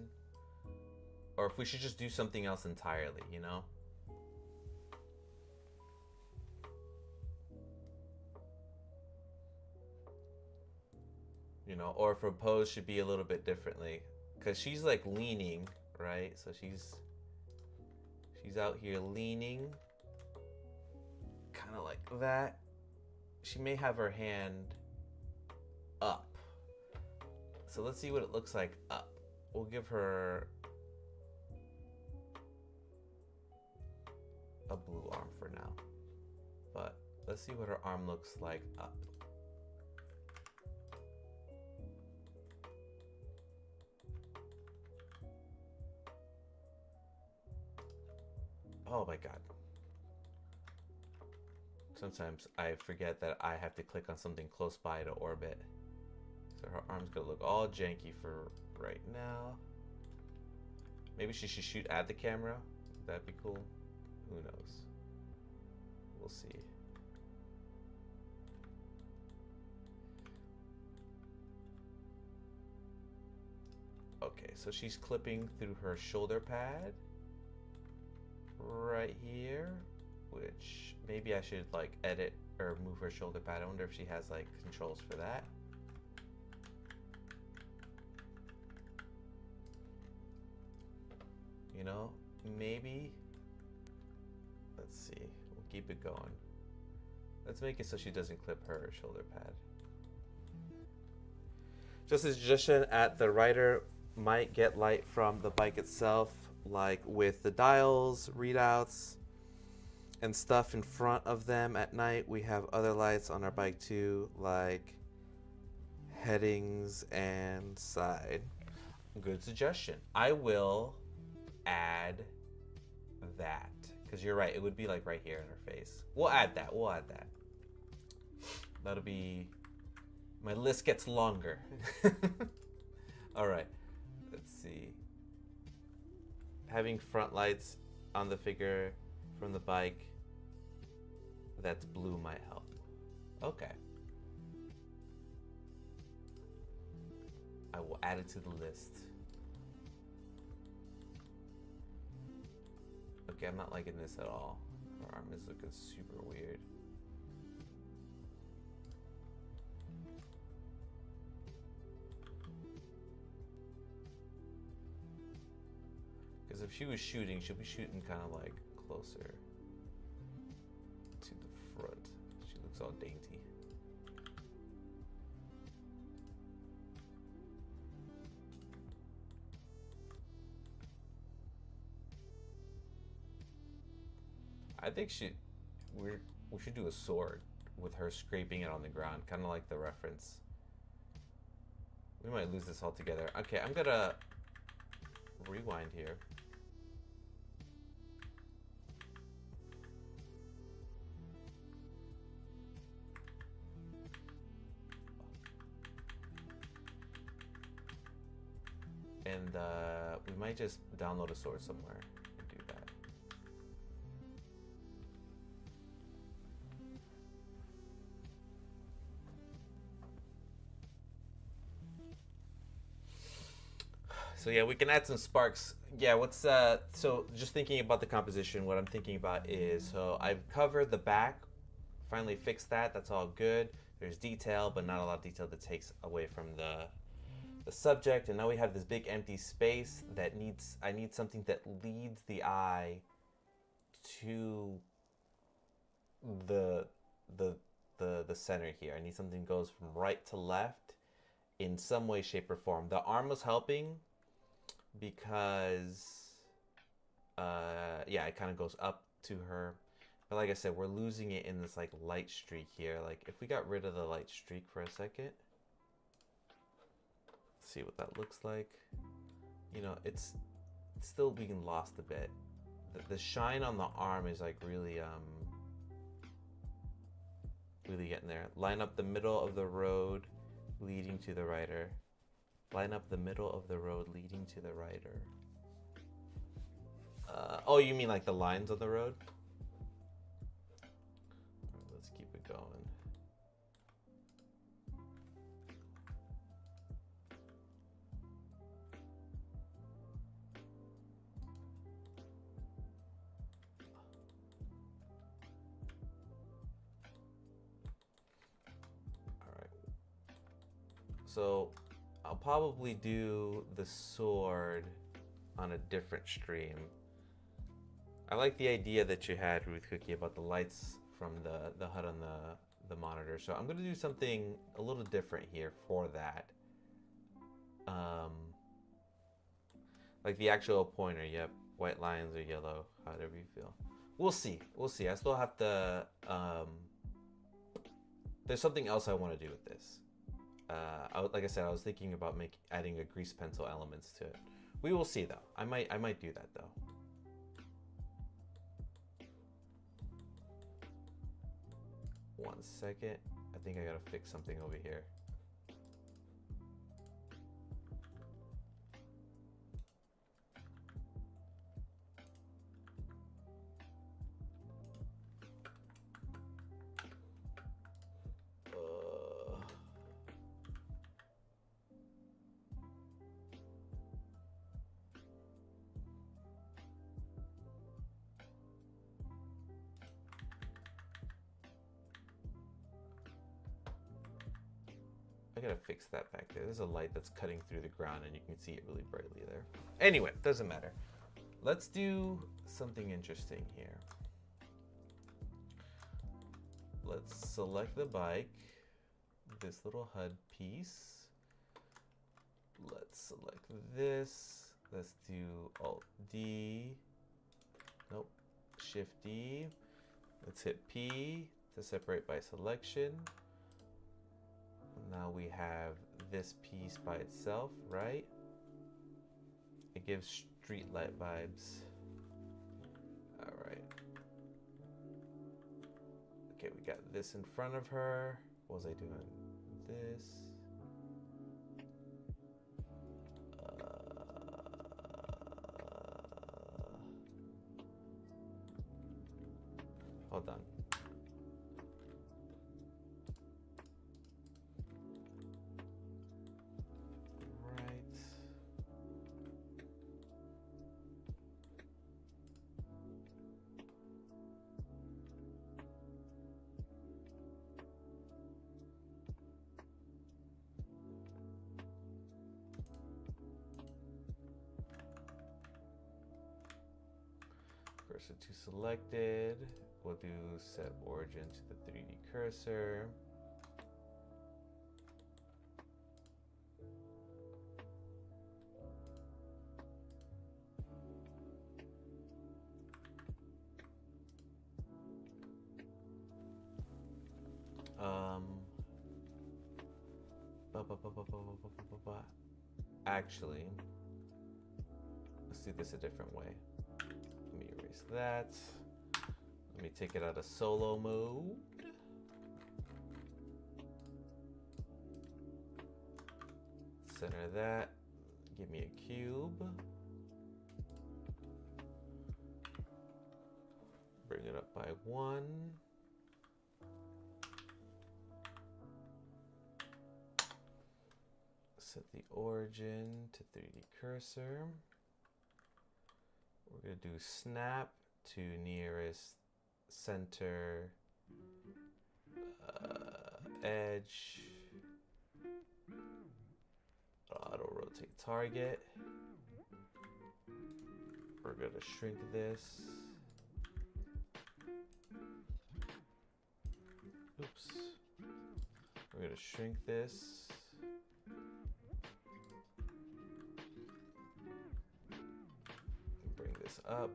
Or if we should just do something else entirely, you know? You know, or if her pose should be a little bit differently. Because she's like leaning, right? So she's out here leaning. Kind of like that. She may have her hand up. So let's see what it looks like up. We'll give her a blue arm for now. But let's see what her arm looks like up. Oh my god. Sometimes I forget that I have to click on something close by to orbit. So her arm's gonna look all janky for right now. Maybe she should shoot at the camera. That'd be cool. Who knows? We'll see. Okay, so she's clipping through her shoulder pad. Right here, which maybe I should like edit or move her shoulder pad. I wonder if she has like controls for that. You know, maybe, let's see, we'll keep it going. Let's make it so she doesn't clip her shoulder pad. Just a suggestion, at the rider might get light from the bike itself, like with the dials, readouts, and stuff in front of them at night. We have other lights on our bike too, like headings and side. Good suggestion. I will add that, because you're right, it would be like right here in her face. We'll add that. That'll be, my list gets longer. All right, let's see. having front lights on the figure from the bike that's blue might help. Okay. I will add it to the list. Okay, I'm not liking this at all. Her arm is looking super weird. Because if she was shooting, she'll be shooting kind of like closer to the front. She looks all dainty. I think we should do a sword with her scraping it on the ground, kind of like the reference. We might lose this altogether. Okay, I'm gonna rewind here. And we might just download a sword somewhere and do that. So yeah, we can add some sparks. Yeah, so just thinking about the composition, what I'm thinking about is, so I've covered the back, finally fixed that, that's all good. There's detail, but not a lot of detail that takes away from the subject, and now we have this big empty space that I need something that leads the eye to the center here. I need something that goes from right to left in some way, shape, or form. The arm was helping because yeah, it kind of goes up to her, but like I said, we're losing it in this like light streak here. Like if we got rid of the light streak for a second, see what that looks like. You know, it's still being lost a bit. The shine on the arm is like really really getting there. Line up the middle of the road leading to the rider. Line up the middle of the road leading to the rider. Oh, you mean like the lines on the road? Right, let's keep it going. So I'll probably do the sword on a different stream. I like the idea that you had, Ruth Cookie, about the lights from the HUD on the monitor. So I'm going to do something a little different here for that. Like the actual pointer, yep. White lines or yellow, however you feel. We'll see. We'll see. I still have to... there's something else I want to do with this. Like I said, I was thinking about adding a grease pencil elements to it. We will see though. I might do that though. One second. I think I gotta fix something over here. I gotta fix that back there. There's a light that's cutting through the ground and you can see it really brightly there. Anyway, doesn't matter. Let's do something interesting here. Let's select the bike, this little HUD piece. Let's select this. Let's do Alt D. Nope, Shift D. Let's hit P to separate by selection. Now we have this piece by itself, right? It gives street light vibes. All right. Okay, we got this in front of her. What was I doing? This. hold on. Right. Cursor to selected. We'll do set origin to the 3D cursor. Actually, let's do this a different way. Let me erase that. Let me take it out of solo mode. Center that. Give me a cube. Bring it up by 1. Set the origin to 3D cursor. We're going to do snap to nearest center edge. Auto rotate target. We're going to shrink this. Oops. We're going to shrink this. Bring this up.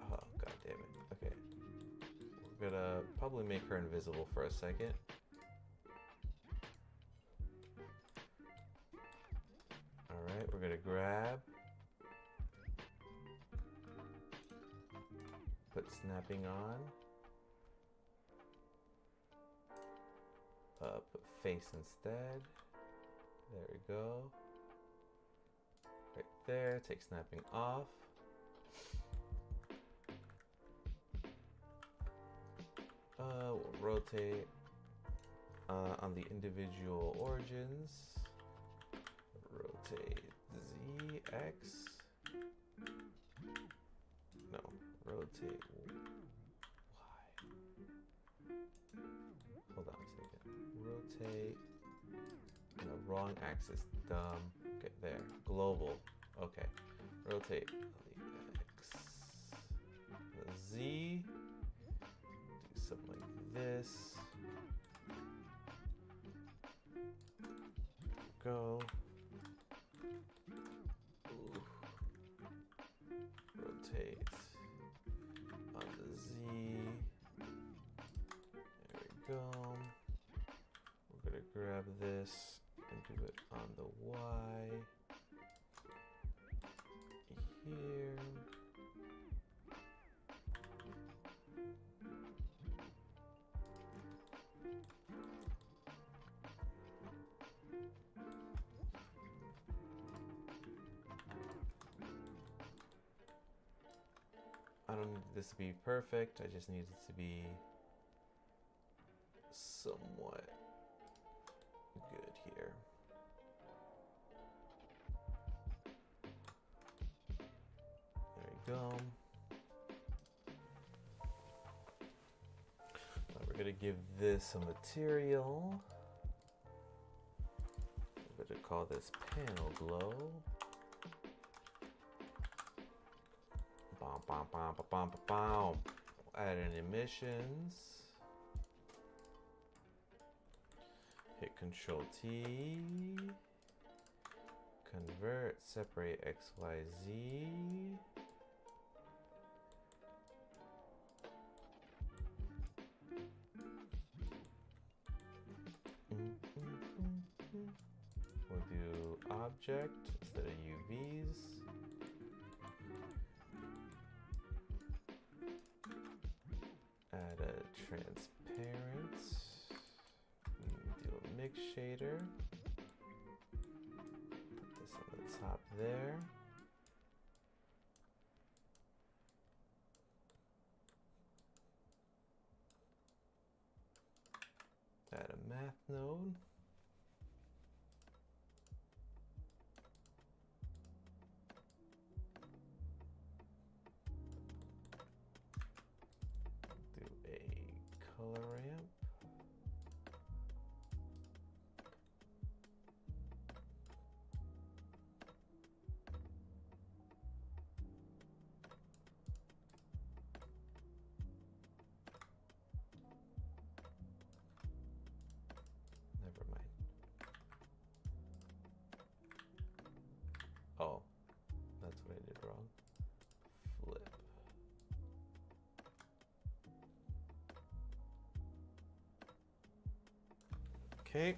Oh, god damn it. Okay. We're gonna probably make her invisible for a second. Alright, we're gonna grab. Put snapping on. Put face instead. There we go. Right there. Take snapping off. We'll rotate on the individual origins. Rotate Z, X. No, rotate Y. Hold on a second. Rotate. No, wrong axis. Dumb. Okay, there. Global. Okay. Rotate the X. The Z. Do something like this. Go. Ooh. Rotate on the Z. There we go. We're gonna grab this and do it on the Y. Here. I don't need this to be perfect, I just need it to be somewhat good here. There we go. Now we're gonna give this a material. We're gonna call this panel glow. Bom, bom, bom, bom, bom, bom. Add in emissions. Hit Control T. Convert, separate X, Y, Z. We'll do object instead of UVs. Add a transparent. Do a mix shader. Put this on the top there. add a math node. Do a color ramp. Never mind. Oh, that's what I did wrong. Flip. Okay.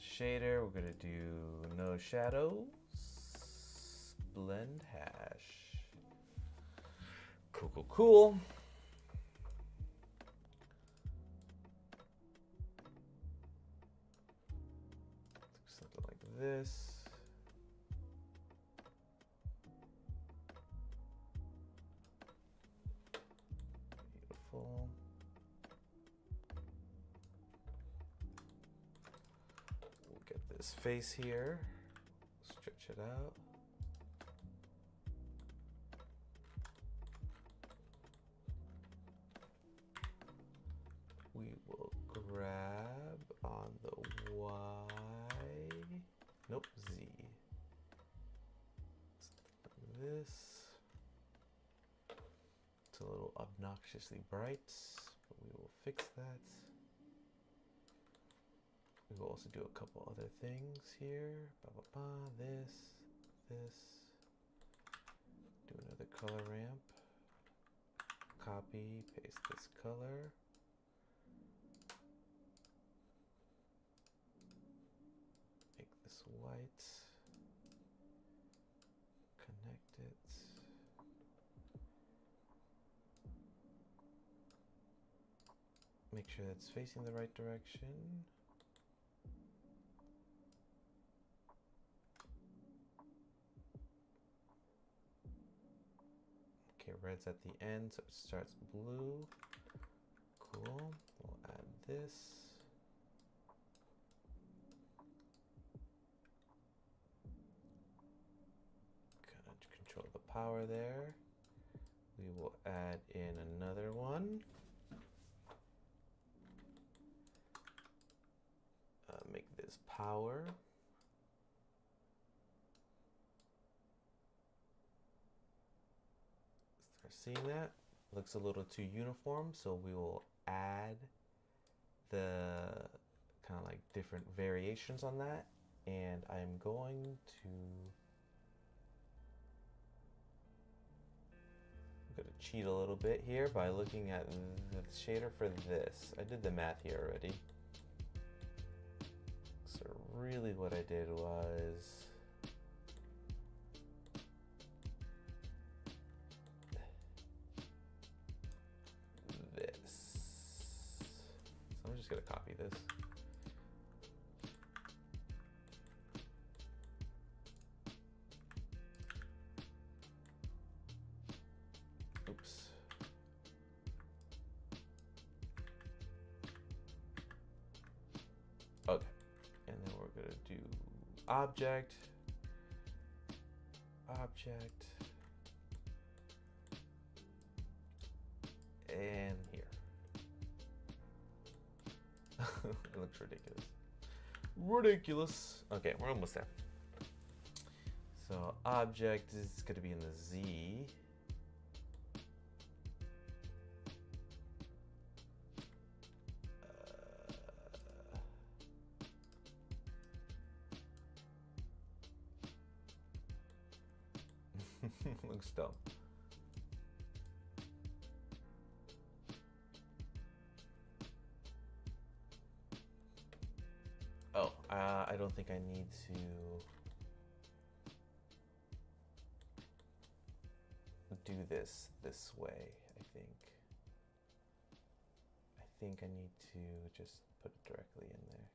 Shader, we're gonna do no shadows. Blend hash. Cool, cool, cool. Something like this. Beautiful. We'll get this face here. Stretch it out. We will grab on the Y. Nope, Z. Something like this. It's a little obnoxiously bright, but we will fix that. We will also do a couple other things here. This. Do another color ramp. Copy, paste this color. Make this white. Connect it. Make sure that's facing the right direction. Okay, red's at the end, so it starts blue. Cool. We'll add this. Kind of control the power there. We will add in another one. Make this power. Start seeing that. Looks a little too uniform, so we will add the kind of like different variations on that. And I'm going to cheat a little bit here by looking at the shader for this. I did the math here already. So really what I did was this. So I'm just gonna copy this. Oops. Okay. And then we're gonna do object, and here. It looks ridiculous. Ridiculous. Okay, we're almost there. So object is gonna be in the Z. Looks dumb. Oh, I don't think I need to do this way, I think I need to just put it directly in there.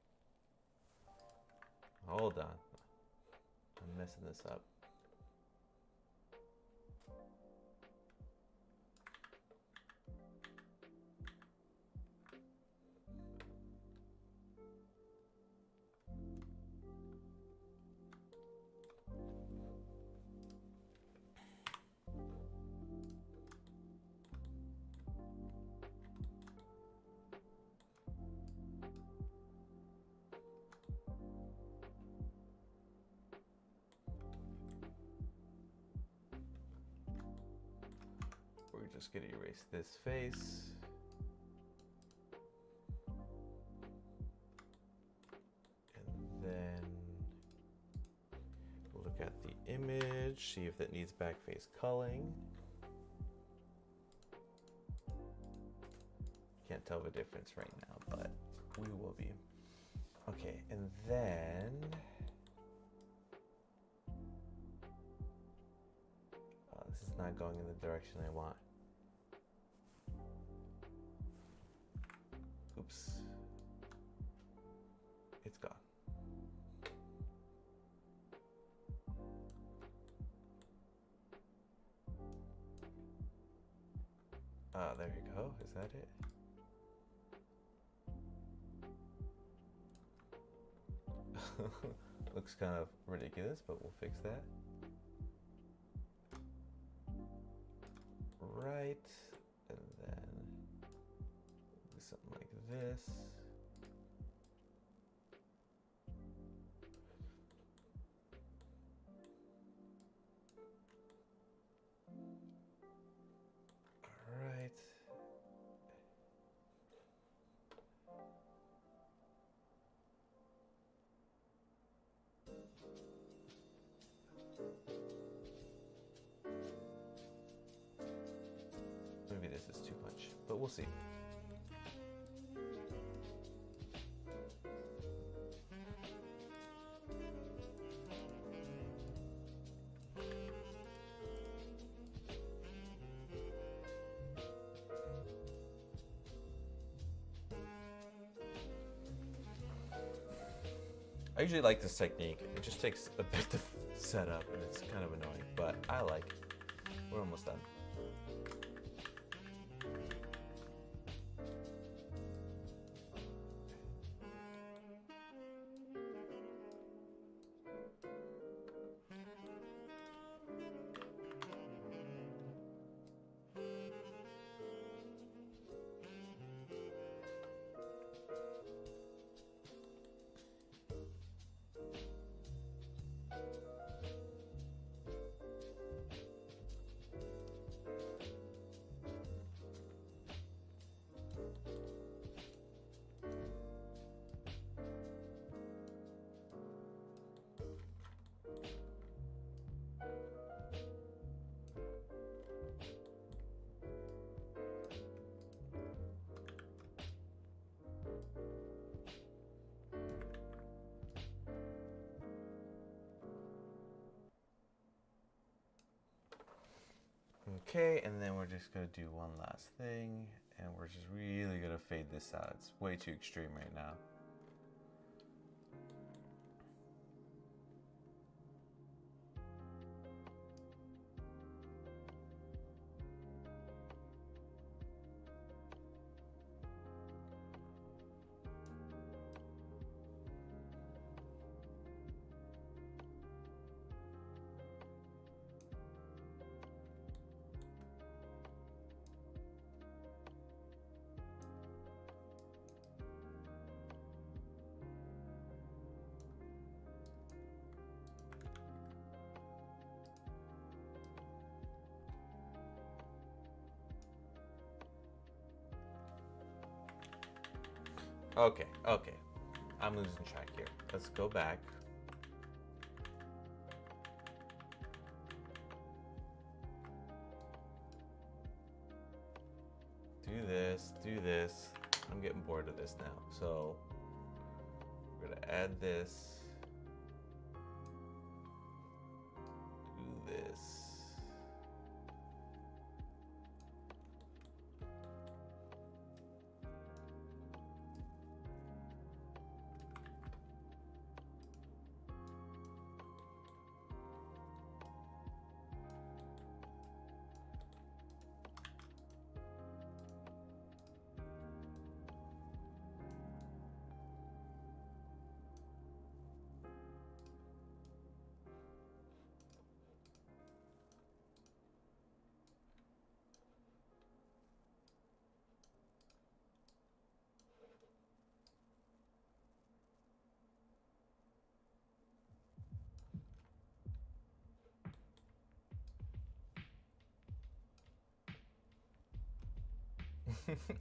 Hold on. I'm messing this up. just gonna erase this face. And then look at the image, see if it needs back face culling. Can't tell the difference right now, but we will be. Okay, and then this is not going in the direction I want. Oops. It's gone. There you go. Is that it? Looks kind of ridiculous, but we'll fix that. Right, and then do something like this. All right. Maybe this is too much, but we'll see. I usually like this technique. It just takes a bit to set up and it's kind of annoying, but I like it. We're almost done. Okay, and then we're just gonna do one last thing, and we're just really gonna fade this out. It's way too extreme right now. Okay. I'm losing track here. Let's go back. Do this. I'm getting bored of this now. So we're gonna add this. Do this.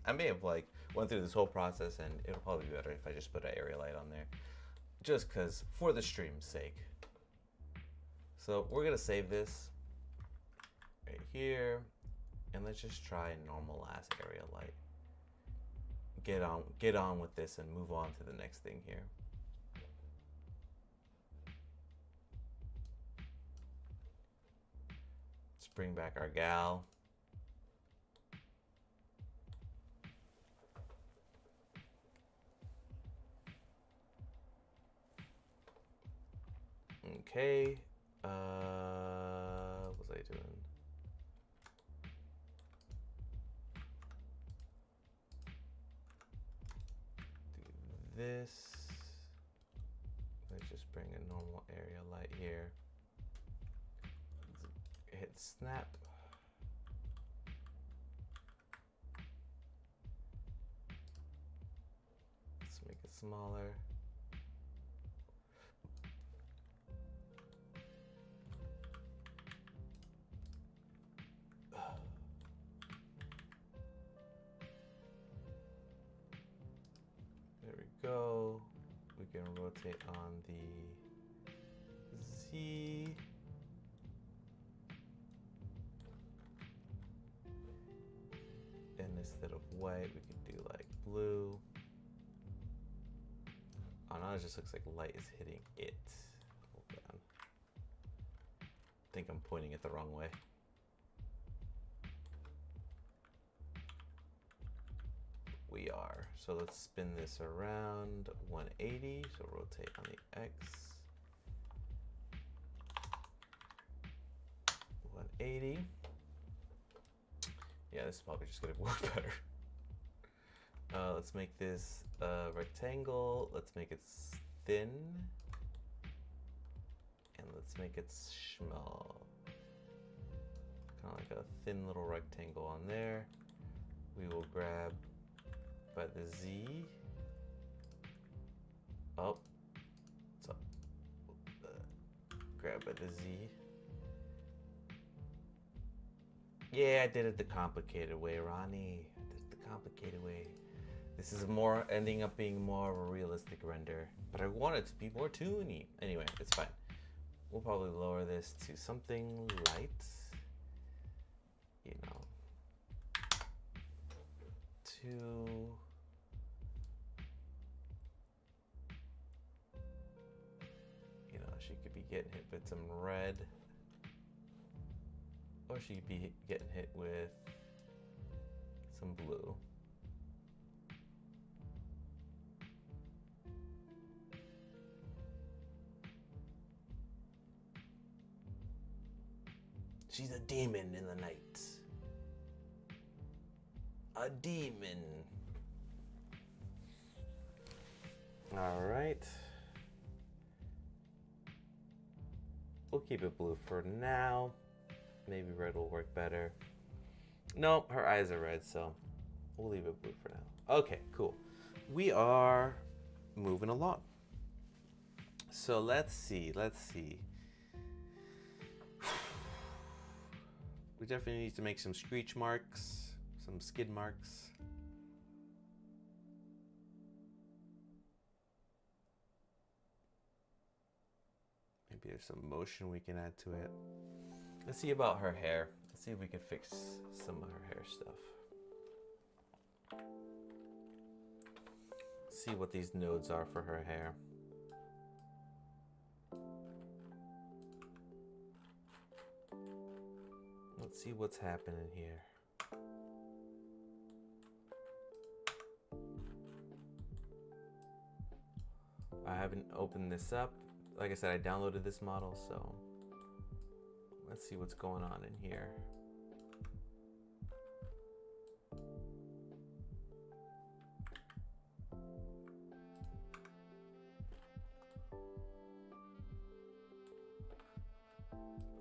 I may have like went through this whole process, and it'll probably be better if I just put an area light on there, just cause for the stream's sake. So we're gonna save this right here, and let's just try a normal ass area light. Get on with this and move on to the next thing here. Let's bring back our gal. Okay. What was I doing? Do this. Let's just bring a normal area light here. Hit snap. Let's make it smaller. There we go. We can rotate on the Z. And instead of white, we can do like blue. Oh no, it just looks like light is hitting it. Hold on. I think I'm pointing it the wrong way. We are. So let's spin this around 180. So rotate on the X. 180. Yeah, this is probably just gonna work better. Let's make this a rectangle. Let's make it thin. And let's make it small. Kind of like a thin little rectangle on there. We will grab by the Z. Oh, so grab by the Z. Yeah, I did it the complicated way, Ronnie. I did it the complicated way. This is more ending up being more of a realistic render, but I want it to be more toony. Anyway, it's fine. We'll probably lower this to something light. You know, to she could be getting hit with some red, or she could be getting hit with some blue. She's a demon in the night. A demon. All right. We'll keep it blue for now. Maybe red will work better. Nope, her eyes are red, so we'll leave it blue for now. Okay, cool. We are moving along. So let's see. We definitely need to make some screech marks, some skid marks. Maybe there's some motion we can add to it. Let's see about her hair. Let's see if we can fix some of her hair stuff. See what these nodes are for her hair. Let's see what's happening here. I haven't opened this up. Like I said, I downloaded this model, so let's see what's going on in here.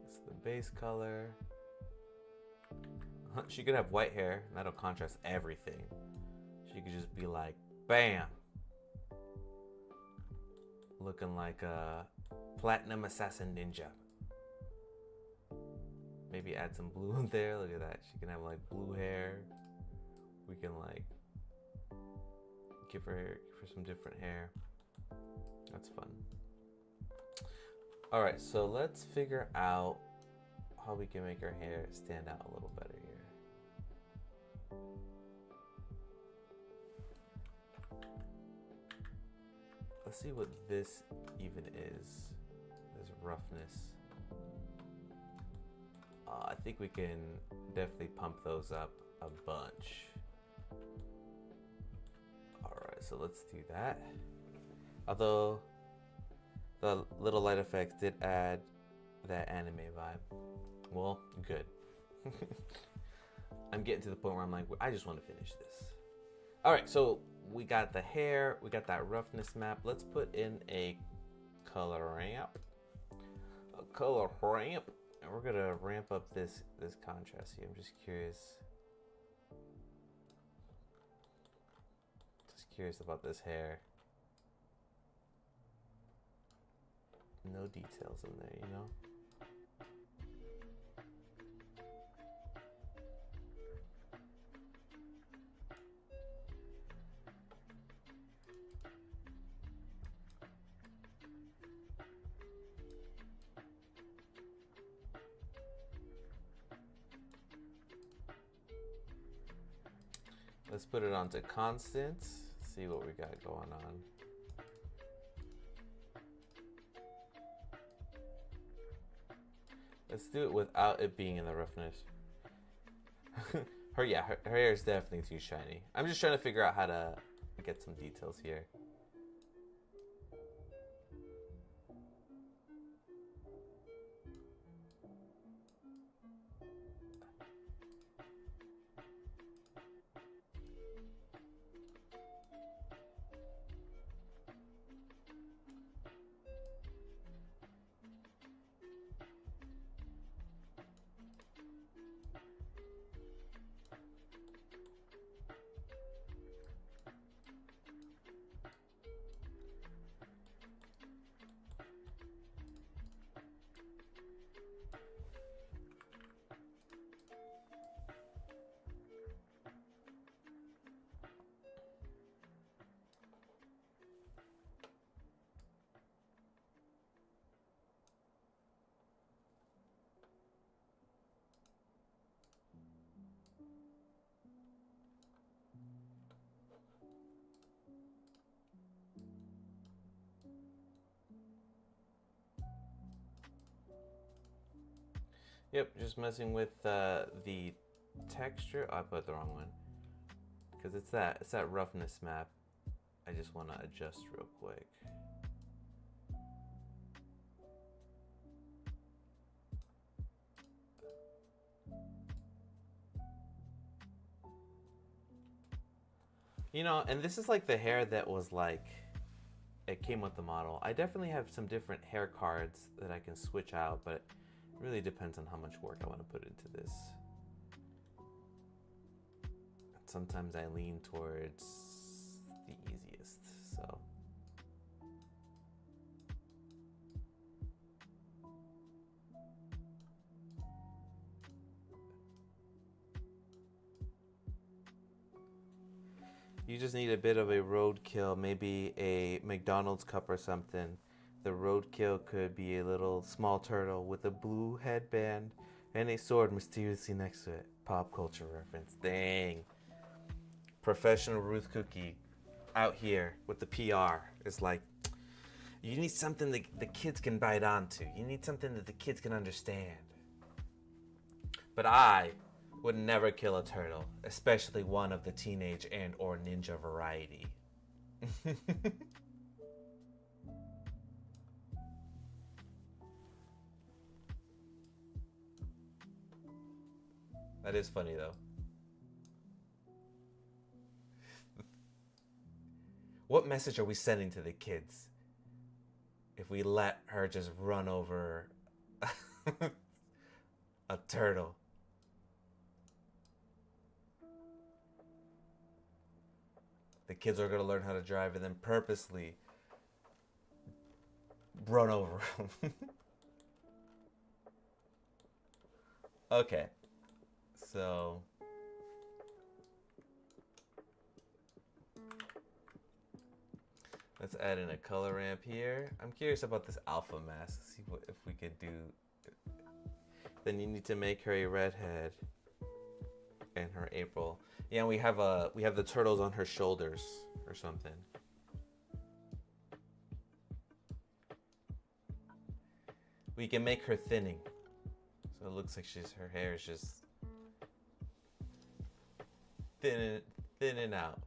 It's the base color. She could have white hair, and that'll contrast everything. She could just be like, bam! Looking like a platinum assassin ninja. Maybe add some blue in there. Look at that. She can have like blue hair we can like give her some different hair. That's fun. All right, so let's figure out how we can make her hair stand out a little better here. Let's see what this even is. This roughness. I think we can definitely pump those up a bunch. Alright, so let's do that. Although the little light effects did add that anime vibe. Well, good. I'm getting to the point where I'm like, I just want to finish this. Alright, so we got the hair, we got that roughness map. Let's put in a color ramp. A color ramp. And we're gonna ramp up this contrast here. I'm just curious. Just curious about this hair. No details in there, you know? Let's put it onto constant, see what we got going on. Let's do it without it being in the roughness. her hair is definitely too shiny. I'm just trying to figure out how to get some details here. Yep, just messing with the texture. Oh, I put the wrong one because it's that roughness map. I just want to adjust real quick. You know, and this is like the hair that was like, it came with the model. I definitely have some different hair cards that I can switch out, but it really depends on how much work I want to put into this. Sometimes I lean towards the easiest, so. You just need a bit of a roadkill, maybe a McDonald's cup or something. The roadkill could be a little small turtle with a blue headband and a sword mysteriously next to it. Pop culture reference. Dang. Professional Ruth Cookie out here with the PR. It's like, you need something that the kids can bite onto. You need something that the kids can understand. But I would never kill a turtle, especially one of the teenage and or ninja variety. That is funny though. What message are we sending to the kids if we let her just run over a turtle? The kids are going to learn how to drive and then purposely run over them. Okay. So Let's add in a color ramp here. I'm curious about this alpha mask. See what if we could do. Then you need to make her a redhead and her April. Yeah, we have the turtles on her shoulders or something. We can make her thinning. So it looks like her hair is just thinning out.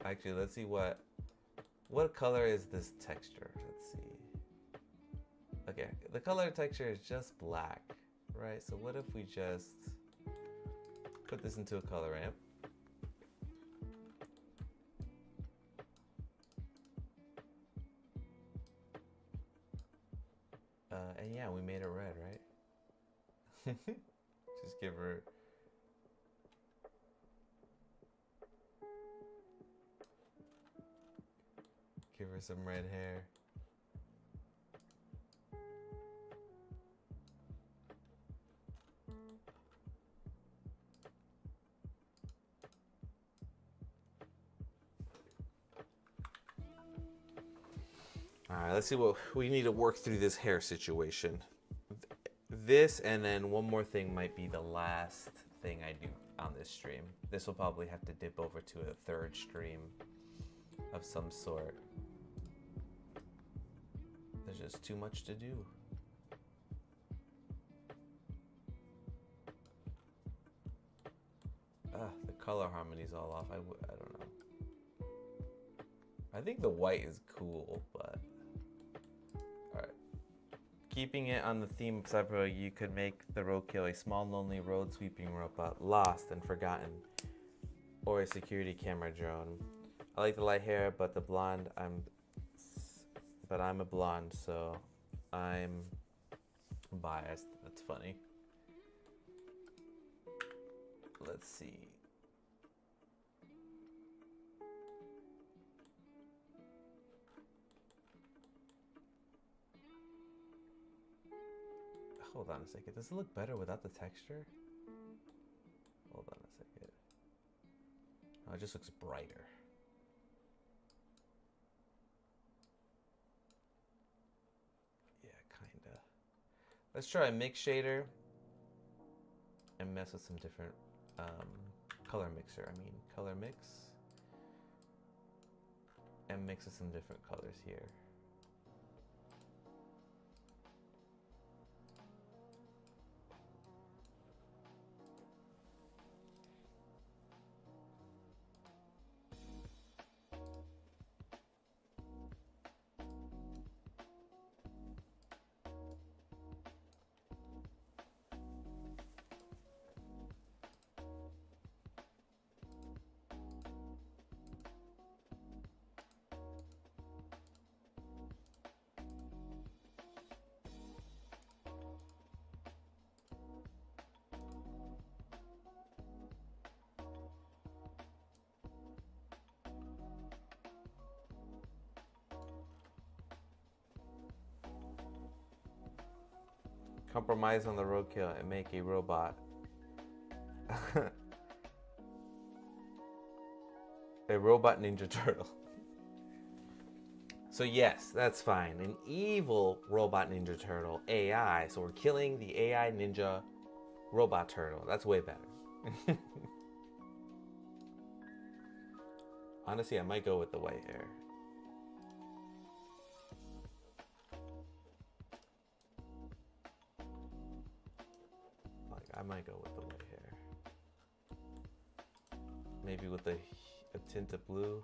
Actually, let's see what color is this texture. Let's see. Okay, the color texture is just black, right? So what if we just put this into a color ramp? And yeah, we made it red, right? Just give her. Give her some red hair. All right, let's see what we need to work through this hair situation. This and then one more thing might be the last thing I do on this stream. This will probably have to dip over to a third stream of some sort. There's just too much to do. The color harmony's all off. I don't know. I think the white is cool, but alright. Keeping it on the theme of Cyberpunk, you could make the roadkill a small, lonely road sweeping robot, lost and forgotten, or a security camera drone. I like the light hair, but the blonde, I'm a blonde, so I'm biased. That's funny. Let's see. Hold on a second. Does it look better without the texture? Hold on a second. Oh, it just looks brighter. Yeah, kinda. Let's try a mix shader and mess with some different color mixer. I mean, color mix and mix with some different colors here. Compromise on the roadkill and make a robot. A robot Ninja Turtle. So yes, that's fine. An evil robot Ninja Turtle, AI. So we're killing the AI Ninja Robot Turtle. That's way better. Honestly, I might go with the white hair. I might go with the white hair. Maybe with a tint of blue.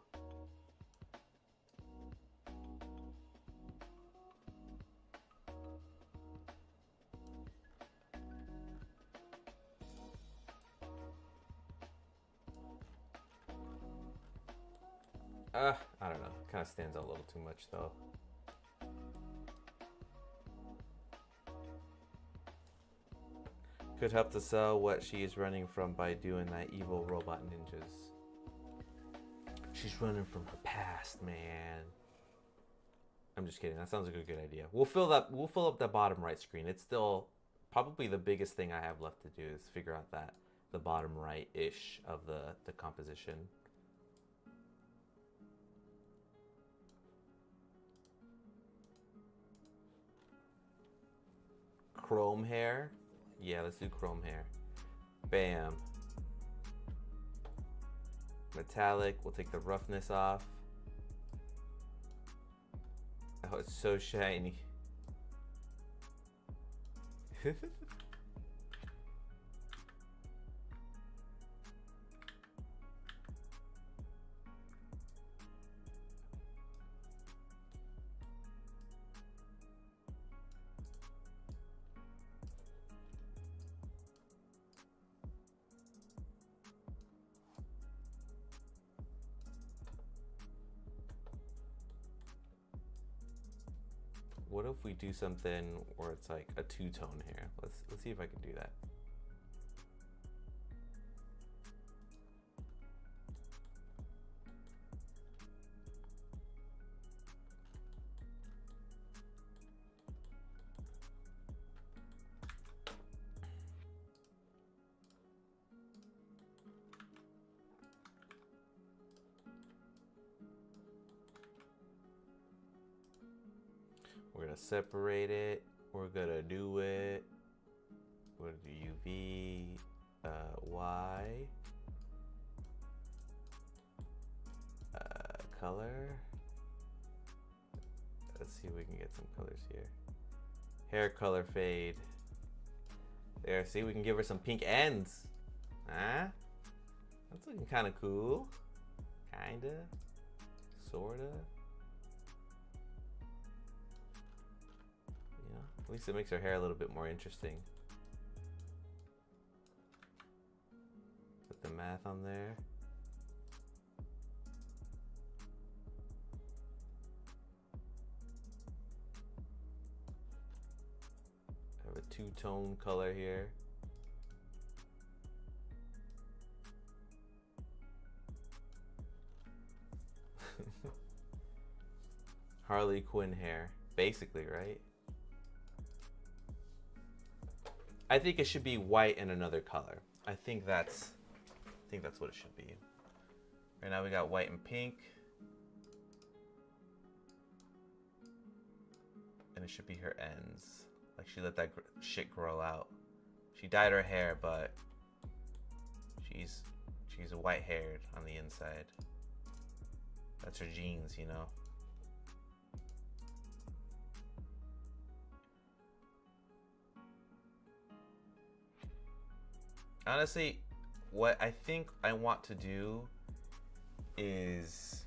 I don't know. Kind of stands out a little too much though. Could help to sell what she is running from by doing that evil robot ninjas. She's running from her past, man. I'm just kidding. That sounds like a good idea. We'll fill up the bottom right screen. It's still probably the biggest thing I have left to do is figure out that the bottom right-ish of the composition. Chrome hair. Yeah, let's do chrome hair. Bam. Metallic, we'll take the roughness off. Oh, it's so shiny. What if we do something where it's like a two-tone hair? Let's see if I can do that. We're gonna separate it. We're gonna do it. We're gonna do UV, Y, color. Let's see if we can get some colors here. Hair color fade. There, see, we can give her some pink ends. Huh? That's looking kind of cool. Kinda. Sorta. At least it makes her hair a little bit more interesting. Put the math on there. I have a two-tone color here. Harley Quinn hair, basically, right? I think it should be white and another color. I think that's what it should be. Right now we got white and pink. And it should be her ends. Like she let that shit grow out. She dyed her hair, but she's white haired on the inside. That's her genes, you know. Honestly, what I think I want to do is,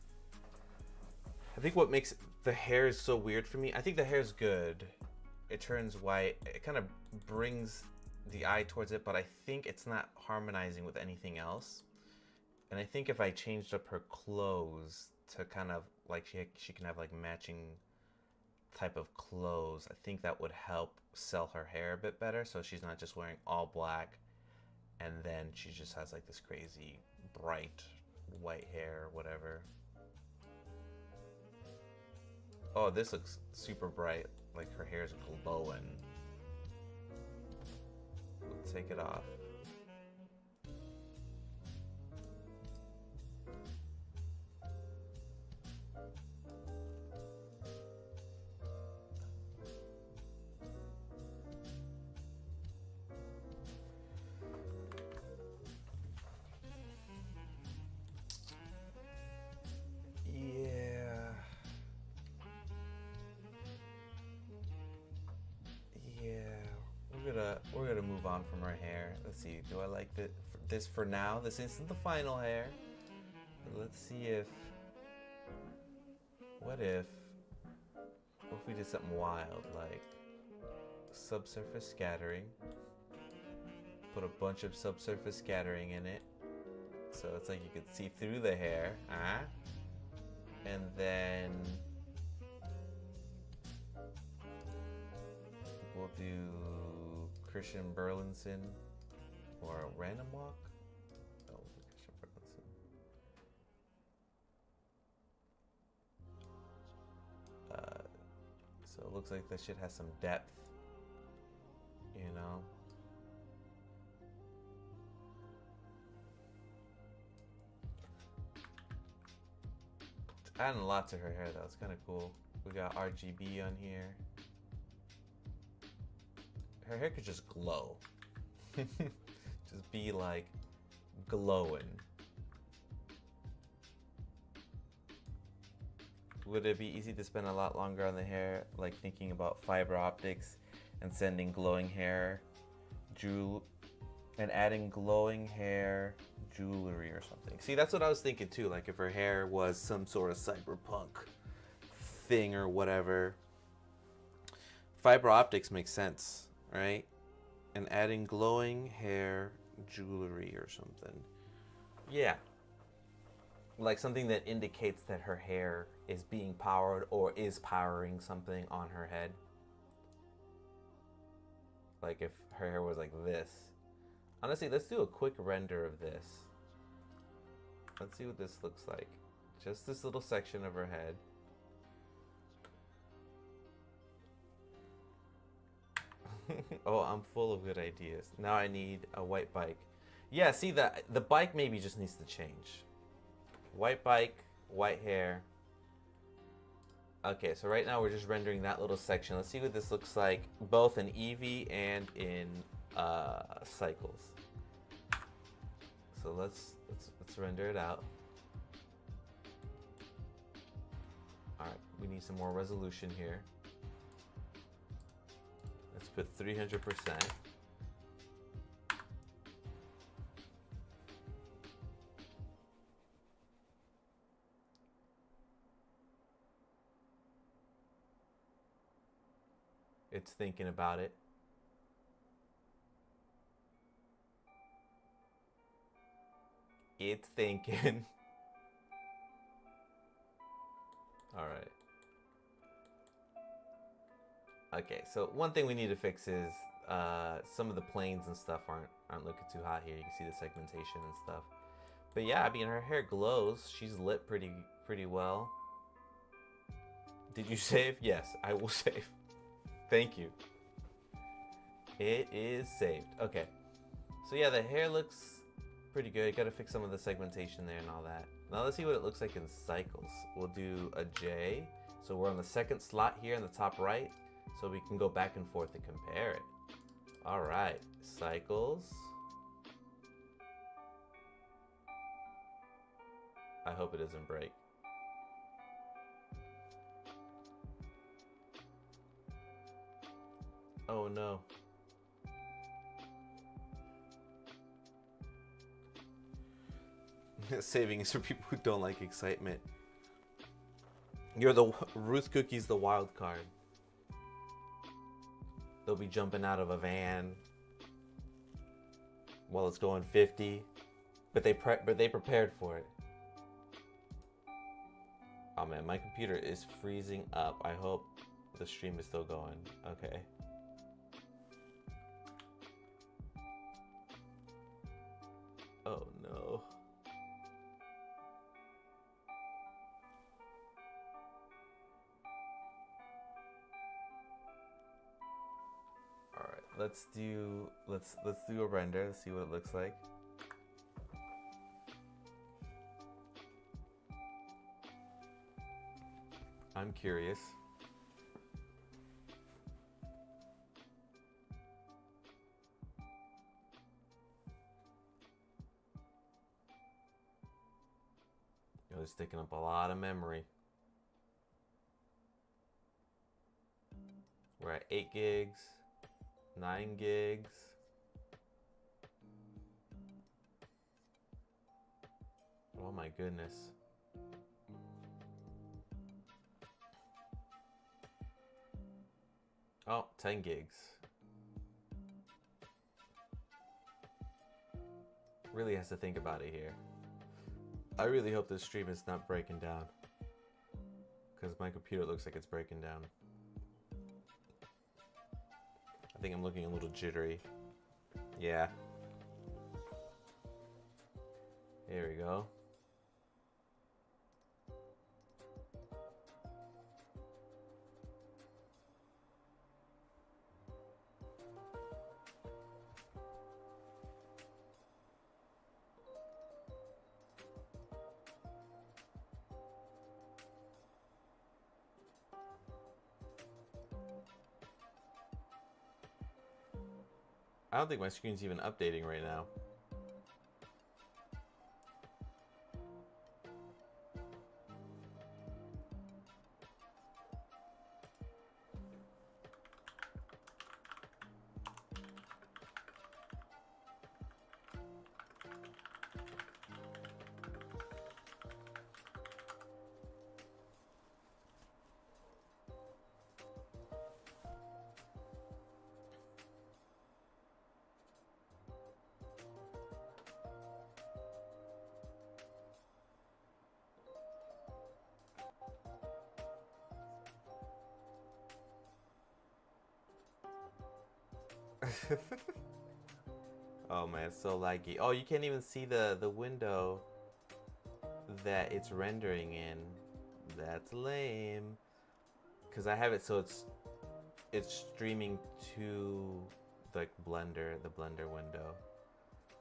I think what makes the hair is so weird for me, I think the hair is good. It turns white. It kind of brings the eye towards it, but I think it's not harmonizing with anything else. And I think if I changed up her clothes to kind of like she can have like matching type of clothes, I think that would help sell her hair a bit better. So she's not just wearing all black and then she just has like this crazy bright white hair or whatever. Oh, this looks super bright. Like her hair's glowing. We'll take it off. We're gonna move on from her hair. Let's see. Do I like this for now? This isn't the final hair. But let's see if. What if we did something wild like subsurface scattering? Put a bunch of subsurface scattering in it, so it's like you could see through the hair. And then we'll do Christian Burlinson or a random walk. Oh, we'll do Christian Burlinson. So it looks like this shit has some depth, you know. Adding a lot to her hair though. It's kind of cool. We got RGB on here. Her hair could just glow. Just be like glowing. Would it be easy to spend a lot longer on the hair, like thinking about fiber optics and sending glowing hair and adding glowing hair jewelry or something? See, that's what I was thinking too. Like if her hair was some sort of cyberpunk thing or whatever. Fiber optics makes sense, right? And adding glowing hair jewelry or something. Yeah. Like something that indicates that her hair is being powered or is powering something on her head. Like if her hair was like this. Honestly, let's do a quick render of this. Let's see what this looks like. Just this little section of her head. Oh, I'm full of good ideas. Now I need a white bike. Yeah, see, the bike maybe just needs to change. White bike, white hair. Okay, so right now we're just rendering that little section. Let's see what this looks like, both in Eevee and in cycles. So let's render it out. All right, we need some more resolution here. Let's put 300%. It's thinking about it. It's thinking. All right. Okay, so one thing we need to fix is some of the planes and stuff aren't looking too hot here. You can see the segmentation and stuff. But yeah, I mean, her hair glows. She's lit pretty well. Did you save? Yes, I will save. Thank you. It is saved. Okay. So yeah, the hair looks pretty good. Gotta fix some of the segmentation there and all that. Now let's see what it looks like in cycles. We'll do a J. So we're on the second slot here in the top right. So we can go back and forth and compare it. All right, cycles. I hope it doesn't break. Oh no. Saving is for people who don't like excitement. You're the Ruth Cookie's the wild card. They'll be jumping out of a van while it's going 50, but they prepared for it. Oh man, my computer is freezing up. I hope the stream is still going. Okay. Oh no. All right, let's do a render. Let's see what it looks like. I'm curious. It's taking up a lot of memory. We're at 8 gigs, 9 gigs. Oh my goodness. Oh, 10 gigs. Really has to think about it here. I really hope this stream is not breaking down, because my computer looks like it's breaking down. I think I'm looking a little jittery. Yeah. Here we go. I don't think my screen's even updating right now. Oh man, it's so laggy. Oh, you can't even see the window that it's rendering in. That's lame. Cause I have it so it's streaming to the Blender window.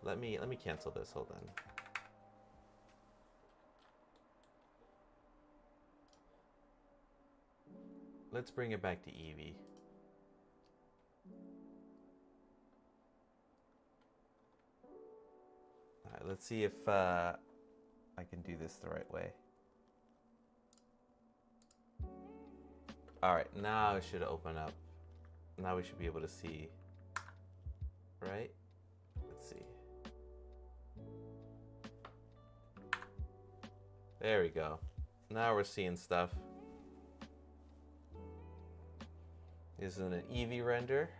Let me cancel this. Hold on. Let's bring it back to Eevee. Alright, let's see if I can do this the right way. Alright, now it should open up. Now we should be able to see. Right? Let's see. There we go. Now we're seeing stuff. This is an Eevee render.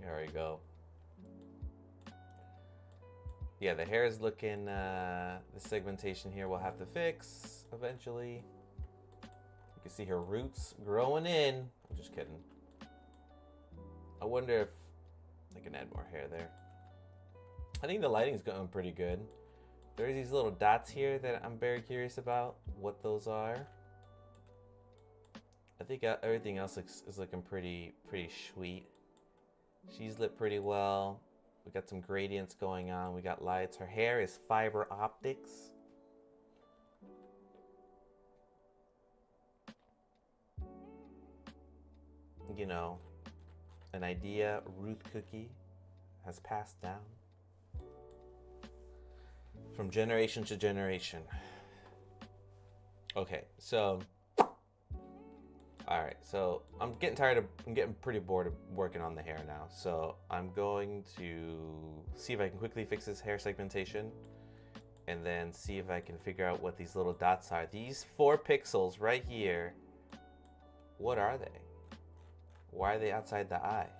There we go. Yeah, the hair is looking, the segmentation here we'll have to fix eventually. You can see her roots growing in. I'm just kidding. I wonder if I can add more hair there. I think the lighting's going pretty good. There's these little dots here that I'm very curious about what those are. I think everything else is looking pretty sweet. She's lit pretty well. We got some gradients going on. We got lights. Her hair is fiber optics. You know, an idea Ruth Cookie has passed down from generation to generation. Okay, so all right, so I'm getting pretty bored of working on the hair now. So I'm going to see if I can quickly fix this hair segmentation and then see if I can figure out what these little dots are. These 4 pixels right here, what are they? Why are they outside the eye?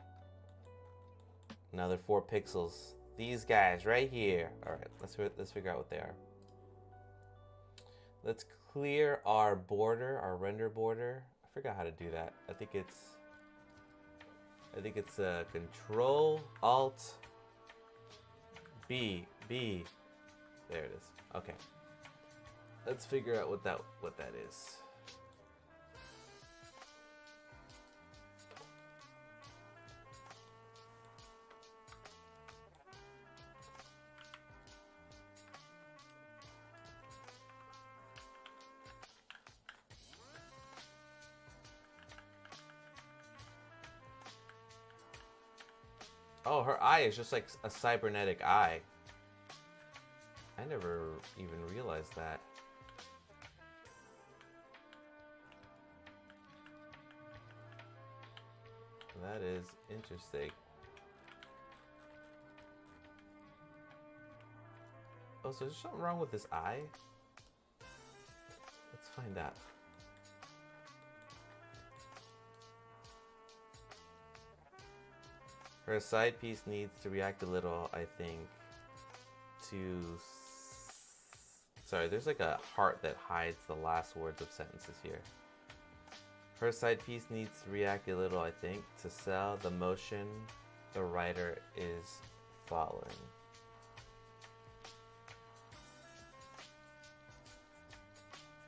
Another 4 pixels. These guys right here. All right, let's figure out what they are. Let's clear our border, our render border. I forgot how to do that. I think it's Control Alt B. There it is. Okay. Let's figure out what that is. Oh, her eye is just like a cybernetic eye. I never even realized that. That is interesting. Oh, so there's something wrong with this eye? Let's find out. Her side piece needs to react a little, I think, to... Sorry, there's like a heart that hides the last words of sentences here. Her side piece needs to react a little, I think, to sell the motion the writer is following.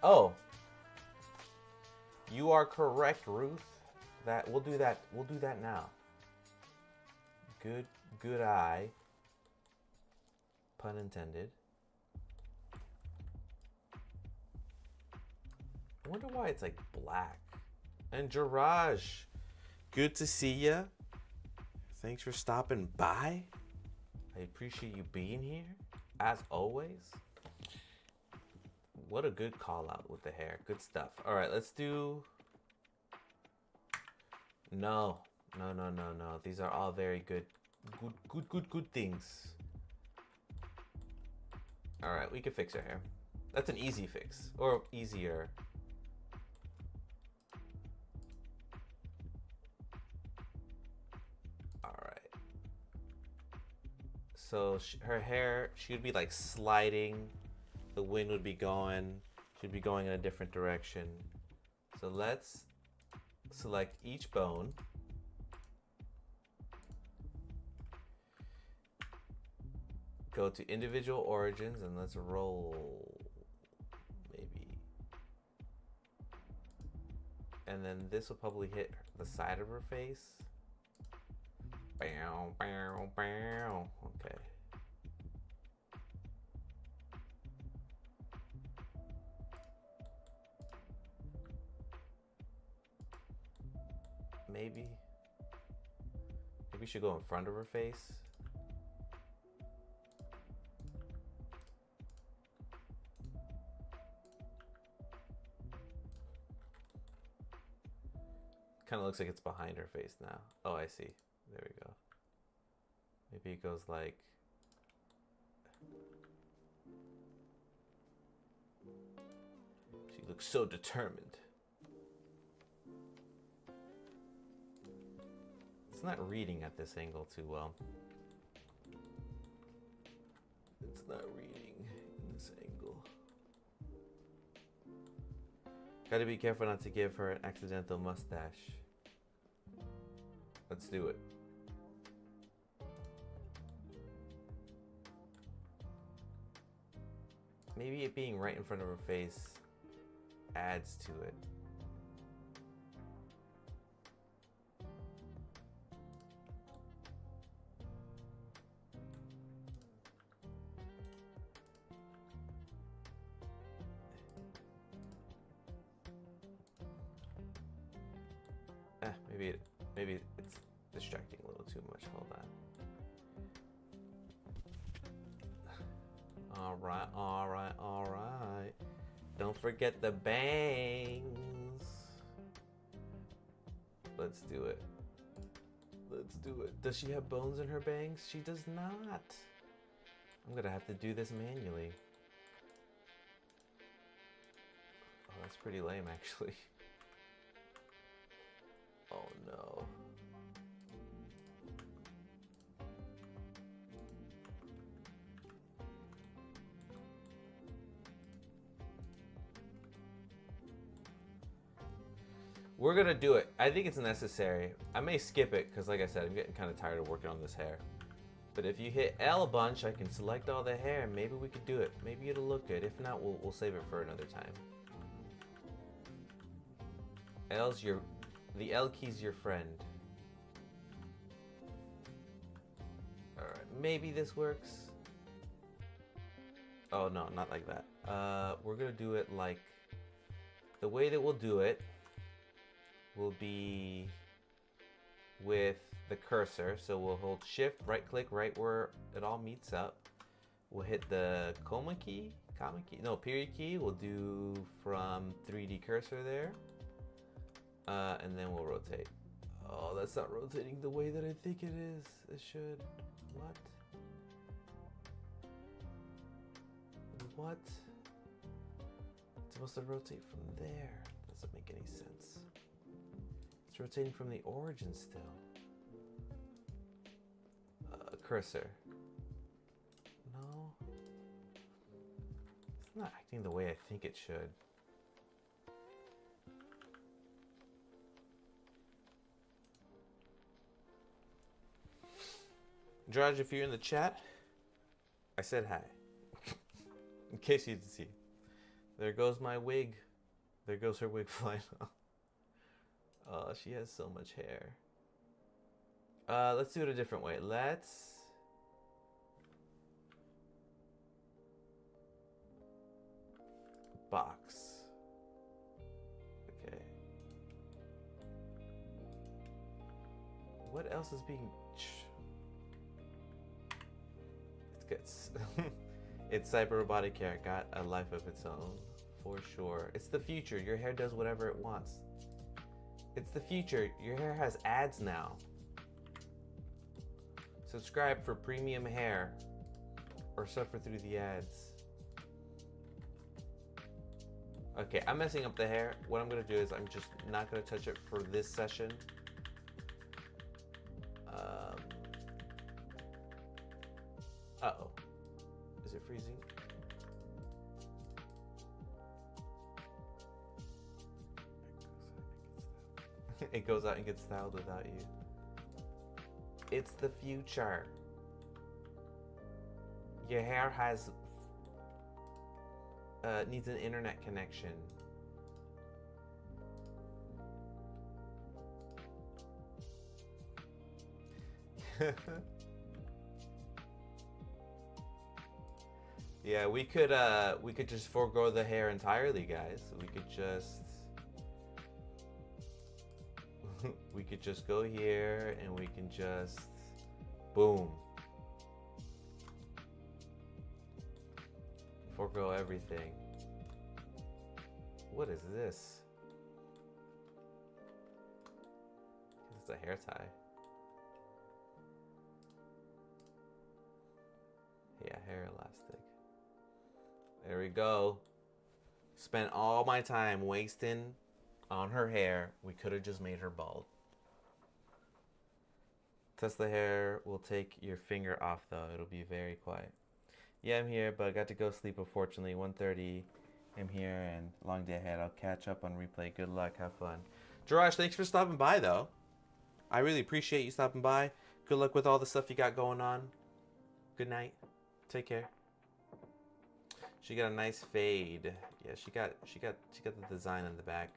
Oh, you are correct, Ruth. We'll do that now. Good eye. Pun intended. I wonder why it's like black. And Jiraj, good to see ya. Thanks for stopping by. I appreciate you being here, as always. What a good call out with the hair. Good stuff. All right, let's do... No. These are all very good things. All right, we can fix her hair. That's an easy fix, or easier. All right. So her hair, she would be like sliding. The wind would be going. She'd be going in a different direction. So let's select each bone. Go to individual origins and let's roll. Maybe. And then this will probably hit the side of her face. Bow, bow, bow. Okay. Maybe we should go in front of her face. Kind of looks like it's behind her face now. Oh, I see. There we go. Maybe it goes like... She looks so determined. It's not reading at this angle too well. It's not reading in this angle. Gotta be careful not to give her an accidental mustache. Let's do it. Maybe it being right in front of her face adds to it. Maybe it's distracting a little too much. Hold on. All right. Don't forget the bangs. Let's do it. Does she have bones in her bangs? She does not. I'm gonna have to do this manually. Oh, that's pretty lame, actually. Oh no. We're gonna do it. I think it's necessary. I may skip it because, like I said, I'm getting kind of tired of working on this hair. But if you hit L a bunch, I can select all the hair and maybe we could do it. Maybe it'll look good. If not, we'll save it for another time. The L key's your friend. Alright, maybe this works. Oh no, not like that. We're gonna do it like... The way that we'll do it will be with the cursor. So we'll hold shift, right click, right where it all meets up. We'll hit the period key. We'll do from 3D cursor there. And then we'll rotate. Oh, that's not rotating the way that I think it is. It should. What? It's supposed to rotate from there. Doesn't make any sense. It's rotating from the origin still. Cursor. No. It's not acting the way I think it should. George, if you're in the chat, I said hi. In case you didn't see. There goes my wig. There goes her wig flying off. Oh, she has so much hair. Let's do it a different way. Let's... box. What else is being... It's it's cyber robotic hair. Got a life of its own. For sure. It's the future. Your hair does whatever it wants. It's the future. Your hair has ads now. Subscribe for premium hair. Or suffer through the ads. Okay, I'm messing up the hair. What I'm going to do is I'm just not going to touch it for this session. Uh-oh. Is it freezing? It goes out and gets styled without you. It's the future. Your hair has needs an internet connection. Yeah, we could just forego the hair entirely, guys. We could just go here and we can just boom. Forego everything. What is this? It's a hair tie. Yeah, hair elastic. There we go. Spent all my time wasting on her hair. We could have just made her bald. Test the hair will take your finger off though. It'll be very quiet. Yeah, I'm here, but I got to go sleep unfortunately. 1:30. I'm here and long day ahead. I'll catch up on replay. Good luck. Have fun. Jarash, thanks for stopping by though. I really appreciate you stopping by. Good luck with all the stuff you got going on. Good night. Take care. She got a nice fade. Yeah, she got the design in the back.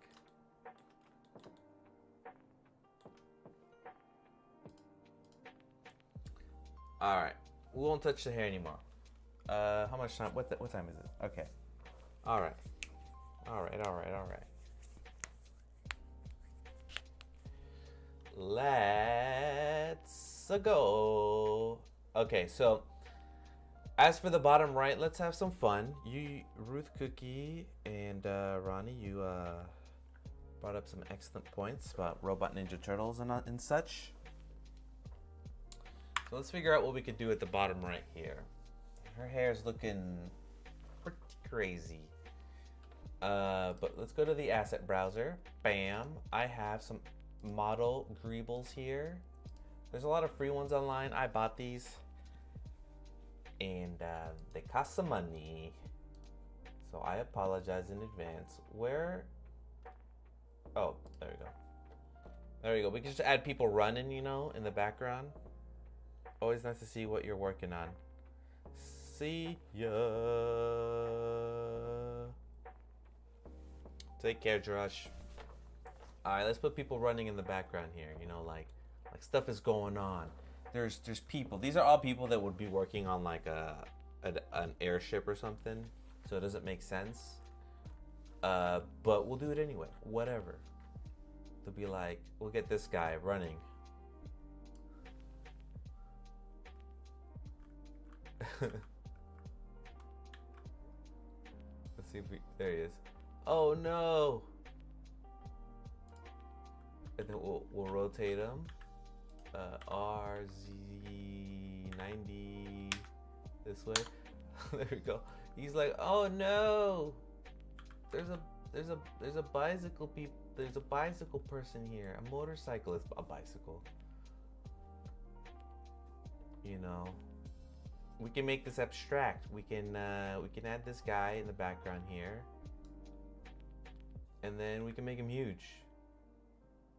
All right, we won't touch the hair anymore. How much time? What time is it? Okay. All right. Let's go. Okay, so as for the bottom right, let's have some fun. You, Ruth Cookie, and Ronnie, you brought up some excellent points about Robot Ninja Turtles and such. So let's figure out what we could do at the bottom right here. Her hair's looking pretty crazy. But let's go to the asset browser. Bam. I have some model Greebles here. There's a lot of free ones online. I bought these. And they cost some money. So I apologize in advance. Where? Oh, there we go. There we go. We can just add people running, you know, in the background. Always nice to see what you're working on. See ya. Take care, Drush. Alright, let's put people running in the background here. You know, like stuff is going on. There's people. These are all people that would be working on like an airship or something. So it doesn't make sense. But we'll do it anyway. Whatever. They'll be like, we'll get this guy running. Let's see if we... There he is. Oh no! And then we'll rotate him. RZ90 this way. There we go. He's like, oh no! There's a bicycle there's a bicycle person here. A motorcyclist, a bicycle. You know. We can make this abstract. We can add this guy in the background here. And then we can make him huge.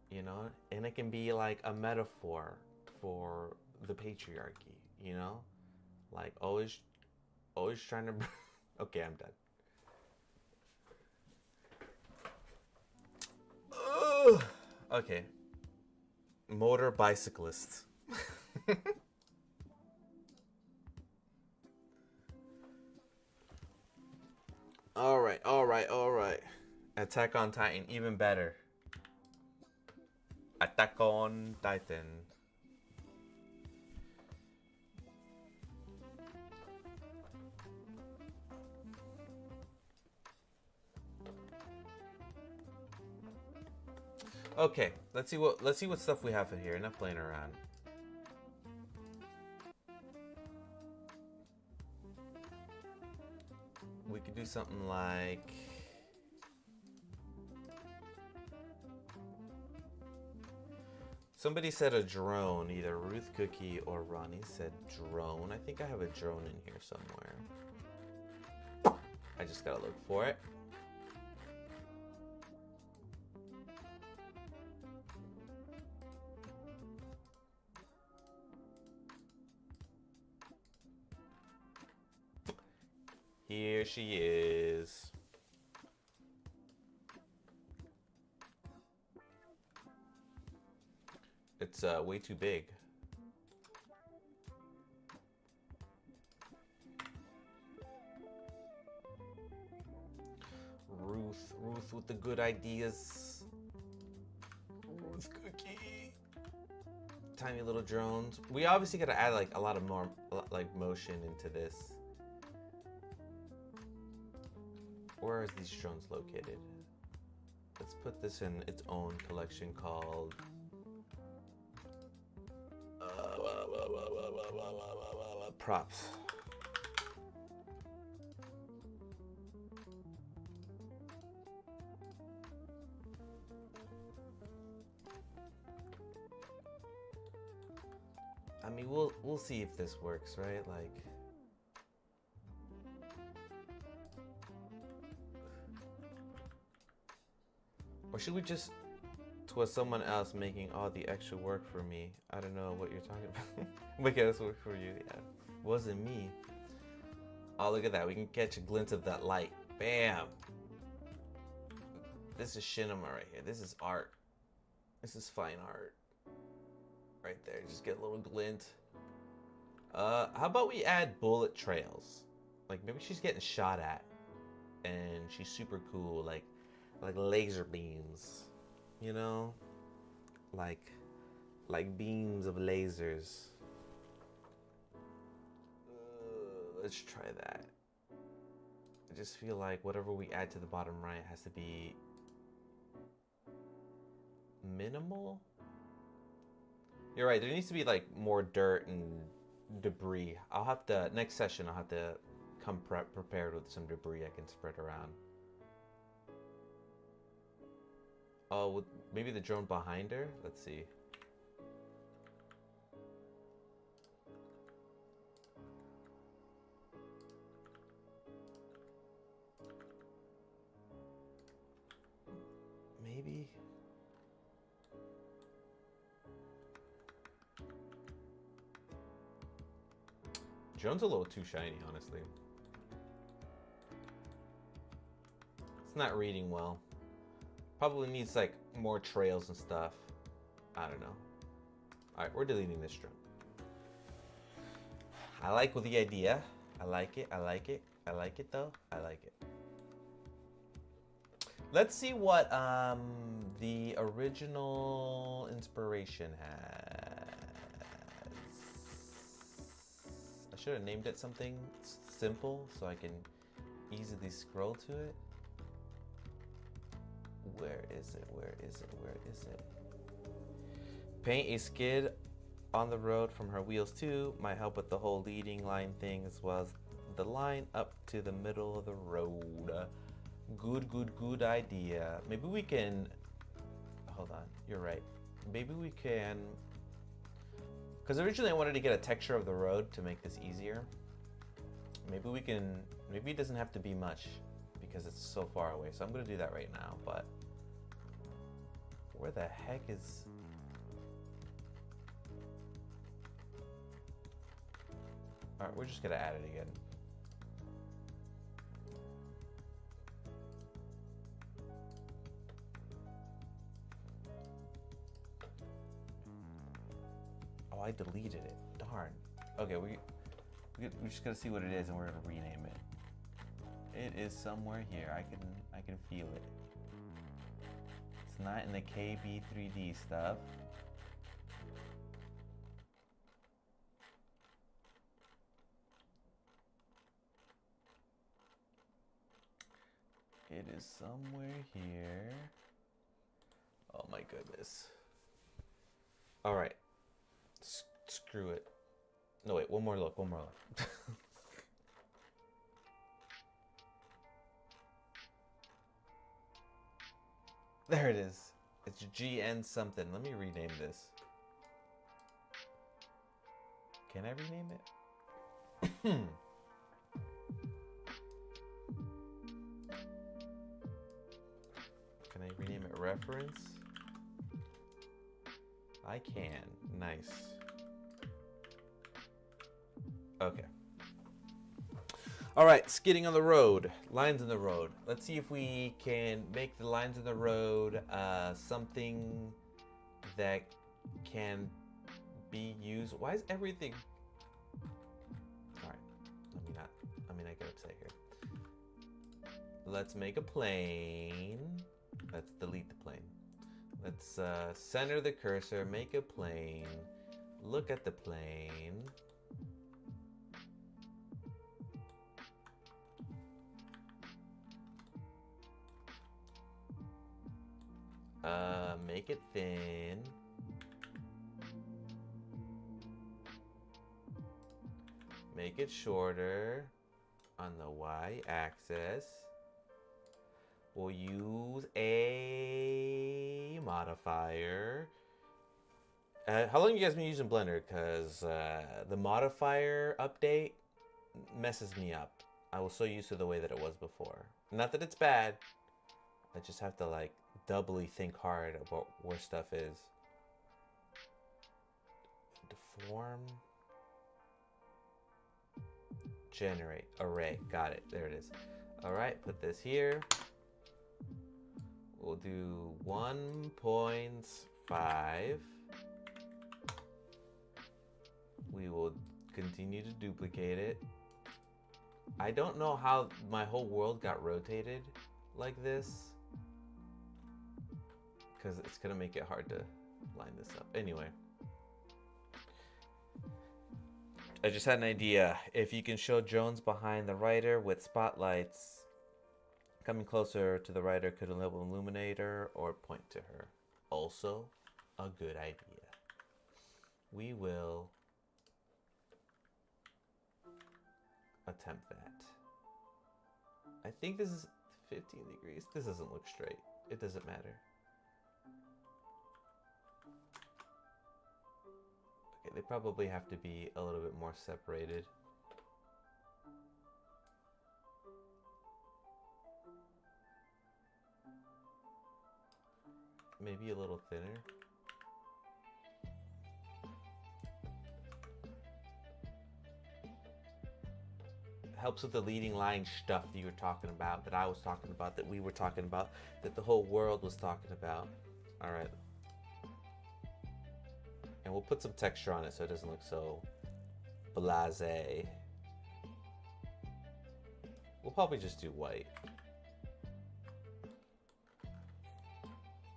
You know? And it can be like a metaphor for the patriarchy, you know? Like always trying to okay, I'm done. Ugh. Okay. Motor bicyclist. All right. Attack on Titan, even better. Attack on Titan. Okay, let's see what stuff we have in here. Enough playing around. We could do something like somebody said a drone, either Ruth Cookie or Ronnie said drone. I think I have a drone in here somewhere. I just gotta look for it. Here she is. It's way too big. Ruth with the good ideas. Ruth Cookie. Tiny little drones. We obviously gotta add like a lot of more like motion into this. Where is these drones located? Let's put this in its own collection called props. I mean, we'll see if this works, right? Like, or should we just twist someone else making all the extra work for me? I don't know what you're talking about. Making us work for you, yeah. Wasn't me. Oh, look at that. We can catch a glimpse of that light. Bam. This is cinema right here. This is art. This is fine art. Right there. Just get a little glint. How about we add bullet trails? Like maybe she's getting shot at and she's super cool, like laser beams, you know? Like beams of lasers. Let's try that. I just feel like whatever we add to the bottom right has to be minimal. You're right, there needs to be like more dirt and debris. I'll have to, next session, I'll have to come prepared with some debris I can spread around. Oh, maybe the drone behind her? Let's see. Maybe. Drone's a little too shiny, honestly. It's not reading well. Probably needs like more trails and stuff. I don't know. Alright, we're deleting this drone. I like the idea. I like it. I like it. I like it though. I like it. Let's see what the original inspiration has. I should have named it something simple so I can easily scroll to it. Where is it? Where is it? Where is it? Paint a skid on the road from her wheels too. Might help with the whole leading line thing as well as the line up to the middle of the road. Good idea. Maybe we can, hold on, you're right. Maybe we can, because originally I wanted to get a texture of the road to make this easier. Maybe we can, maybe it doesn't have to be much because it's so far away. So I'm gonna do that right now, but where the heck is, all right, we're just gonna add it again. Oh, I deleted it. Darn. Okay, we're just gonna see what it is, and we're gonna rename it. It is somewhere here. I can feel it. It's not in the KB3D stuff. It is somewhere here. Oh my goodness. All right. Screw it. No, wait, one more look. There it is. It's GN something. Let me rename this. Can I rename it? Can I rename it reference? I can. Nice. Okay. All right, skidding on the road. Lines in the road. Let's see if we can make the lines in the road something that can be used. Why is everything... All right. I get upset here. Let's make a plane. Let's delete the plane. Let's center the cursor, make a plane. Look at the plane. Make it thin. Make it shorter on the y-axis. We'll use a modifier. How long you guys been using Blender? Because the modifier update messes me up. I was so used to the way that it was before. Not that it's bad. I just have to like doubly think hard about where stuff is. Deform. Generate. Array. Got it. There it is. Alright, put this here. We'll do 1.5. We will continue to duplicate it. I don't know how my whole world got rotated like this, because it's gonna make it hard to line this up. Anyway, I just had an idea. If you can show Jones behind the writer with spotlights coming closer to the writer, could illuminate her or point to her. Also a good idea. We will attempt that. I think this is 15 degrees. This doesn't look straight. It doesn't matter. Okay, they probably have to be a little bit more separated. Maybe a little thinner. Helps with the leading line stuff that you were talking about, that I was talking about, that we were talking about, that the whole world was talking about. All right. And we'll put some texture on it so it doesn't look so blasé. We'll probably just do white.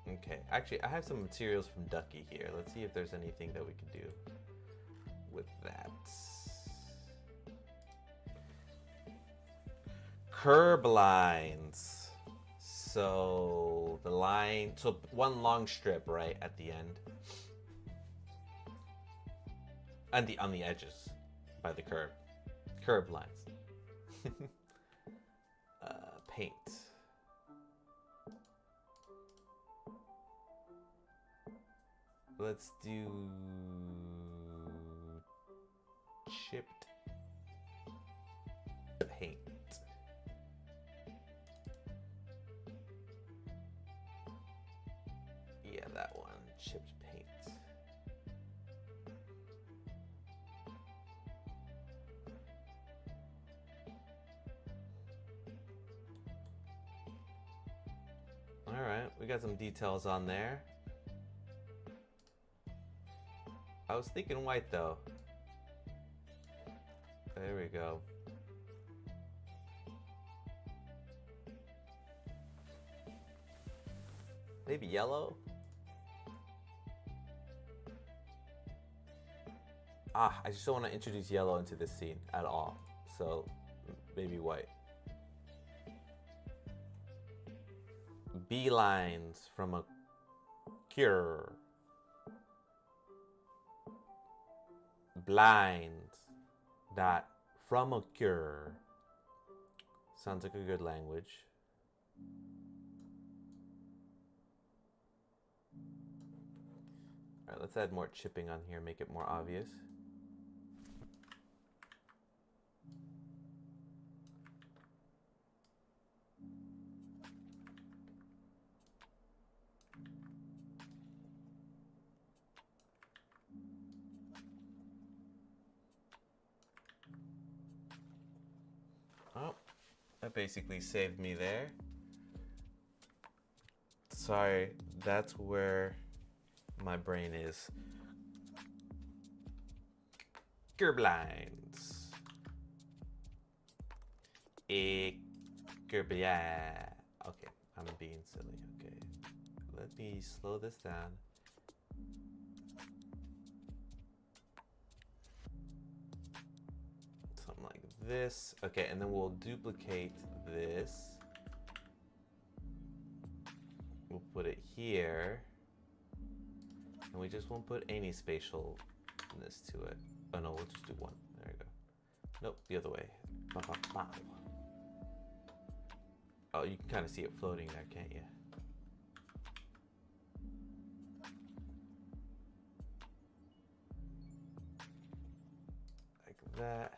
Okay, actually, I have some materials from Ducky here. Let's see if there's anything that we can do with that. Curb lines. So the line, so one long strip, right, at the end. And on the edges by the curb. Curb lines. Paint. Let's do chipped paint. Yeah, that one. Chipped paint. Alright, we got some details on there. I was thinking white though. There we go. Maybe yellow? I just don't want to introduce yellow into this scene at all. So maybe white. Beelines from a Cure. Blind. That from a cure. Sounds like a good language. Alright, let's add more chipping on here, make it more obvious. Oh, that basically saved me there. Sorry, that's where my brain is. Cure blinds. Cure blind. Okay, I'm being silly. Okay, let me slow this down. Something like this. Okay, and then we'll duplicate this. We'll put it here. And we just won't put any spatialness to it. Oh no, we'll just do one. There we go. Nope, the other way. Oh, you can kind of see it floating there, can't you? Like that.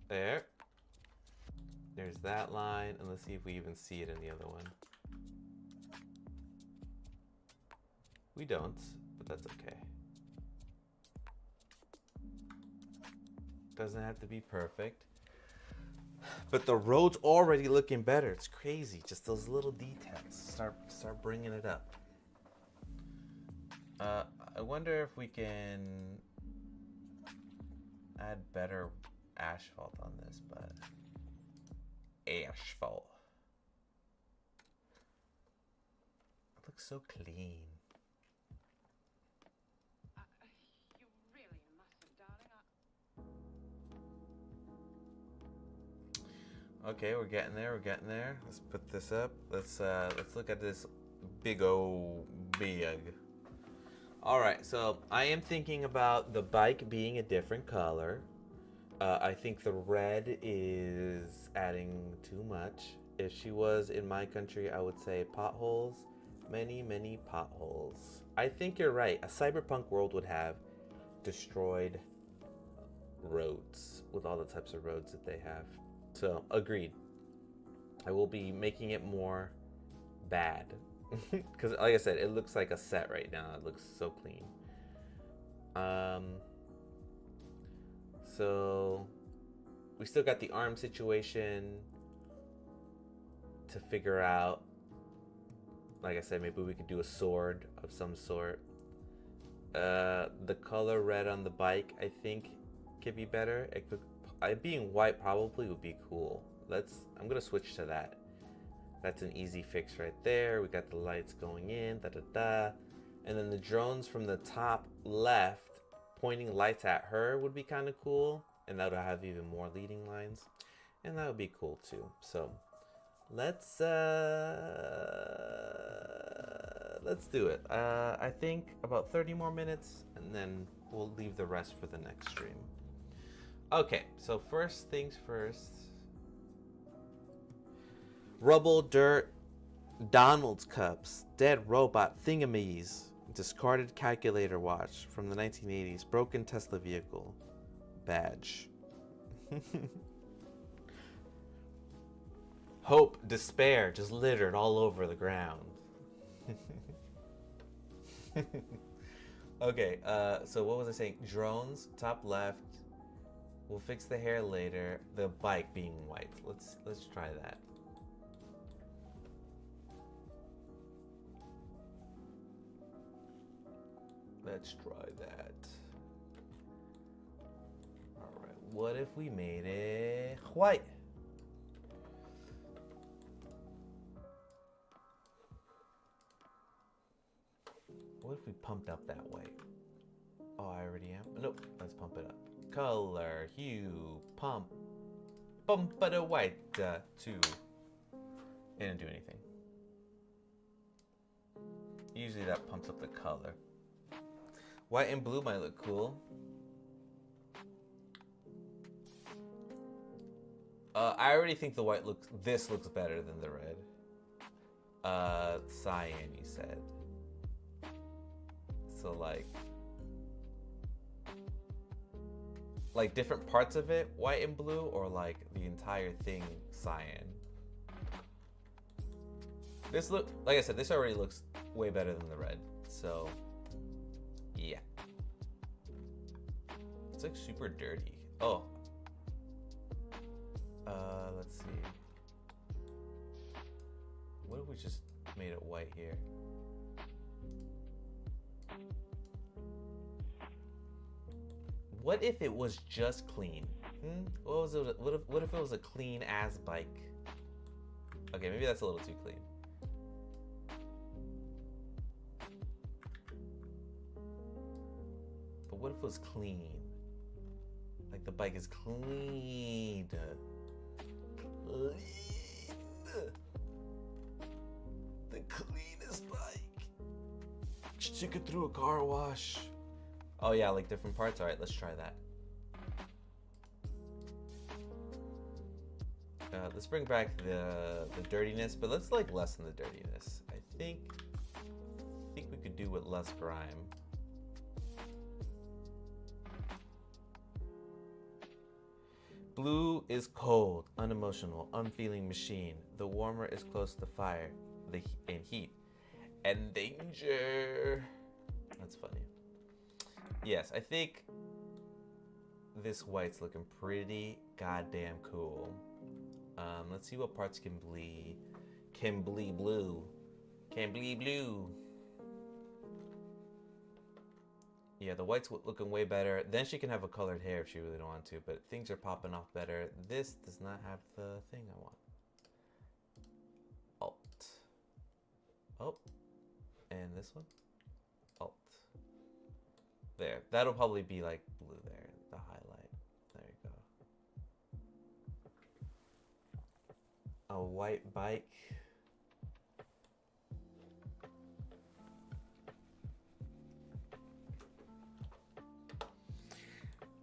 There. There's that line, and let's see if we even see it in the other one. We don't, but that's okay. Doesn't have to be perfect. But the road's already looking better. It's crazy. Just those little details. Start bringing it up. I wonder if we can add better asphalt on this, but asphalt. It looks so clean. You really mustn't, darling. Okay, we're getting there. We're getting there. Let's put this up. Let's look at this big. All right, so I am thinking about the bike being a different color. I think the red is adding too much. If she was in my country, I would say potholes. Many, many potholes. I think you're right. A cyberpunk world would have destroyed roads with all the types of roads that they have. So, agreed. I will be making it more bad. Because, like I said, it looks like a set right now. It looks so clean. So we still got the arm situation to figure out. Like I said, maybe we could do a sword of some sort. The color red on the bike, I think, could be better. It could, being white probably would be cool. I'm gonna switch to that. That's an easy fix right there. We got the lights going in, and then the drones from the top left pointing lights at her would be kind of cool, and that would have even more leading lines, and that would be cool too. So let's do it. I think about 30 more minutes, and then we'll leave the rest for the next stream. Okay, so first things first. Rubble, dirt, Donald's cups, dead robot thingamies, discarded calculator watch from the 1980s, broken Tesla vehicle, badge. Hope, despair, just littered all over the ground. Okay, so what was I saying? Drones, top left. We'll fix the hair later. The bike being white. Let's try that. Let's try that. Alright, what if we made it white? What if we pumped up that way? Oh, I already am? Nope, let's pump it up. color, hue, pump it a white, 2. It didn't do anything. Usually that pumps up the color. White and blue might look cool. I already think the white this looks better than the red. Cyan, you said. So like different parts of it, white and blue, or like the entire thing, cyan. This like I said, this already looks way better than the red. So, yeah. It's like super dirty. Oh. Let's see. What if we just made it white here? What if it was just clean? What was it? What if it was a clean ass bike? Okay, maybe that's a little too clean. But what if it was clean? Like the bike is clean. The cleanest bike. Just took it through a car wash. Oh yeah, like different parts? Alright, let's try that. Let's bring back the dirtiness, but let's like lessen the dirtiness. I think we could do with less grime. Blue is cold, unemotional, unfeeling machine. The warmer is close to fire, and heat, and danger. That's funny. Yes, I think this white's looking pretty goddamn cool. Let's see what parts can bleed blue. Can bleed blue. Yeah, the white's looking way better. Then she can have a colored hair if she really don't want to, but things are popping off better. This does not have the thing I want. Alt. Oh. And this one? Alt. There. That'll probably be like blue there, the highlight. There you go. A white bike.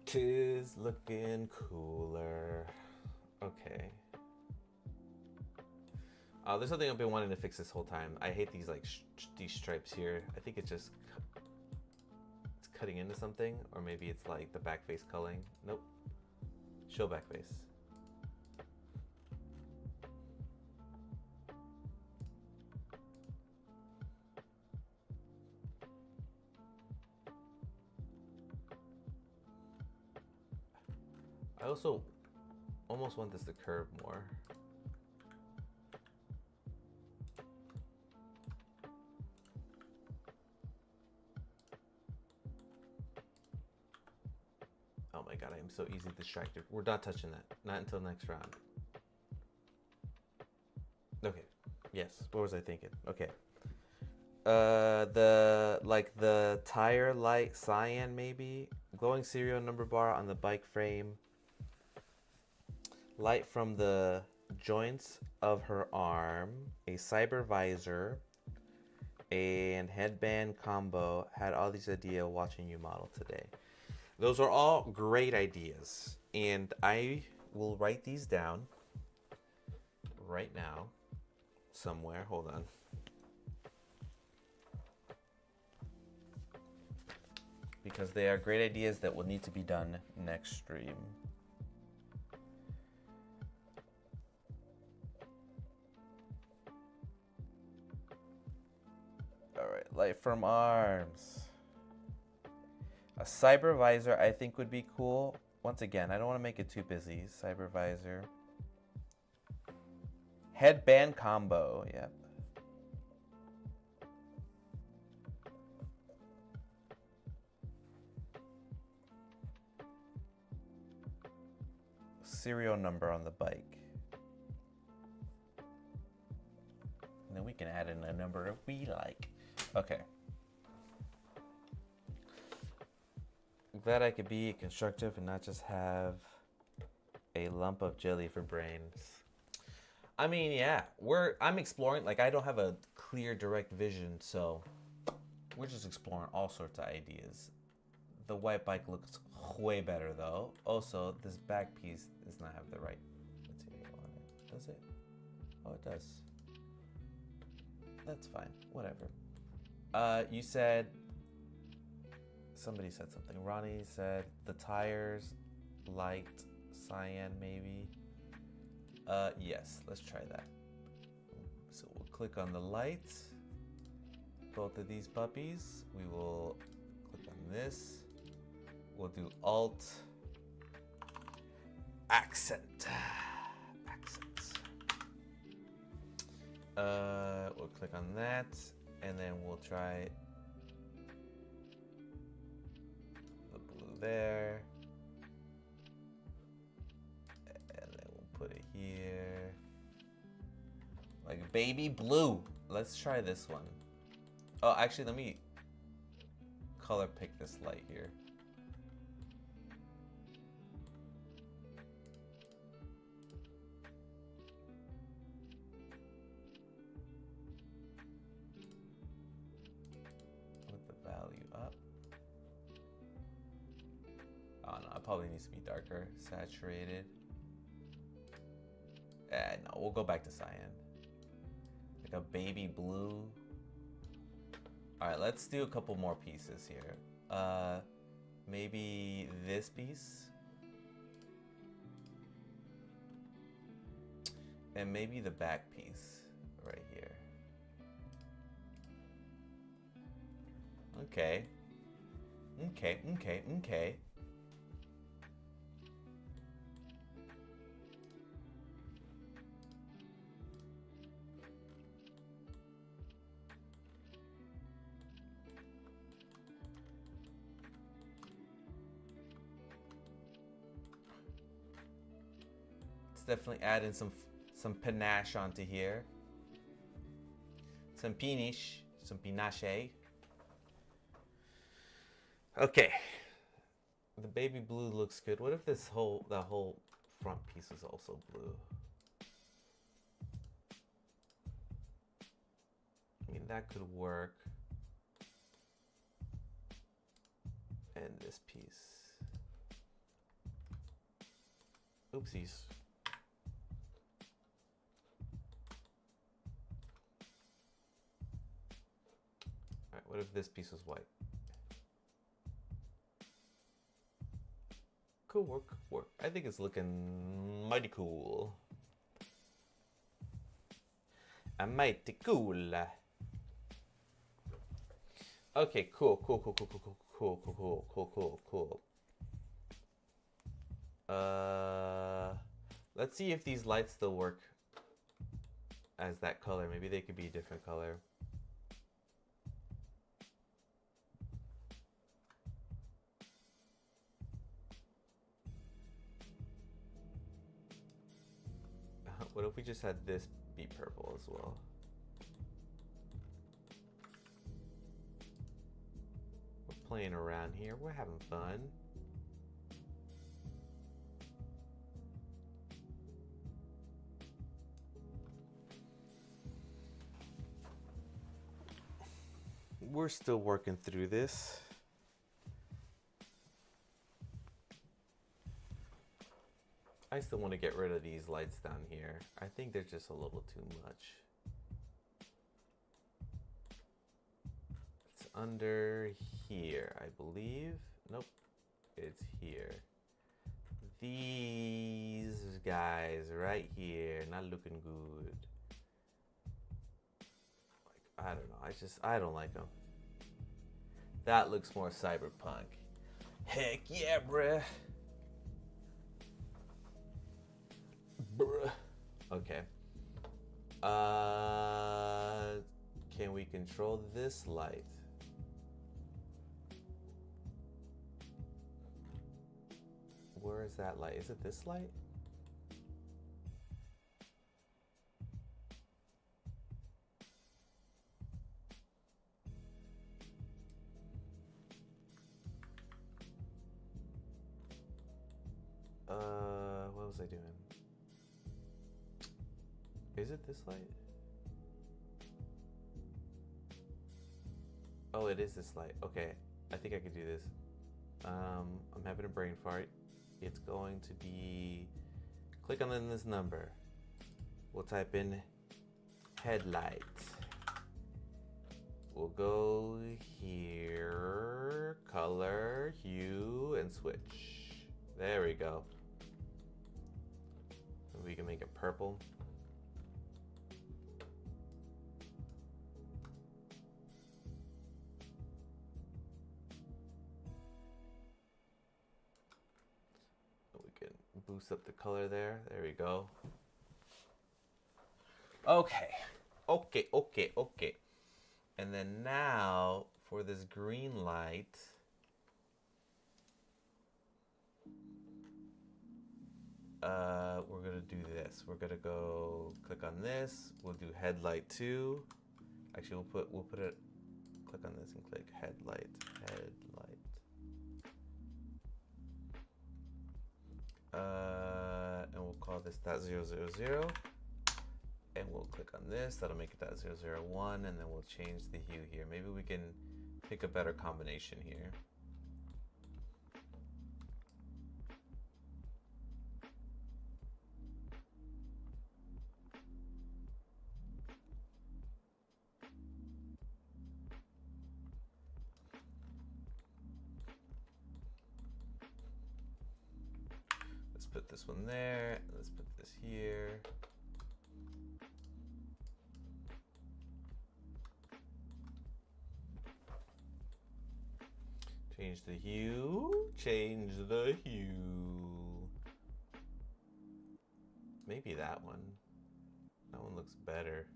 Tis looking cooler. Okay. There's something I've been wanting to fix this whole time. I hate these like these stripes here. I think it's just it's cutting into something, or maybe it's like the back face culling. Nope. Show back face. I also almost want this to curve more. Oh my god, I am so easily distracted. We're not touching that. Not until next round. Okay. Yes. What was I thinking? Okay. The tire light cyan maybe. Glowing serial number bar on the bike frame. Light from the joints of her arm, a cyber visor, and headband combo. Had all these ideas watching you model today. Those are all great ideas, and I will write these down right now somewhere. Hold on. Because they are great ideas that will need to be done next stream. Alright, light from arms. A cyber visor I think would be cool. Once again, I don't want to make it too busy. Cyber visor. Headband combo, yep. Serial number on the bike. And then we can add in a number we like. Okay. Glad I could be constructive and not just have a lump of jelly for brains. I mean, yeah, I'm exploring. Like, I don't have a clear, direct vision, so we're just exploring all sorts of ideas. The white bike looks way better, though. Also, this back piece does not have the right material on it. Does it? Oh, it does. That's fine. Whatever. You said... Somebody said something. Ronnie said the tires, light, cyan, maybe. Yes, let's try that. So we'll click on the light. Both of these puppies. We will click on this. We'll do Alt. Accent. Accents. We'll click on that. And then we'll try the blue there. And then we'll put it here. Like baby blue. Let's try this one. Oh, actually, let me color pick this light here. Put the value up. Oh no, it probably needs to be darker, saturated. No, we'll go back to cyan. Like a baby blue. All right, let's do a couple more pieces here. Maybe this piece. And maybe the back piece right here. Okay. Okay. Definitely adding some panache onto here. Some panache. Okay. The baby blue looks good. What if that whole front piece is also blue? I mean, that could work. And this piece. Oopsies. What if this piece was white? Cool work. I think it's looking mighty cool. Mighty cool. Okay, cool. Let's see if these lights still work as that color. Maybe they could be a different color. What if we just had this be purple as well? We're playing around here. We're having fun. We're still working through this. I still want to get rid of these lights down here. I think they're just a little too much. It's under here, I believe. Nope, it's here. These guys right here, not looking good. Like, I don't know, I don't like them. That looks more cyberpunk. Heck yeah, bruh. Okay. Can we control this light? Where is that light? Is it this light? was I doing? Is it this light? Oh, it is this light. Okay, I think I can do this. I'm having a brain fart. It's going to be, click on this number. We'll type in headlight. We'll go here, color, hue, and switch. There we go. We can make it purple. We can boost up the color there. There we go. Okay. And then now for this green light, we're gonna do this. We're gonna go click on this. We'll do headlight 2. Actually, we'll put it. Click on this and click headlight. And we'll call this .000. And we'll click on this. That'll make it .001, and then we'll change the hue here. Maybe we can pick a better combination here. Let's put this one there. Let's put this here. Change the hue. Change the hue. Maybe that one. That one looks better.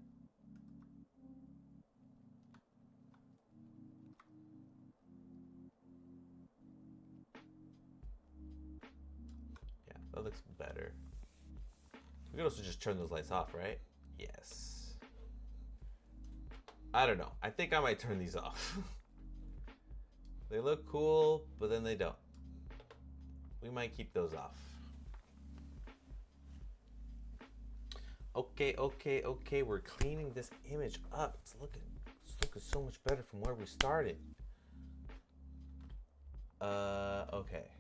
Yeah, that looks better. We could also just turn those lights off, right? Yes. I don't know. I think I might turn these off. They look cool, but then they don't. We might keep those off. Okay. We're cleaning this image up. It's looking so much better from where we started. Okay.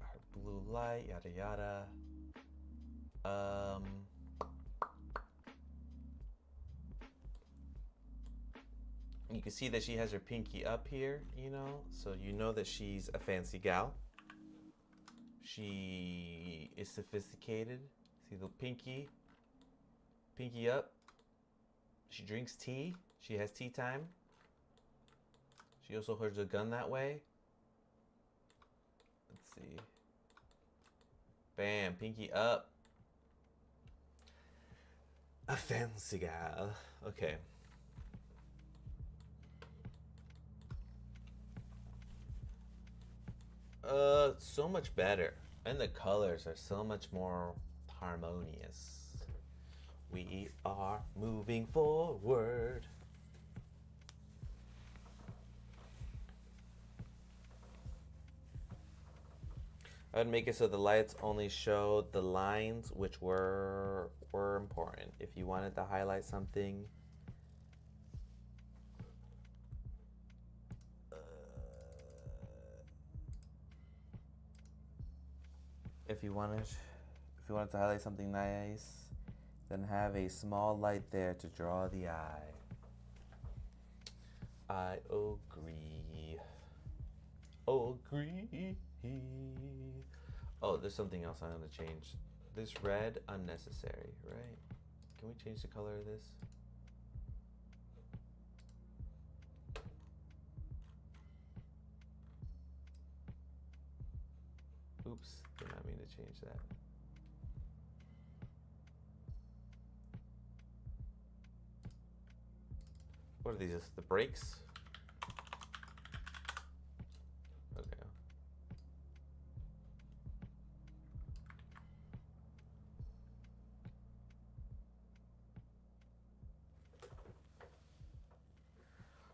Our blue light, yada yada. You can see that she has her pinky up here, you know, so you know that she's a fancy gal. She is sophisticated. See the pinky up. She drinks tea. She has tea time. She also holds a gun that way. Let's see. Bam, pinky up. A fancy gal. Okay. So much better. And the colors are so much more harmonious. We are moving forward. I would make it so the lights only showed the lines which were important. If you wanted to highlight something, if you wanted to highlight something nice, then have a small light there to draw the eye. I agree. Oh, there's something else I'm gonna change. This red, unnecessary, right? Can we change the color of this? Oops, did not mean to change that. What are these? The brakes? Okay.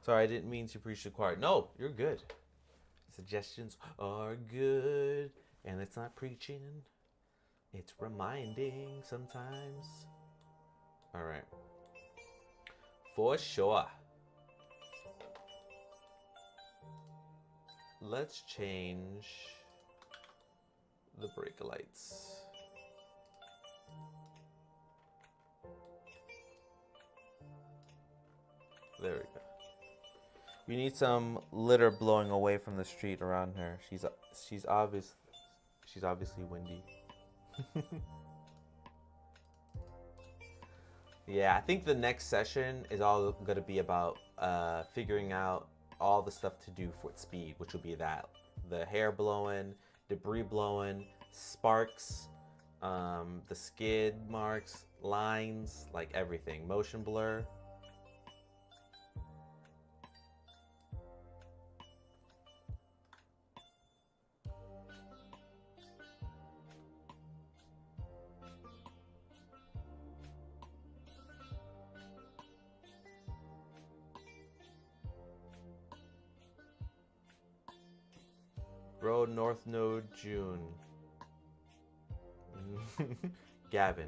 Sorry, I didn't mean to preach the choir. No, you're good. Suggestions are good, and it's not preaching, it's reminding sometimes. All right. For sure. Let's change the brake lights. There we go. We need some litter blowing away from the street around her. She's obviously windy. Yeah, I think the next session is all going to be about figuring out all the stuff to do for speed, which will be that the hair blowing, debris blowing, sparks, the skid marks, lines, like everything, motion blur. Road North Node June. Gavin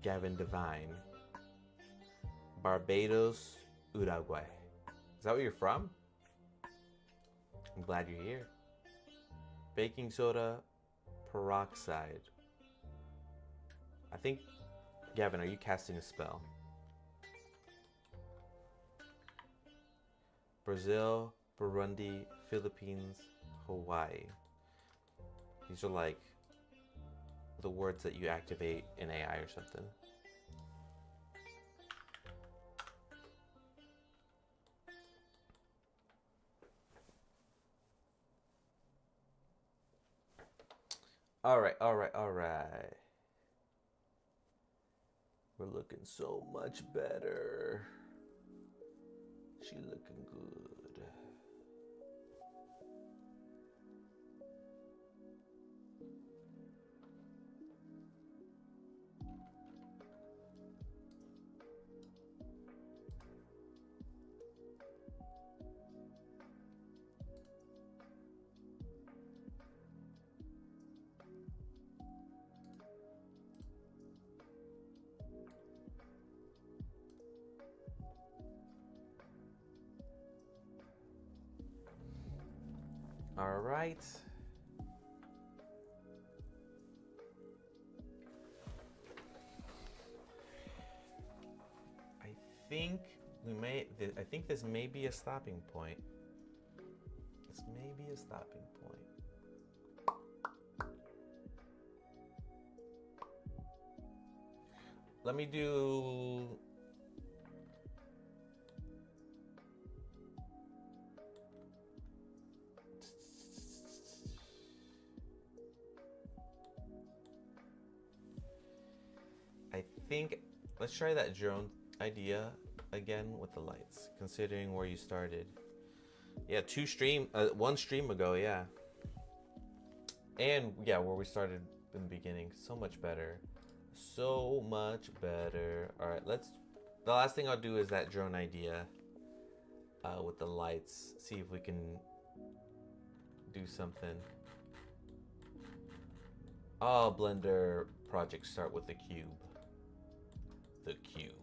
Devine. Barbados, Uruguay. Is that where you're from? I'm glad you're here. Baking soda, peroxide. I think, Gavin, are you casting a spell? Brazil, Burundi, Philippines, Hawaii. These are like the words that you activate in AI or something. All right. We're looking so much better. She looking good. All right. I think this may be a stopping point. This may be a stopping point. Let me do... I think, let's try that drone idea again with the lights, considering where you started. Yeah, one stream ago, yeah. And yeah, where we started in the beginning. So much better. So much better. All right, the last thing I'll do is that drone idea with the lights. See if we can do something. Oh, Blender projects start with the cube. The cube.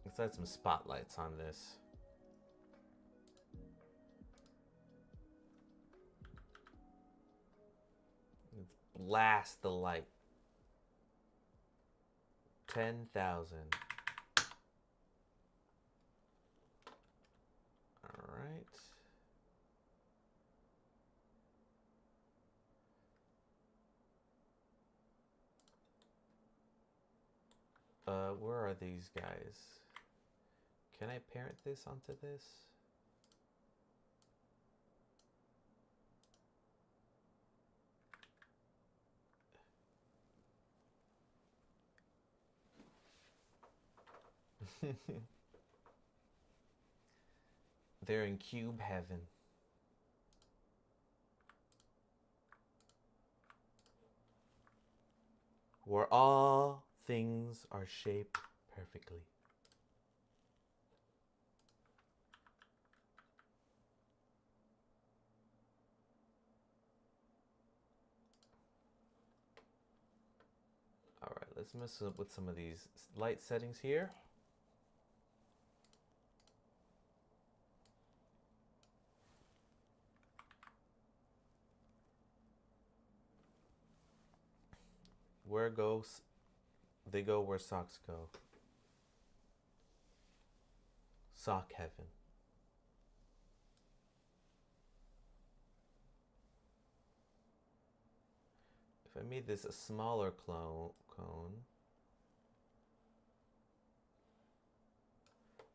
Let's add some spotlights on this. Let's blast the light. 10,000. All right. Where are these guys? Can I parent this onto this? They're in cube heaven. Where all things are shaped perfectly. All right, let's mess up with some of these light settings here. Where goes they go where socks go. Sock heaven. If I made this a smaller cone,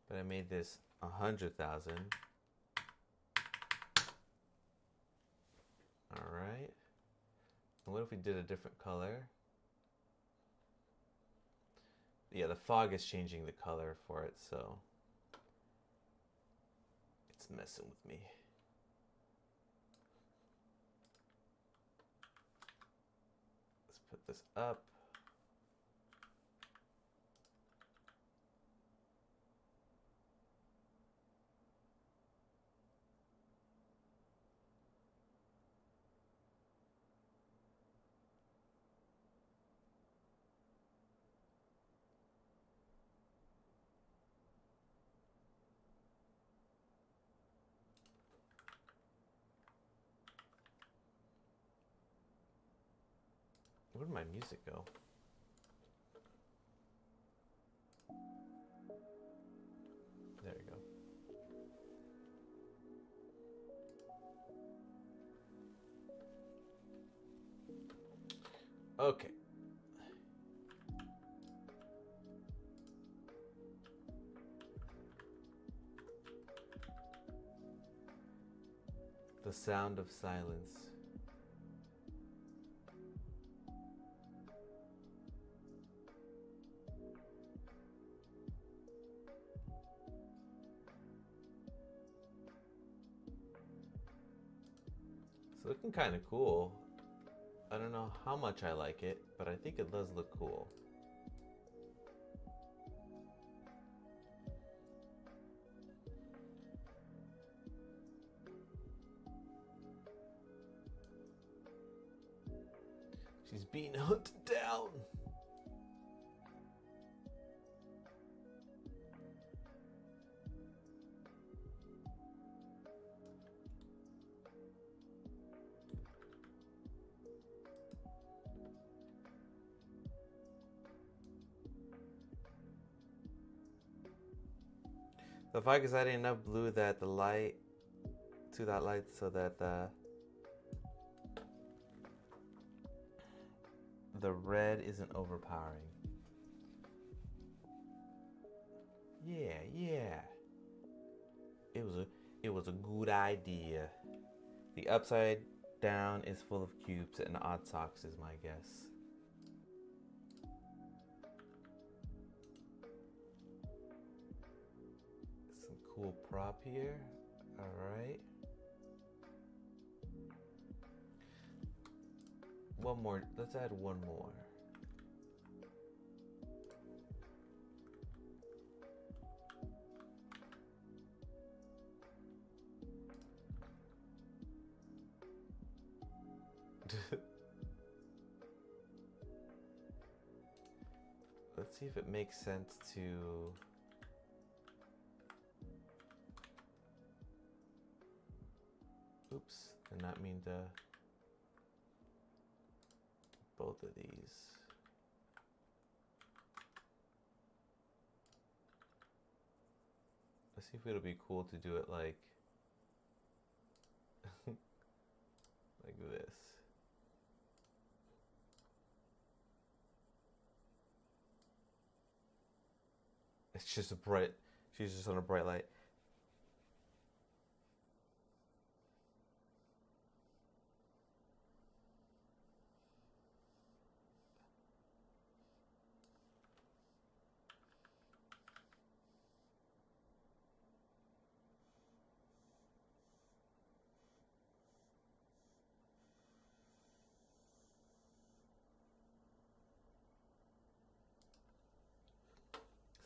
but I made this 100,000. All right. And what if we did a different color? Yeah, the fog is changing the color for it, so it's messing with me. Let's put this up. Where did my music go? There we go. Okay. The sound of silence. It's looking kind of cool. I don't know how much I like it, but I think it does look cool. She's being hunted down. So if I was adding enough blue that the light to that light so that the red isn't overpowering. Yeah. It was a good idea. The upside down is full of cubes and odd socks is my guess. Some cool prop here. Alright. One more. Let's add one more. Let's see if it makes sense to oops, did not mean to both of these. Let's see if it'll be cool to do it like like this. It's just a bright, she's just on a bright light.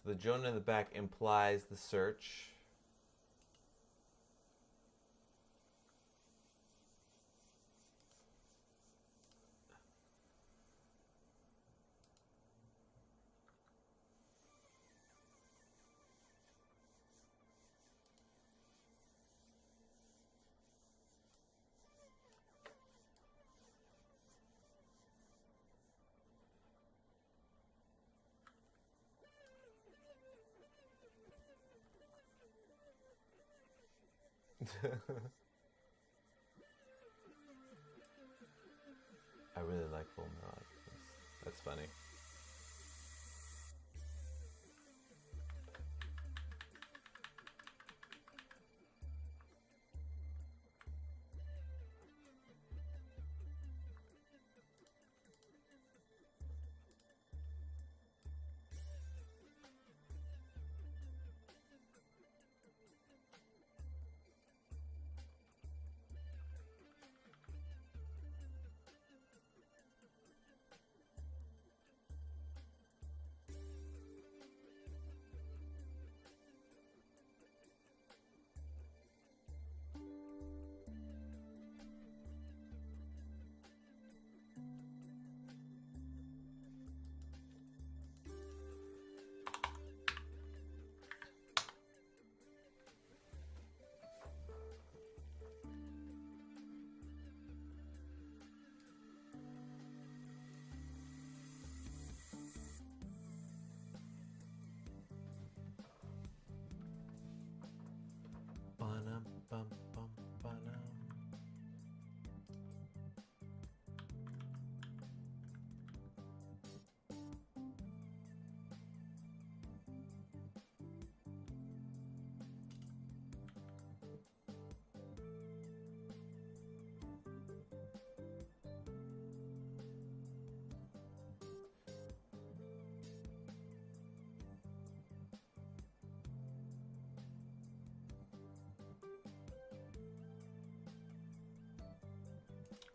So the drone in the back implies the search. I really like full metal. That's funny.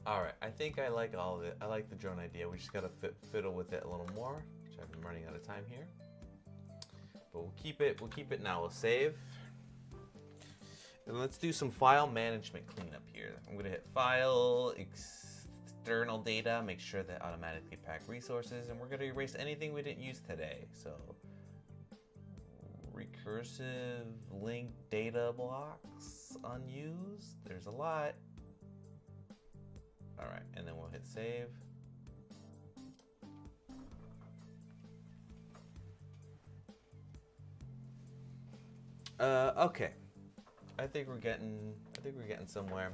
Alright, I think I like all of it. I like the drone idea. We just gotta fiddle with it a little more, which I'm running out of time here. But we'll keep it now. We'll save. And let's do some file management cleanup here. I'm gonna hit File, External Data, make sure that automatically pack resources, and we're gonna erase anything we didn't use today. So, recursive link data blocks unused. There's a lot. Alright, and then we'll hit save. Okay. I think we're getting somewhere.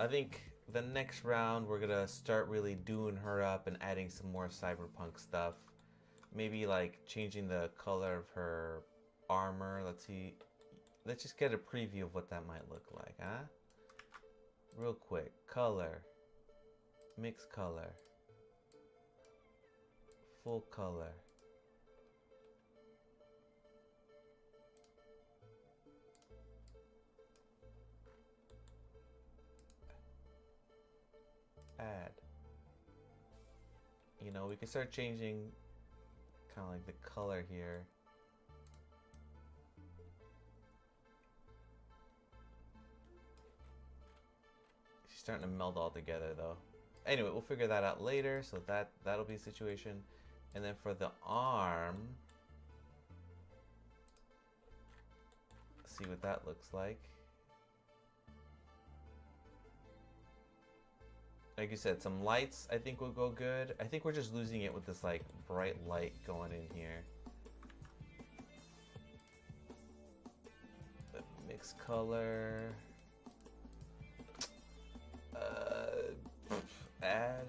I think the next round we're gonna start really doing her up and adding some more cyberpunk stuff. Maybe like changing the color of her armor. Let's see. Let's just get a preview of what that might look like, huh? Real quick, color, mix color, full color. Add. You know, we can start changing kind of like the color here. Starting to meld all together though. Anyway, we'll figure that out later, so that'll be a situation. And then for the arm, see what that looks like. Like you said, some lights I think will go good. I think we're just losing it with this like bright light going in here. The mixed color. Add.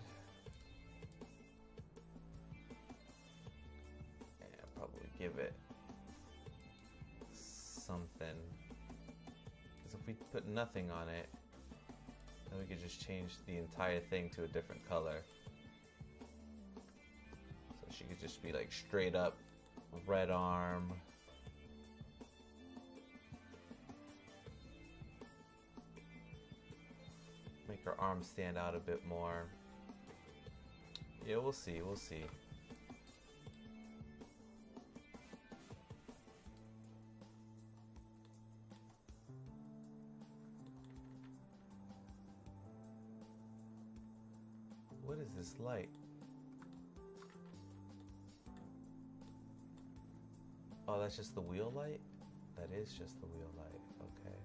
And probably give it something. Because if we put nothing on it, then we could just change the entire thing to a different color. So she could just be like straight up red arm. Make her arm stand out a bit more. Yeah, we'll see, we'll see. is this light? Oh, that's just the wheel light? That is just the wheel light. Okay.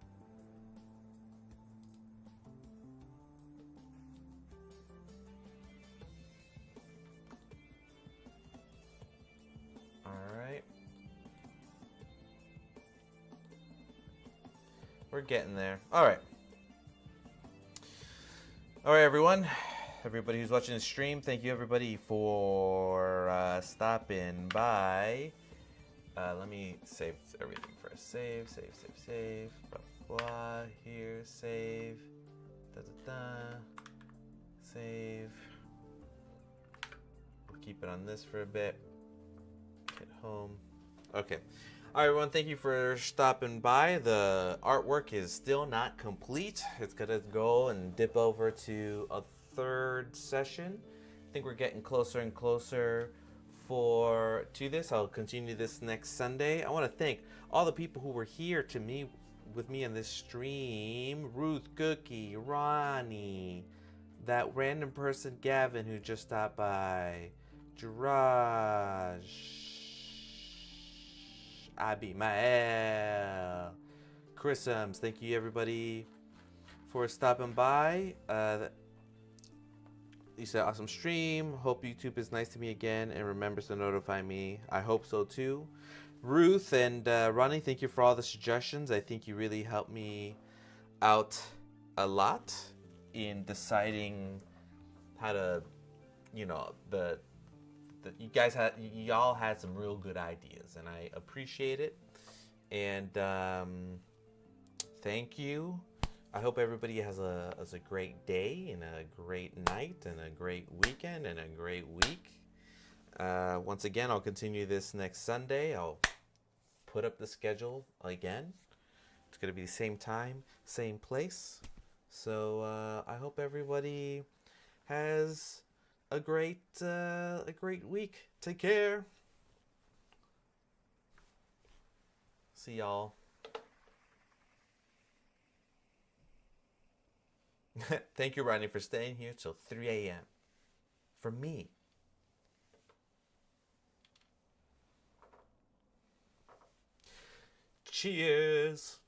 Alright. We're getting there. Alright. Alright, everyone. Everybody who's watching the stream, thank you, everybody, for stopping by. Let me save everything first. Save. Blah, blah. Here, save. Save. We'll keep it on this for a bit. Hit home. Okay. Alright, everyone, thank you for stopping by. The artwork is still not complete. It's gonna go and dip over to a third session. I think we're getting closer and closer to this. I'll continue this next Sunday. I want to thank all the people who were here with me in this stream. Ruth, Cookie, Ronnie, that random person Gavin who just stopped by, Jiraj, Abimael, Chrisums. Thank you, everybody, for stopping by. You said awesome stream. Hope YouTube is nice to me again and remembers to notify me. I hope so too. Ruth and Ronnie, thank you for all the suggestions. I think you really helped me out a lot in deciding how to, you know, y'all had some real good ideas, and I appreciate it. And thank you. I hope everybody has a great day and a great night and a great weekend and a great week. Once again, I'll continue this next Sunday. I'll put up the schedule again. It's going to be the same time, same place. So I hope everybody has a great week. Take care. See y'all. Thank you, Rodney, for staying here till 3 a.m. for me. Cheers.